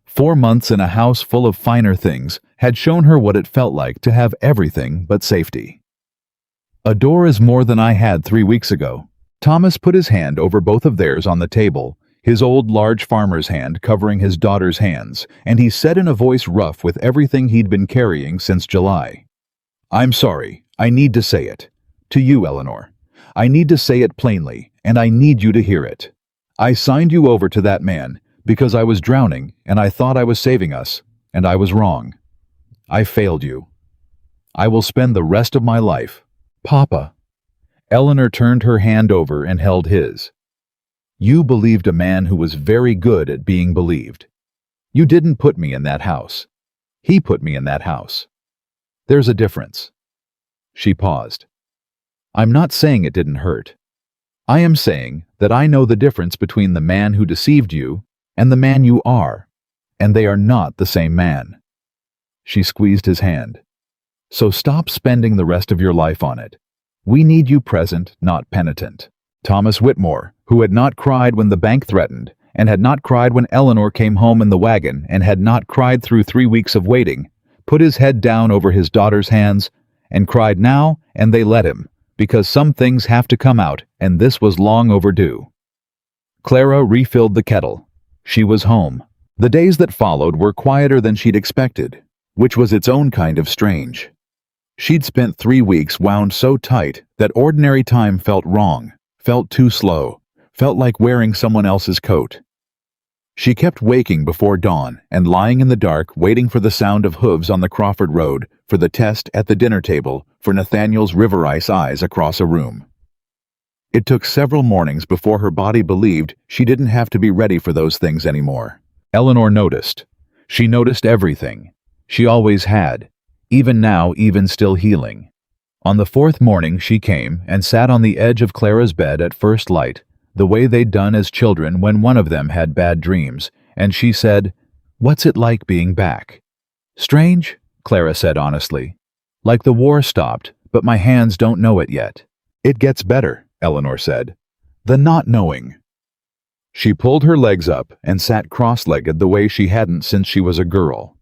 4 months in a house full of finer things had shown her what it felt like to have everything but safety. "A door is more than I had 3 weeks ago." Thomas put his hand over both of theirs on the table, his old large farmer's hand covering his daughter's hands, and he said in a voice rough with everything he'd been carrying since July, "I'm sorry. I need to say it. To you, Eleanor. I need to say it plainly, and I need you to hear it. I signed you over to that man because I was drowning and I thought I was saving us, and I was wrong. I failed you. I will spend the rest of my life—" "Papa." Eleanor turned her hand over and held his. "You believed a man who was very good at being believed. You didn't put me in that house. He put me in that house. There's a difference." She paused. "I'm not saying it didn't hurt. I am saying that I know the difference between the man who deceived you and the man you are, and they are not the same man." She squeezed his hand. "So stop spending the rest of your life on it. We need you present, not penitent." Thomas Whitmore, who had not cried when the bank threatened, and had not cried when Eleanor came home in the wagon, and had not cried through 3 weeks of waiting, put his head down over his daughter's hands, and cried now, and they let him, because some things have to come out, and this was long overdue. Clara refilled the kettle. She was home. The days that followed were quieter than she'd expected, which was its own kind of strange. She'd spent 3 weeks wound so tight that ordinary time felt wrong, felt too slow, felt like wearing someone else's coat. She kept waking before dawn and lying in the dark waiting for the sound of hooves on the Crawford Road, for the test at the dinner table, for Nathaniel's river ice eyes across a room. It took several mornings before her body believed she didn't have to be ready for those things anymore. Eleanor noticed. She noticed everything. She always had, even now, even still healing. On the 4th morning she came and sat on the edge of Clara's bed at first light, the way they'd done as children when one of them had bad dreams, and she said, "What's it like being back?" "Strange," Clara said honestly. "Like the war stopped, but my hands don't know it yet." "It gets better," Eleanor said. "The not knowing." She pulled her legs up and sat cross-legged the way she hadn't since she was a girl.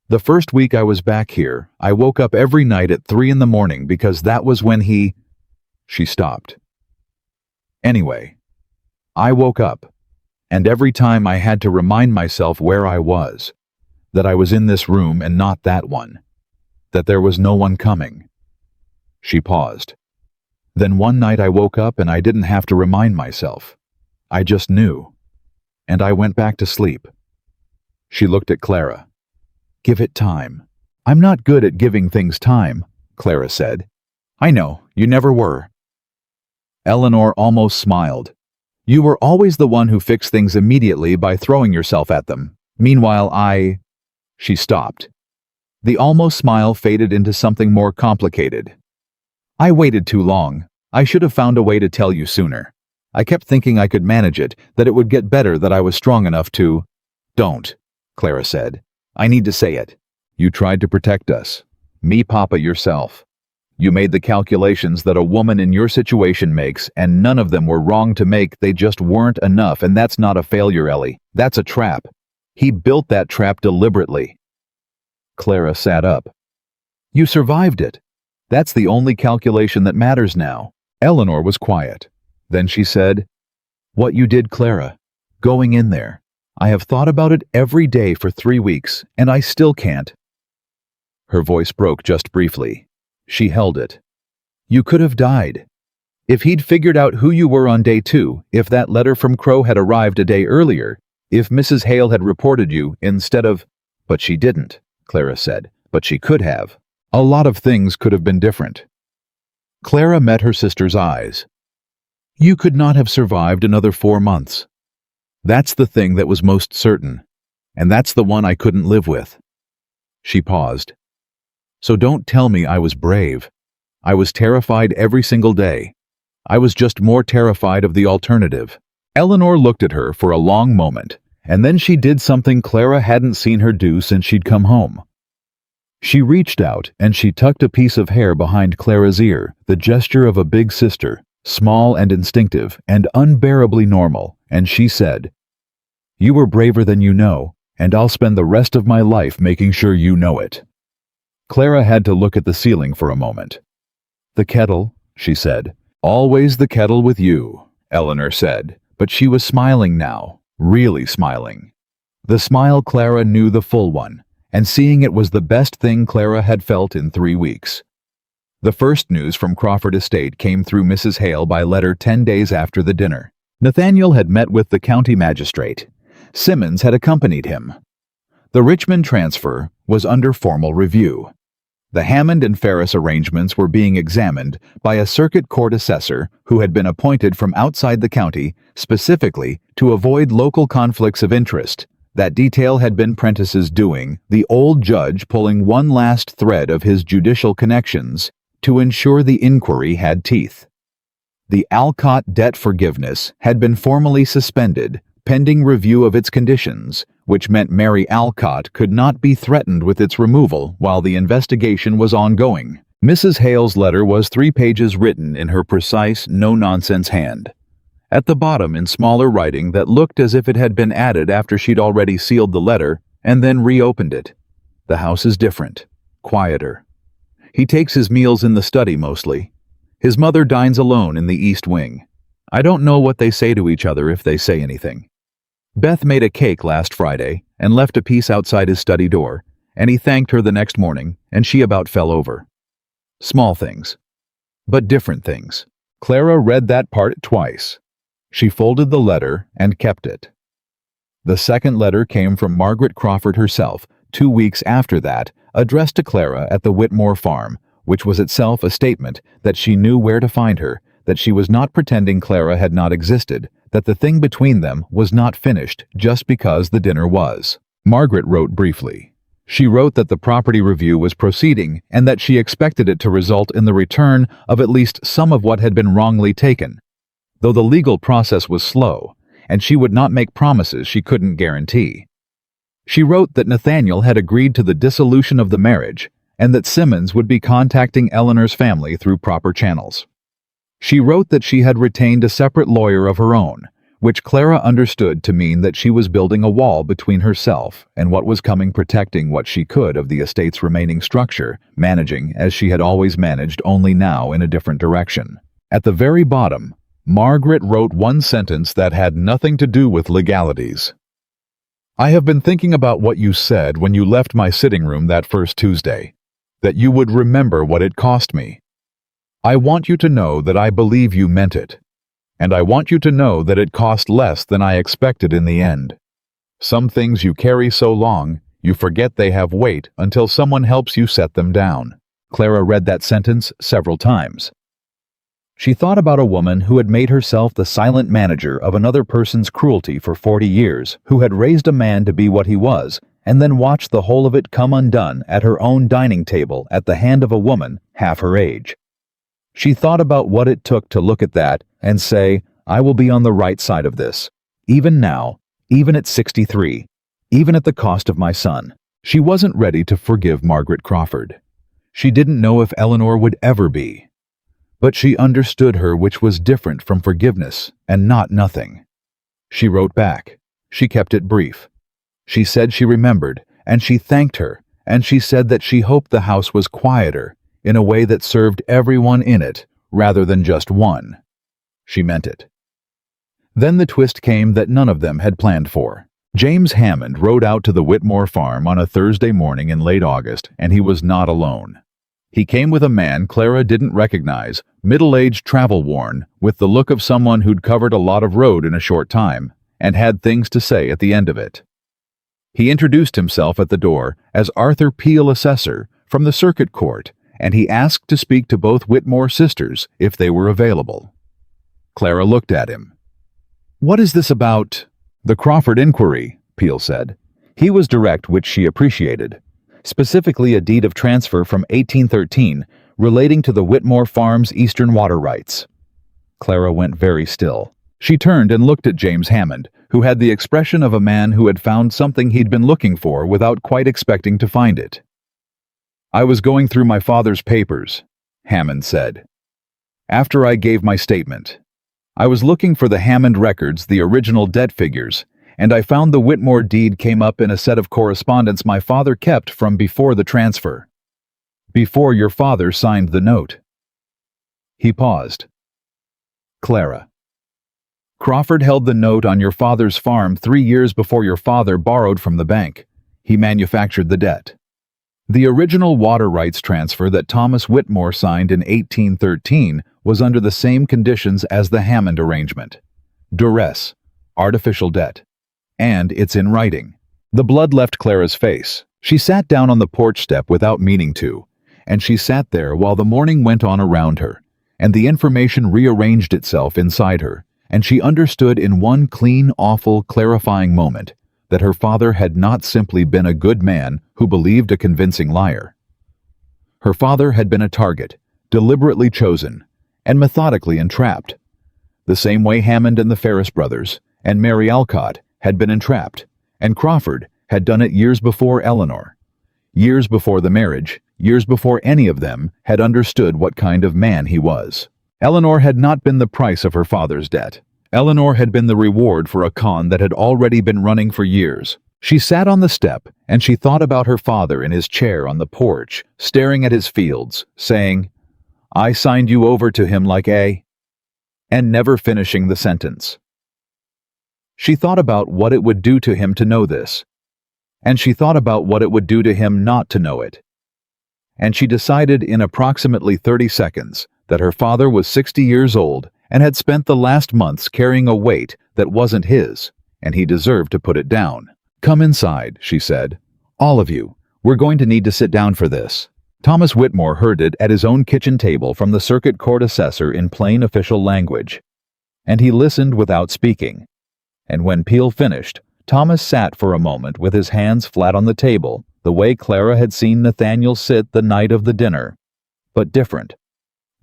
"The first week I was back here, I woke up every night at 3 in the morning because that was when he—" She stopped. "Anyway, I woke up, and every time I had to remind myself where I was, that I was in this room and not that one, that there was no one coming." She paused. "Then one night I woke up and I didn't have to remind myself. I just knew, and I went back to sleep." She looked at Clara. "Give it time." "I'm not good at giving things time," Clara said. "I know, you never were." Eleanor almost smiled. "You were always the one who fixed things immediately by throwing yourself at them. Meanwhile, I—" She stopped. The almost smile faded into something more complicated. "I waited too long. I should have found a way to tell you sooner. I kept thinking I could manage it, that it would get better, that I was strong enough to—" "Don't," Clara said. "I need to say it. You tried to protect us. Me, Papa, yourself. You made the calculations that a woman in your situation makes, and none of them were wrong to make, they just weren't enough, and that's not a failure, Ellie. That's a trap. He built that trap deliberately." Clara sat up. "You survived it. That's the only calculation that matters now." Eleanor was quiet. Then she said, "What you did, Clara, going in there. I have thought about it every day for 3 weeks, and I still can't." Her voice broke just briefly. She held it. "You could have died. If he'd figured out who you were on day 2, if that letter from Crow had arrived a day earlier, if Mrs. Hale had reported you instead of—" But she didn't. Clara said, but she could have. A lot of things could have been different. Clara met her sister's eyes. You could not have survived another 4 months. That's the thing that was most certain, and that's the one I couldn't live with. She paused. So don't tell me I was brave. I was terrified every single day. I was just more terrified of the alternative. Eleanor looked at her for a long moment, and then she did something Clara hadn't seen her do since she'd come home. She reached out and she tucked a piece of hair behind Clara's ear, the gesture of a big sister, small and instinctive and unbearably normal, and she said, You were braver than you know, and I'll spend the rest of my life making sure you know it. Clara had to look at the ceiling for a moment. The kettle, she said. Always the kettle with you, Eleanor said, but she was smiling now, really smiling. The smile Clara knew, the full one, and seeing it was the best thing Clara had felt in 3 weeks. The first news from Crawford Estate came through Mrs. Hale by letter 10 days after the dinner. Nathaniel had met with the county magistrate. Simmons had accompanied him. The Richmond transfer was under formal review. The Hammond and Ferris arrangements were being examined by a circuit court assessor who had been appointed from outside the county specifically to avoid local conflicts of interest. That detail had been Prentice's doing, the old judge pulling one last thread of his judicial connections to ensure the inquiry had teeth. The Alcott debt forgiveness had been formally suspended, pending review of its conditions, which meant Mary Alcott could not be threatened with its removal while the investigation was ongoing. Mrs. Hale's letter was 3 pages written in her precise, no-nonsense hand. At the bottom, in smaller writing that looked as if it had been added after she'd already sealed the letter and then reopened it. The house is different, quieter. He takes his meals in the study mostly. His mother dines alone in the East Wing. I don't know what they say to each other if they say anything. Beth made a cake last Friday and left a piece outside his study door, and he thanked her the next morning, and she about fell over. Small things, but different things. Clara read that part twice. She folded the letter and kept it. The second letter came from Margaret Crawford herself, 2 weeks after that, addressed to Clara at the Whitmore farm, which was itself a statement that she knew where to find her, that she was not pretending Clara had not existed, that the thing between them was not finished just because the dinner was. Margaret wrote briefly. She wrote that the property review was proceeding and that she expected it to result in the return of at least some of what had been wrongly taken, though the legal process was slow, and she would not make promises she couldn't guarantee. She wrote that Nathaniel had agreed to the dissolution of the marriage and that Simmons would be contacting Eleanor's family through proper channels. She wrote that she had retained a separate lawyer of her own, which Clara understood to mean that she was building a wall between herself and what was coming, protecting what she could of the estate's remaining structure, managing as she had always managed, only now in a different direction. At the very bottom, Margaret wrote one sentence that had nothing to do with legalities. I have been thinking about what you said when you left my sitting room that first Tuesday, that you would remember what it cost me. I want you to know that I believe you meant it, and I want you to know that it cost less than I expected in the end. Some things you carry so long, you forget they have weight until someone helps you set them down. Clara read that sentence several times. She thought about a woman who had made herself the silent manager of another person's cruelty for 40 years, who had raised a man to be what he was, and then watched the whole of it come undone at her own dining table at the hand of a woman half her age. She thought about what it took to look at that and say, I will be on the right side of this. Even now, even at 63, even at the cost of my son. She wasn't ready to forgive Margaret Crawford. She didn't know if Eleanor would ever be. But she understood her, which was different from forgiveness and not nothing. She wrote back. She kept it brief. She said she remembered, and she thanked her, and she said that she hoped the house was quieter, in a way that served everyone in it, rather than just one. She meant it. Then the twist came that none of them had planned for. James Hammond rode out to the Whitmore farm on a Thursday morning in late August, and he was not alone. He came with a man Clara didn't recognize, middle-aged, travel-worn, with the look of someone who'd covered a lot of road in a short time, and had things to say at the end of it. He introduced himself at the door as Arthur Peel, assessor from the circuit court, and he asked to speak to both Whitmore sisters if they were available. Clara looked at him. "What is this about?" "The Crawford inquiry," Peel said. He was direct, which she appreciated. Specifically a deed of transfer from 1813 relating to the Whitmore Farm's eastern water rights. Clara went very still. She turned and looked at James Hammond, who had the expression of a man who had found something he'd been looking for without quite expecting to find it. "I was going through my father's papers," Hammond said, "after I gave my statement. I was looking for the Hammond records, the original debt figures, and I found the Whitmore deed came up in a set of correspondence my father kept from before the transfer. Before your father signed the note." He paused. "Clara, Crawford held the note on your father's farm 3 years before your father borrowed from the bank. He manufactured the debt. The original water rights transfer that Thomas Whitmore signed in 1813 was under the same conditions as the Hammond arrangement. Duress, artificial debt. And it's in writing." The blood left Clara's face. She sat down on the porch step without meaning to, and she sat there while the morning went on around her, and the information rearranged itself inside her, and she understood in one clean, awful, clarifying moment that her father had not simply been a good man who believed a convincing liar. Her father had been a target, deliberately chosen, and methodically entrapped, the same way Hammond and the Ferris brothers and Mary Alcott had been entrapped, and Crawford had done it years before Eleanor, years before the marriage, years before any of them had understood what kind of man he was. Eleanor had not been the price of her father's debt. Eleanor had been the reward for a con that had already been running for years. She sat on the step and she thought about her father in his chair on the porch, staring at his fields, saying, "I signed you over to him like a..." and never finishing the sentence. She thought about what it would do to him to know this, and she thought about what it would do to him not to know it. And she decided in approximately 30 seconds that her father was 60 years old and had spent the last months carrying a weight that wasn't his, and he deserved to put it down. "Come inside," she said. "All of you. We're going to need to sit down for this." Thomas Whitmore heard it at his own kitchen table from the circuit court assessor in plain official language, and he listened without speaking. And when Peel finished, Thomas sat for a moment with his hands flat on the table, the way Clara had seen Nathaniel sit the night of the dinner, but different.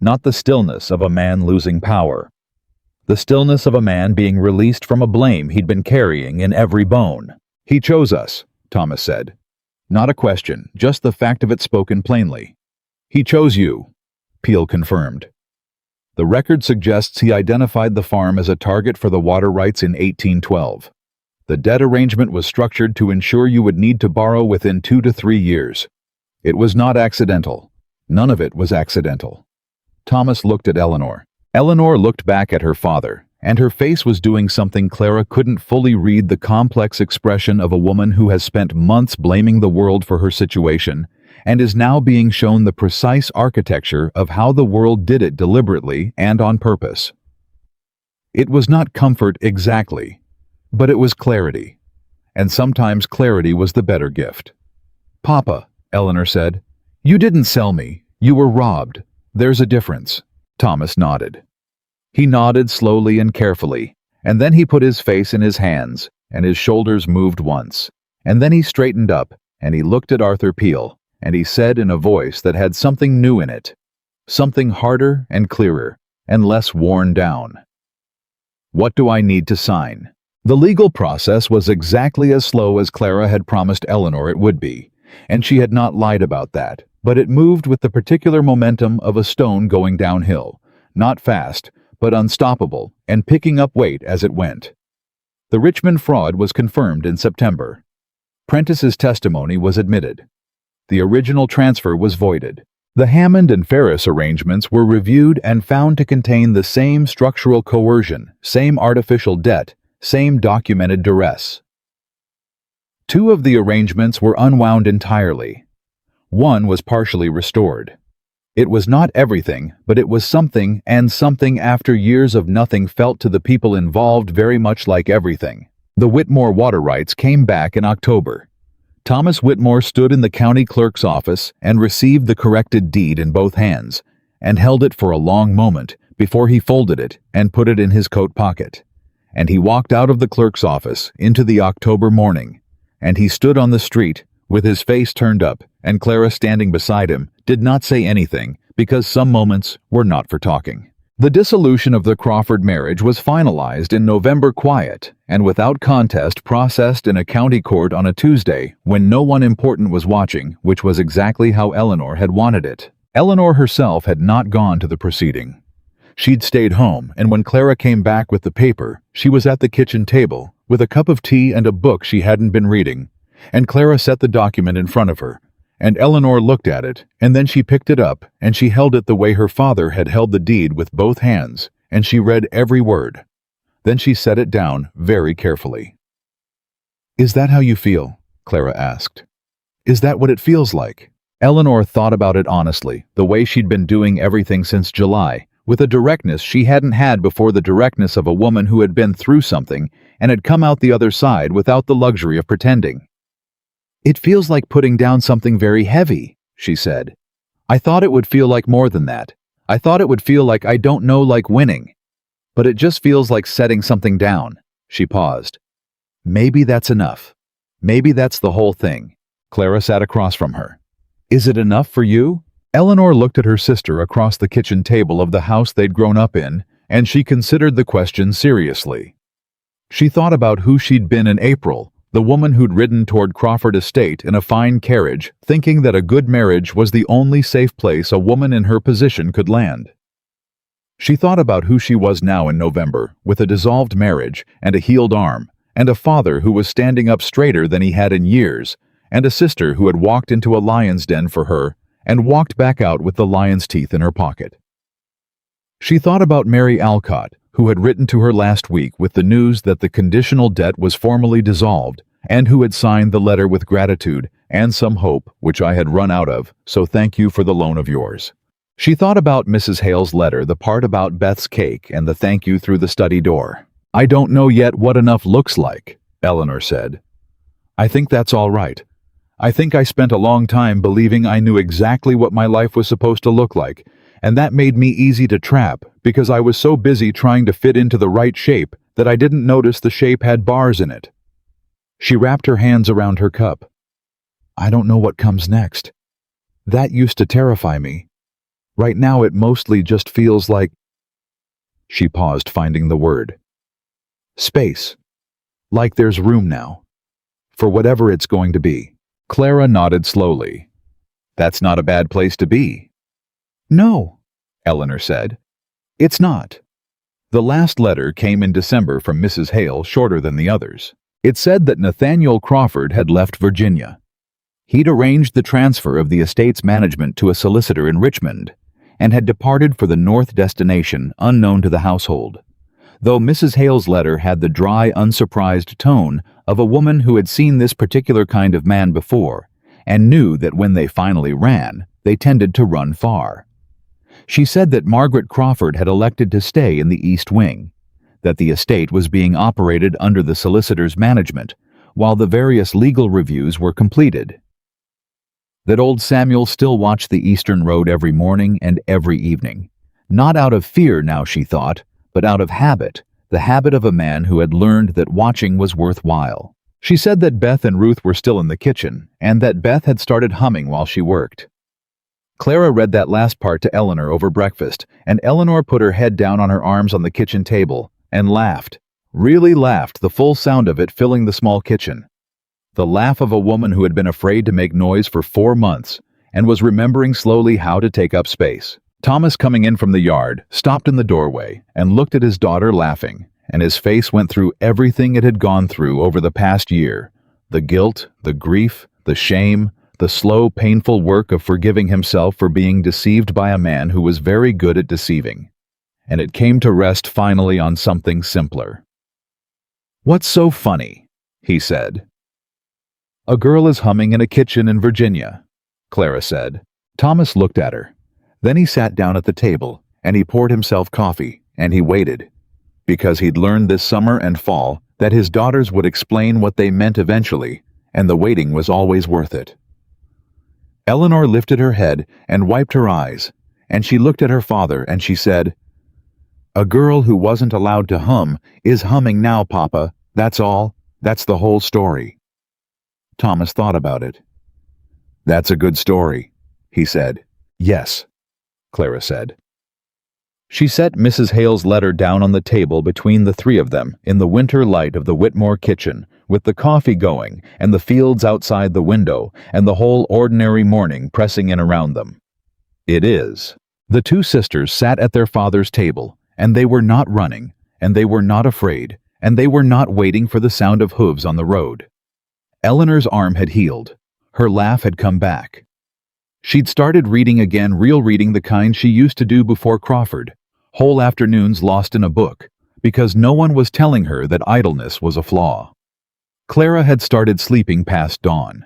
Not the stillness of a man losing power. The stillness of a man being released from a blame he'd been carrying in every bone. "He chose us," Thomas said. "Not a question, just the fact of it spoken plainly." "He chose you," Peel confirmed. "The record suggests he identified the farm as a target for the water rights in 1812. The debt arrangement was structured to ensure you would need to borrow within 2 to 3 years. It was not accidental. None of it was accidental." Thomas looked at Eleanor. Eleanor looked back at her father, and her face was doing something Clara couldn't fully read, the complex expression of a woman who has spent months blaming the world for her situation and is now being shown the precise architecture of how the world did it deliberately and on purpose. It was not comfort exactly, but it was clarity, and sometimes clarity was the better gift. "Papa," Eleanor said, "you didn't sell me. You were robbed. There's a difference." Thomas nodded. He nodded slowly and carefully, and then he put his face in his hands, and his shoulders moved once, and then he straightened up, and he looked at Arthur Peel, and he said in a voice that had something new in it, something harder and clearer, and less worn down. "What do I need to sign?" The legal process was exactly as slow as Clara had promised Eleanor it would be, and she had not lied about that, but it moved with the particular momentum of a stone going downhill, not fast, but unstoppable, and picking up weight as it went. The Richmond fraud was confirmed in September. Prentice's testimony was admitted. The original transfer was voided. The Hammond and Ferris arrangements were reviewed and found to contain the same structural coercion, same artificial debt, same documented duress. 2 of the arrangements were unwound entirely. 1 was partially restored. It was not everything, but it was something, and something after years of nothing felt to the people involved very much like everything. The Whitmore water rights came back in October. Thomas Whitmore stood in the county clerk's office and received the corrected deed in both hands, and held it for a long moment before he folded it and put it in his coat pocket. And he walked out of the clerk's office into the October morning, and he stood on the street with his face turned up, and Clara, standing beside him, did not say anything because some moments were not for talking. The dissolution of the Crawford marriage was finalized in November quiet and without contest, processed in a county court on a Tuesday when no one important was watching, which was exactly how Eleanor had wanted it. Eleanor herself had not gone to the proceeding. She'd stayed home, and when Clara came back with the paper, she was at the kitchen table with a cup of tea and a book she hadn't been reading, and Clara set the document in front of her. And Eleanor looked at it, and then she picked it up, and she held it the way her father had held the deed with both hands, and she read every word. Then she set it down very carefully. "Is that how you feel?" Clara asked. "Is that what it feels like?" Eleanor thought about it honestly, the way she'd been doing everything since July, with a directness she hadn't had before, the directness of a woman who had been through something and had come out the other side without the luxury of pretending. "It feels like putting down something very heavy," she said. "I thought it would feel like more than that. I thought it would feel like, I don't know, like winning. But it just feels like setting something down." She paused. "Maybe that's enough. Maybe that's the whole thing." Clara sat across from her. "Is it enough for you?" Eleanor looked at her sister across the kitchen table of the house they'd grown up in, and she considered the question seriously. She thought about who she'd been in April, the woman who'd ridden toward Crawford Estate in a fine carriage, thinking that a good marriage was the only safe place a woman in her position could land. She thought about who she was now in November, with a dissolved marriage and a healed arm, and a father who was standing up straighter than he had in years, and a sister who had walked into a lion's den for her and walked back out with the lion's teeth in her pocket. She thought about Mary Alcott, who had written to her last week with the news that the conditional debt was formally dissolved, and who had signed the letter with gratitude and some hope, which I had run out of, so thank you for the loan of yours. She thought about Mrs. Hale's letter, the part about Beth's cake and the thank you through the study door. "I don't know yet what enough looks like," Eleanor said. "I think that's all right. I think I spent a long time believing I knew exactly what my life was supposed to look like, and that made me easy to trap because I was so busy trying to fit into the right shape that I didn't notice the shape had bars in it." She wrapped her hands around her cup. "I don't know what comes next. That used to terrify me. Right now it mostly just feels like—" She paused, finding the word. "Space. Like there's room now. For whatever it's going to be." Clara nodded slowly. "That's not a bad place to be." "No," Eleanor said. "It's not." The last letter came in December from Mrs. Hale, shorter than the others. It said that Nathaniel Crawford had left Virginia. He'd arranged the transfer of the estate's management to a solicitor in Richmond, and had departed for the north destination unknown to the household, though Mrs. Hale's letter had the dry, unsurprised tone of a woman who had seen this particular kind of man before, and knew that when they finally ran, they tended to run far. She said that Margaret Crawford had elected to stay in the East Wing, that the estate was being operated under the solicitor's management, while the various legal reviews were completed. That old Samuel still watched the Eastern Road every morning and every evening, not out of fear now, she thought, but out of habit, the habit of a man who had learned that watching was worthwhile. She said that Beth and Ruth were still in the kitchen, and that Beth had started humming while she worked. Clara read that last part to Eleanor over breakfast, and Eleanor put her head down on her arms on the kitchen table and laughed, really laughed, the full sound of it filling the small kitchen. The laugh of a woman who had been afraid to make noise for 4 months and was remembering slowly how to take up space. Thomas, coming in from the yard, stopped in the doorway and looked at his daughter laughing, and his face went through everything it had gone through over the past year, the guilt, the grief, the shame, the slow, painful work of forgiving himself for being deceived by a man who was very good at deceiving. And it came to rest finally on something simpler. "What's so funny?" he said. "A girl is humming in a kitchen in Virginia," Clara said. Thomas looked at her. Then he sat down at the table, and he poured himself coffee, and he waited, because he'd learned this summer and fall that his daughters would explain what they meant eventually, and the waiting was always worth it. Eleanor lifted her head and wiped her eyes, and she looked at her father and she said, "A girl who wasn't allowed to hum is humming now, Papa. That's all. That's the whole story." Thomas thought about it. "That's a good story," he said. "Yes," Clara said. She set Mrs. Hale's letter down on the table between the three of them in the winter light of the Whitmore kitchen, with the coffee going and the fields outside the window and the whole ordinary morning pressing in around them. "It is." The two sisters sat at their father's table, and they were not running, and they were not afraid, and they were not waiting for the sound of hooves on the road. Eleanor's arm had healed. Her laugh had come back. She'd started reading again, real reading, the kind she used to do before Crawford, whole afternoons lost in a book, because no one was telling her that idleness was a flaw. Clara had started sleeping past dawn.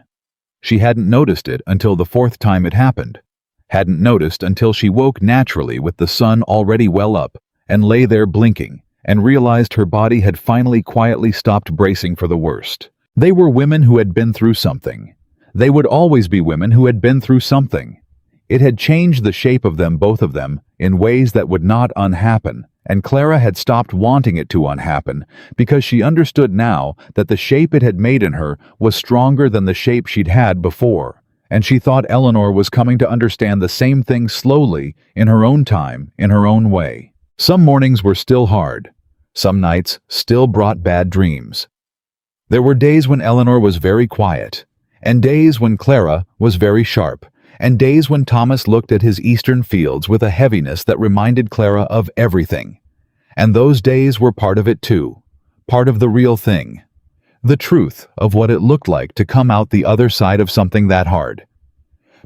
She hadn't noticed it until the fourth time it happened, hadn't noticed until she woke naturally with the sun already well up and lay there blinking and realized her body had finally quietly stopped bracing for the worst. They were women who had been through something. They would always be women who had been through something. It had changed the shape of them, both of them, in ways that would not unhappen, and Clara had stopped wanting it to unhappen because she understood now that the shape it had made in her was stronger than the shape she'd had before, and she thought Eleanor was coming to understand the same thing slowly, in her own time, in her own way. Some mornings were still hard. Some nights still brought bad dreams. There were days when Eleanor was very quiet, and days when Clara was very sharp, and days when Thomas looked at his eastern fields with a heaviness that reminded Clara of everything. And those days were part of it too, part of the real thing, the truth of what it looked like to come out the other side of something that hard.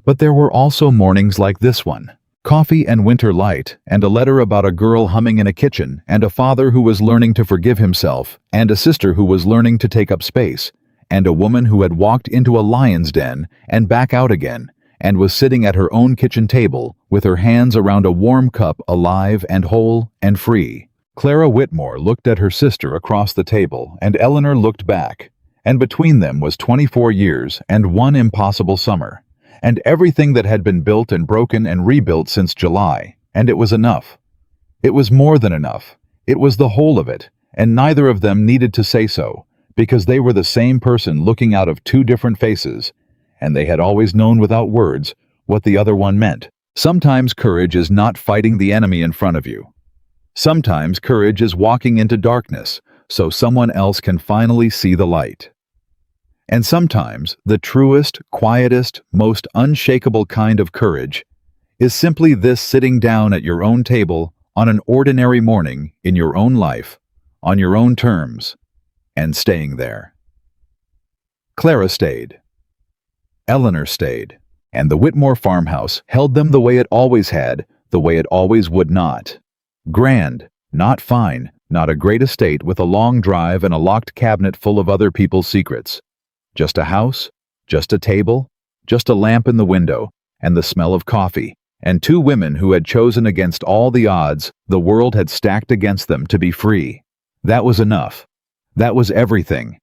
But there were also mornings like this one, coffee and winter light, and a letter about a girl humming in a kitchen, and a father who was learning to forgive himself, and a sister who was learning to take up space, and a woman who had walked into a lion's den and back out again, and was sitting at her own kitchen table with her hands around a warm cup, alive and whole and free. Clara Whitmore looked at her sister across the table, and Eleanor looked back, and between them was 24 years and one impossible summer, and everything that had been built and broken and rebuilt since July, and it was enough. It was more than enough. It was the whole of it, and neither of them needed to say so, because they were the same person looking out of two different faces, and they had always known without words what the other one meant. Sometimes courage is not fighting the enemy in front of you. Sometimes courage is walking into darkness so someone else can finally see the light. And sometimes the truest, quietest, most unshakable kind of courage is simply this: sitting down at your own table on an ordinary morning in your own life, on your own terms, and staying there. Clara stayed. Eleanor stayed, and the Whitmore farmhouse held them the way it always had, the way it always would not. Grand, not fine, not a great estate with a long drive and a locked cabinet full of other people's secrets. Just a house, just a table, just a lamp in the window, and the smell of coffee, and two women who had chosen against all the odds the world had stacked against them to be free. That was enough. That was everything.